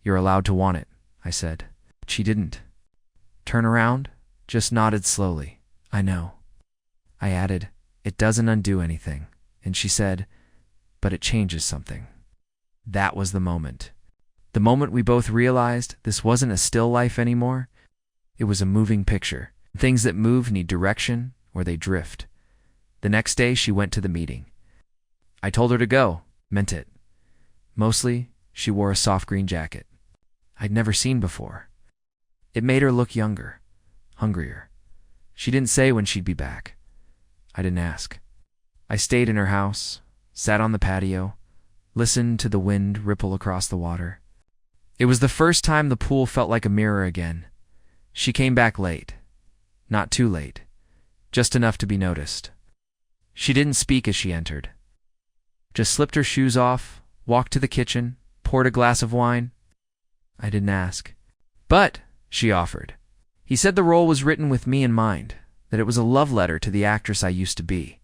You're allowed to want it, I said. But she didn't. Turn around, just nodded slowly. I know. I added, it doesn't undo anything. And she said, but it changes something. That was the moment. The moment we both realized this wasn't a still life anymore. It was a moving picture. Things that move need direction or they drift. The next day she went to the meeting. I told her to go. Meant it. Mostly, she wore a soft green jacket I'd never seen before. It made her look younger, hungrier. She didn't say when she'd be back. I didn't ask. I stayed in her house, sat on the patio, listened to the wind ripple across the water. It was the first time the pool felt like a mirror again. She came back late. Not too late. Just enough to be noticed. She didn't speak as she entered. Just slipped her shoes off, walked to the kitchen, poured a glass of wine. I didn't ask. But, she offered, he said the role was written with me in mind, that it was a love letter to the actress I used to be.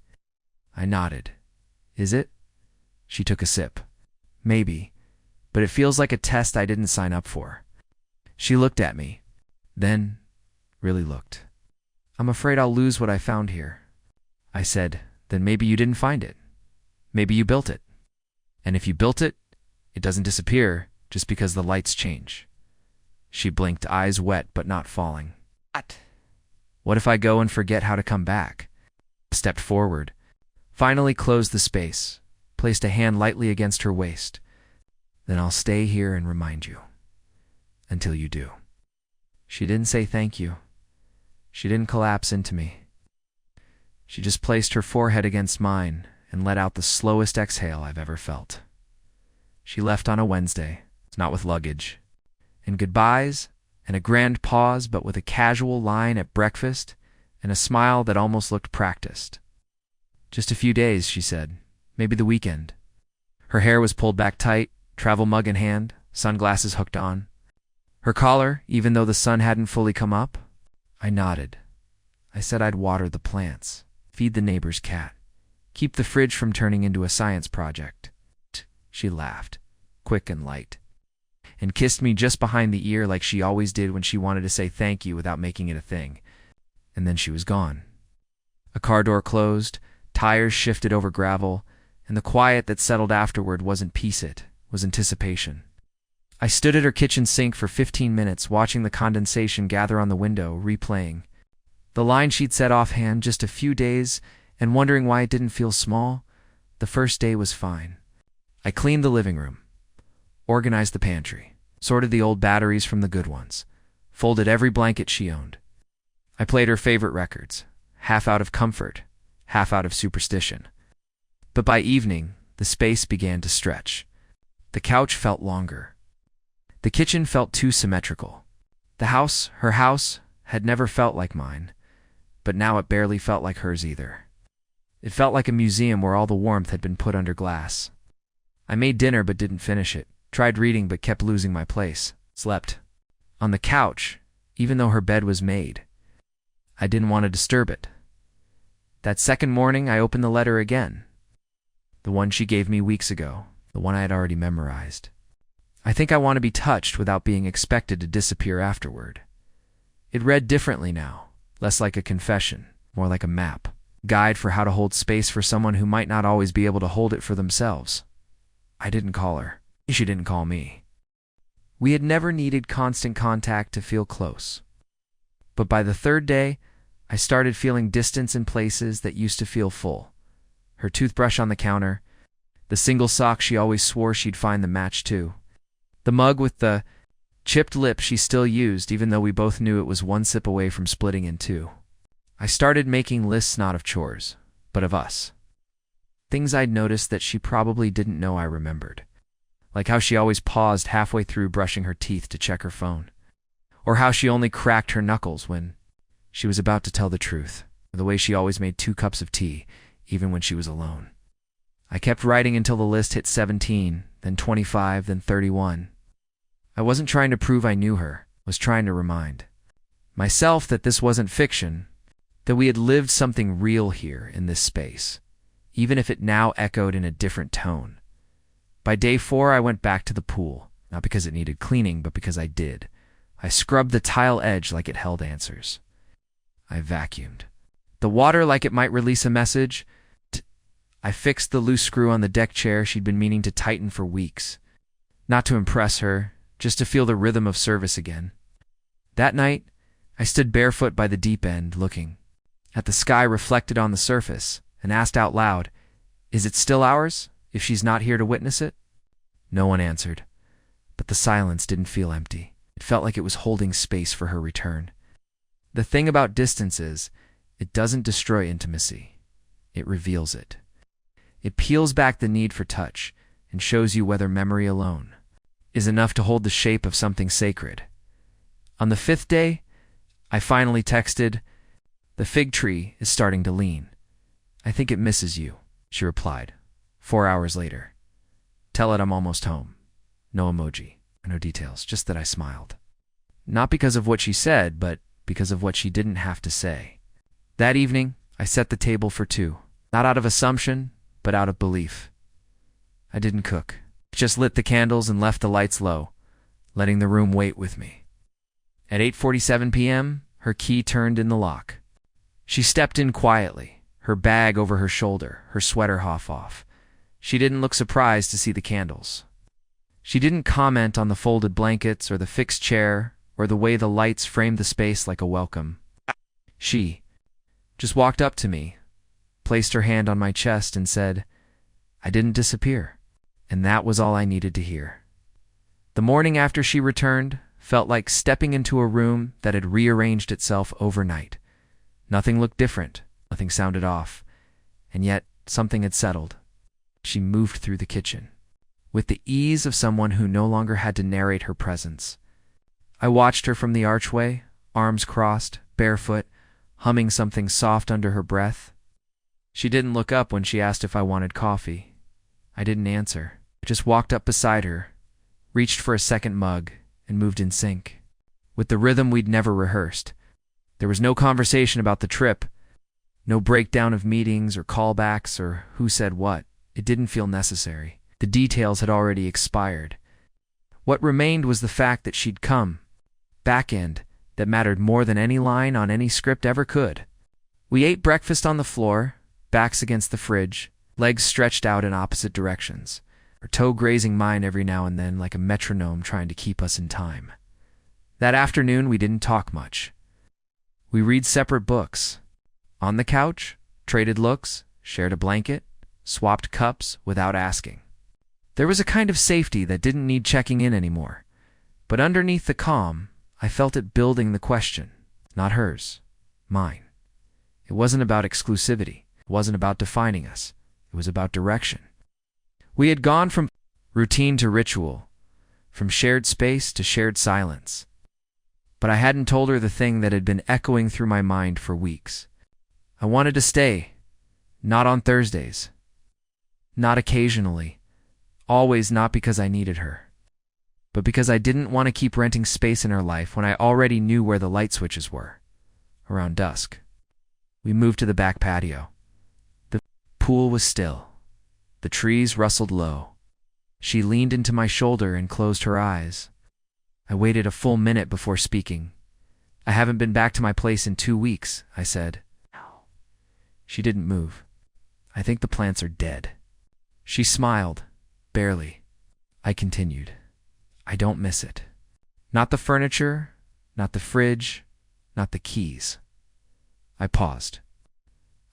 I nodded. Is it? She took a sip. Maybe, but it feels like a test I didn't sign up for. She looked at me, then really looked. I'm afraid I'll lose what I found here. I said, then maybe you didn't find it. Maybe you built it. And if you built it, it doesn't disappear just because the lights change. She blinked, eyes wet but not falling. What if I go and forget how to come back? Stepped forward, finally closed the space, placed a hand lightly against her waist. Then I'll stay here and remind you. Until you do. She didn't say thank you. She didn't collapse into me. She just placed her forehead against mine and let out the slowest exhale I've ever felt. She left on a Wednesday, not with luggage, and goodbyes, and a grand pause but with a casual line at breakfast and a smile that almost looked practiced. Just a few days, she said, maybe the weekend. Her hair was pulled back tight, travel mug in hand, sunglasses hooked on. Her collar, even though the sun hadn't fully come up. I nodded. I said I'd water the plants, feed the neighbor's cat, keep the fridge from turning into a science project. She laughed, quick and light, and kissed me just behind the ear like she always did when she wanted to say thank you without making it a thing. And then she was gone. A car door closed, tires shifted over gravel, and the quiet that settled afterward wasn't peace, it was anticipation. I stood at her kitchen sink for 15 minutes watching the condensation gather on the window, replaying the line she'd said offhand just a few days and wondering why it didn't feel small. The first day was fine. I cleaned the living room, organized the pantry, sorted the old batteries from the good ones, folded every blanket she owned. I played her favorite records, half out of comfort, half out of superstition. But by evening, the space began to stretch. The couch felt longer. The kitchen felt too symmetrical. The house, her house, had never felt like mine, but now it barely felt like hers either. It felt like a museum where all the warmth had been put under glass. I made dinner but didn't finish it, tried reading but kept losing my place, slept on the couch, even though her bed was made. I didn't want to disturb it. That second morning, I opened the letter again. The one she gave me weeks ago, the one I had already memorized. I think I want to be touched without being expected to disappear afterward. It read differently now, less like a confession, more like a map, guide for how to hold space for someone who might not always be able to hold it for themselves. I didn't call her. She didn't call me. We had never needed constant contact to feel close. But by the third day, I started feeling distance in places that used to feel full. Her toothbrush on the counter, the single sock she always swore she'd find the match to, the mug with the chipped lip she still used even though we both knew it was one sip away from splitting in two. I started making lists not of chores, but of us. Things I'd noticed that she probably didn't know I remembered. Like how she always paused halfway through brushing her teeth to check her phone. Or how she only cracked her knuckles when she was about to tell the truth. Or the way she always made 2 cups of tea, even when she was alone. I kept writing until the list hit 17, then 25, then 31. I wasn't trying to prove I knew her, was trying to remind myself that this wasn't fiction, that we had lived something real here in this space, even if it now echoed in a different tone. By day 4, I went back to the pool, not because it needed cleaning, but because I did. I scrubbed the tile edge like it held answers. I vacuumed the water like it might release a message. I fixed the loose screw on the deck chair she'd been meaning to tighten for weeks. Not to impress her, just to feel the rhythm of service again. That night, I stood barefoot by the deep end, looking at the sky reflected on the surface, and asked out loud, "Is it still ours, if she's not here to witness it?" No one answered, but the silence didn't feel empty. It felt like it was holding space for her return. The thing about distance is, it doesn't destroy intimacy. It reveals it. It peels back the need for touch and shows you whether memory alone is enough to hold the shape of something sacred. On the 5th day, I finally texted, "The fig tree is starting to lean. I think it misses you," she replied, 4 hours later. "Tell it I'm almost home." No emoji, no details, just that I smiled. not because of what she said, but because of what she didn't have to say. That evening, I set the table for two, not out of assumption, but out of belief. I didn't cook, just lit the candles and left the lights low, letting the room wait with me. At 8:47 p.m., her key turned in the lock. She stepped in quietly, her bag over her shoulder, her sweater half off. She didn't look surprised to see the candles. She didn't comment on the folded blankets or the fixed chair or the way the lights framed the space like a welcome. She just walked up to me, placed her hand on my chest and said, "I didn't disappear." And that was all I needed to hear. The morning after she returned felt like stepping into a room that had rearranged itself overnight. Nothing looked different, nothing sounded off, and yet something had settled. She moved through the kitchen, with the ease of someone who no longer had to narrate her presence. I watched her from the archway, arms crossed, barefoot, humming something soft under her breath. She didn't look up when she asked if I wanted coffee. I didn't answer. I just walked up beside her, reached for a second mug, and moved in sync, with the rhythm we'd never rehearsed. There was no conversation about the trip, no breakdown of meetings or callbacks or who said what. It didn't feel necessary. The details had already expired. What remained was the fact that she'd come, back end, that mattered more than any line on any script ever could. We ate breakfast on the floor, backs against the fridge, legs stretched out in opposite directions, her toe grazing mine every now and then like a metronome trying to keep us in time. That afternoon, we didn't talk much. We read separate books. On the couch, traded looks, shared a blanket, swapped cups without asking. There was a kind of safety that didn't need checking in anymore. But underneath the calm, I felt it building the question. Not hers, mine. It wasn't about exclusivity. It wasn't about defining us. It was about direction. We had gone from routine to ritual, from shared space to shared silence. But I hadn't told her the thing that had been echoing through my mind for weeks. I wanted to stay, not on Thursdays, not occasionally, always not because I needed her, but because I didn't want to keep renting space in her life when I already knew where the light switches were, around dusk. We moved to the back patio. The pool was still. The trees rustled low. She leaned into my shoulder and closed her eyes. I waited a full minute before speaking. "I haven't been back to my place in 2 weeks," I said. She didn't move. "I think the plants are dead." She smiled, barely. I continued. "I don't miss it. Not the furniture, not the fridge, not the keys." I paused.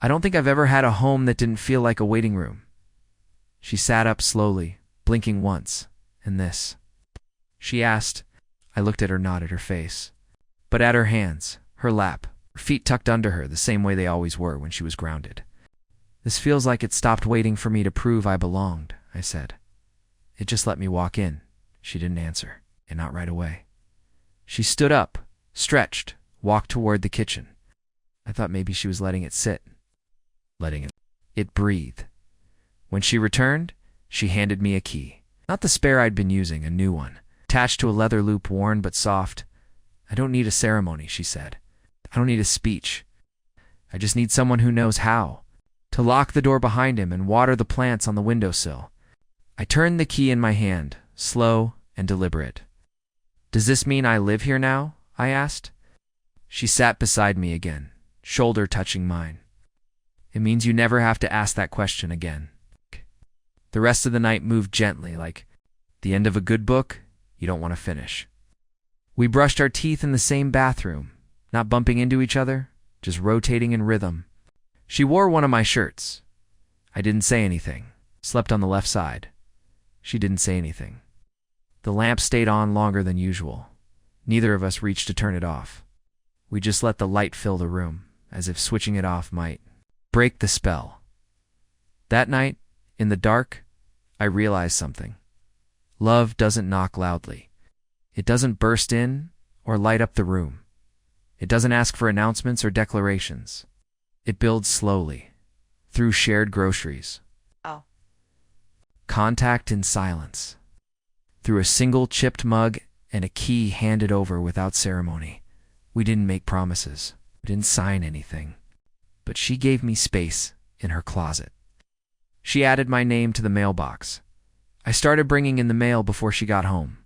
"I don't think I've ever had a home that didn't feel like a waiting room." She sat up slowly, blinking once, and this. She asked. I looked at her, not at her face, but at her hands, her lap, her feet tucked under her the same way they always were when she was grounded. "This feels like it stopped waiting for me to prove I belonged," I said. "It just let me walk in." She didn't answer, and not right away. She stood up, stretched, walked toward the kitchen. I thought maybe she was letting it sit. Letting it breathe. When she returned, she handed me a key. Not the spare I'd been using, a new one, attached to a leather loop, worn but soft. "I don't need a ceremony," she said. "I don't need a speech. I just need someone who knows how to lock the door behind him and water the plants on the windowsill." I turned the key in my hand, slow and deliberate. "Does this mean I live here now?" I asked. She sat beside me again, shoulder touching mine. "It means you never have to ask that question again." The rest of the night moved gently, like the end of a good book you don't want to finish. We brushed our teeth in the same bathroom, not bumping into each other, just rotating in rhythm. She wore one of my shirts. I didn't say anything. Slept on the left side. She didn't say anything. The lamp stayed on longer than usual. Neither of us reached to turn it off. We just let the light fill the room, as if switching it off might break the spell. That night, in the dark, I realized something. Love doesn't knock loudly. It doesn't burst in or light up the room. It doesn't ask for announcements or declarations. It builds slowly, through shared groceries. Contact in silence. Through a single chipped mug and a key handed over without ceremony. We didn't make promises. We didn't sign anything. But she gave me space in her closet. She added my name to the mailbox. I started bringing in the mail before she got home.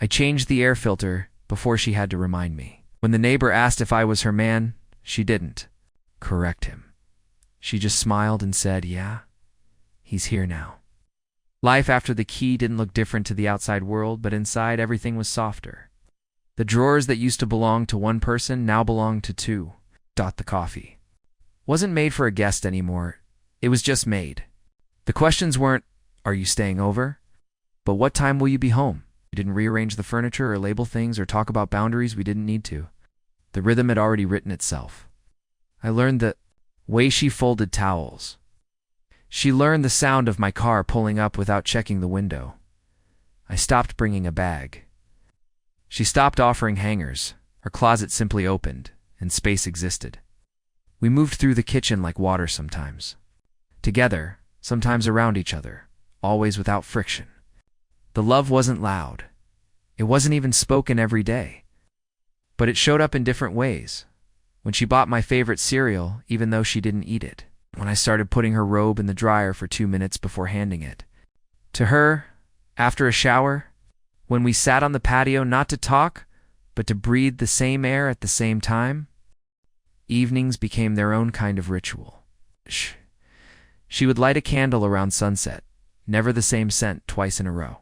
I changed the air filter before she had to remind me. When the neighbor asked if I was her man, she didn't correct him. She just smiled and said, "Yeah, he's here now." Life after the key didn't look different to the outside world, but inside everything was softer. The drawers that used to belong to one person now belonged to two. The coffee wasn't made for a guest anymore. It was just made. The questions weren't, "Are you staying over?" but "What time will you be home?" We didn't rearrange the furniture or label things or talk about boundaries we didn't need to. The rhythm had already written itself. I learned the way she folded towels. She learned the sound of my car pulling up without checking the window. I stopped bringing a bag. She stopped offering hangers. Her closet simply opened, and space existed. We moved through the kitchen like water sometimes. Together, sometimes around each other, always without friction. The love wasn't loud. It wasn't even spoken every day. But it showed up in different ways. When she bought my favorite cereal, even though she didn't eat it. When I started putting her robe in the dryer for 2 minutes before handing it to her, after a shower, when we sat on the patio not to talk, but to breathe the same air at the same time. Evenings became their own kind of ritual. She would light a candle around sunset, never the same scent twice in a row.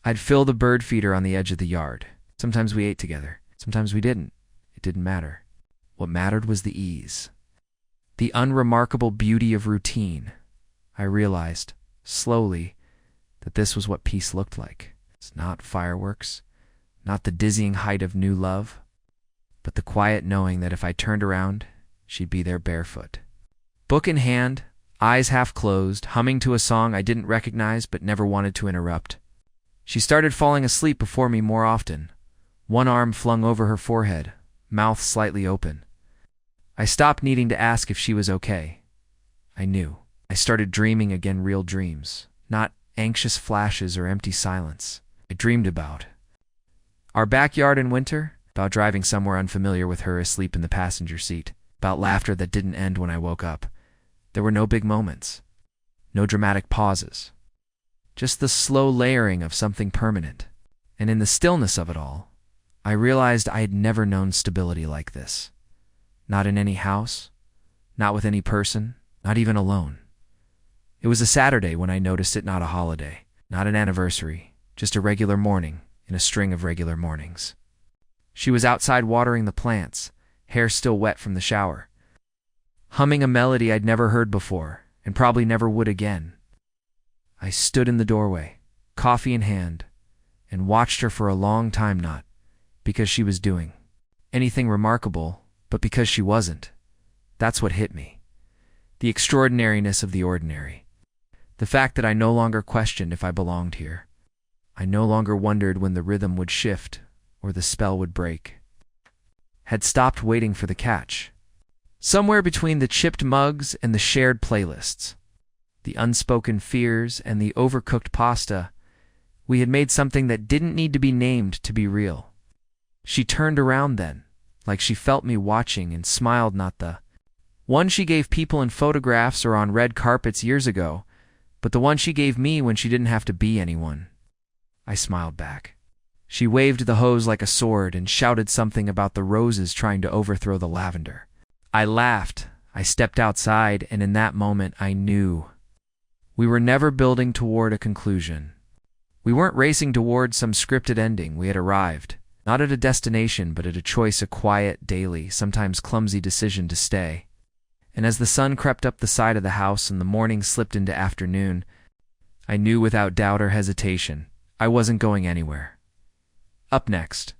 I'd fill the bird feeder on the edge of the yard. Sometimes we ate together. Sometimes we didn't. It didn't matter. What mattered was the ease. The unremarkable beauty of routine. I realized, slowly, that this was what peace looked like. It's not fireworks, not the dizzying height of new love, but the quiet knowing that if I turned around, she'd be there barefoot. Book in hand, eyes half closed, humming to a song I didn't recognize but never wanted to interrupt. She started falling asleep before me more often, one arm flung over her forehead, mouth slightly open. I stopped needing to ask if she was okay. I knew. I started dreaming again, real dreams, not anxious flashes or empty silence. I dreamed about our backyard in winter, about driving somewhere unfamiliar with her asleep in the passenger seat, about laughter that didn't end when I woke up. There were no big moments, no dramatic pauses, just the slow layering of something permanent. And in the stillness of it all, I realized I had never known stability like this. Not in any house, not with any person, not even alone. It was a Saturday when I noticed it, not a holiday, not an anniversary, just a regular morning in a string of regular mornings. She was outside watering the plants, hair still wet from the shower, humming a melody I'd never heard before and probably never would again. I stood in the doorway, coffee in hand, and watched her for a long time, not because she was doing anything remarkable, but because she wasn't. That's what hit me. The extraordinariness of the ordinary. The fact that I no longer questioned if I belonged here. I no longer wondered when the rhythm would shift or the spell would break. Had stopped waiting for the catch. Somewhere between the chipped mugs and the shared playlists, the unspoken fears and the overcooked pasta, we had made something that didn't need to be named to be real. She turned around then, like she felt me watching, and smiled, not the one she gave people in photographs or on red carpets years ago, but the one she gave me when she didn't have to be anyone. I smiled back. She waved the hose like a sword and shouted something about the roses trying to overthrow the lavender. I laughed. I stepped outside, and in that moment I knew. We were never building toward a conclusion. We weren't racing toward some scripted ending. We had arrived. Not at a destination, but at a choice, a quiet, daily, sometimes clumsy decision to stay. And as the sun crept up the side of the house and the morning slipped into afternoon, I knew without doubt or hesitation I wasn't going anywhere. Up next,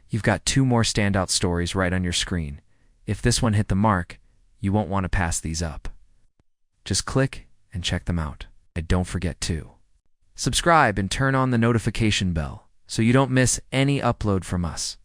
you've got 2 more standout stories right on your screen. If this one hit the mark, you won't want to pass these up. Just click and check them out. And don't forget to subscribe and turn on the notification bell so you don't miss any upload from us.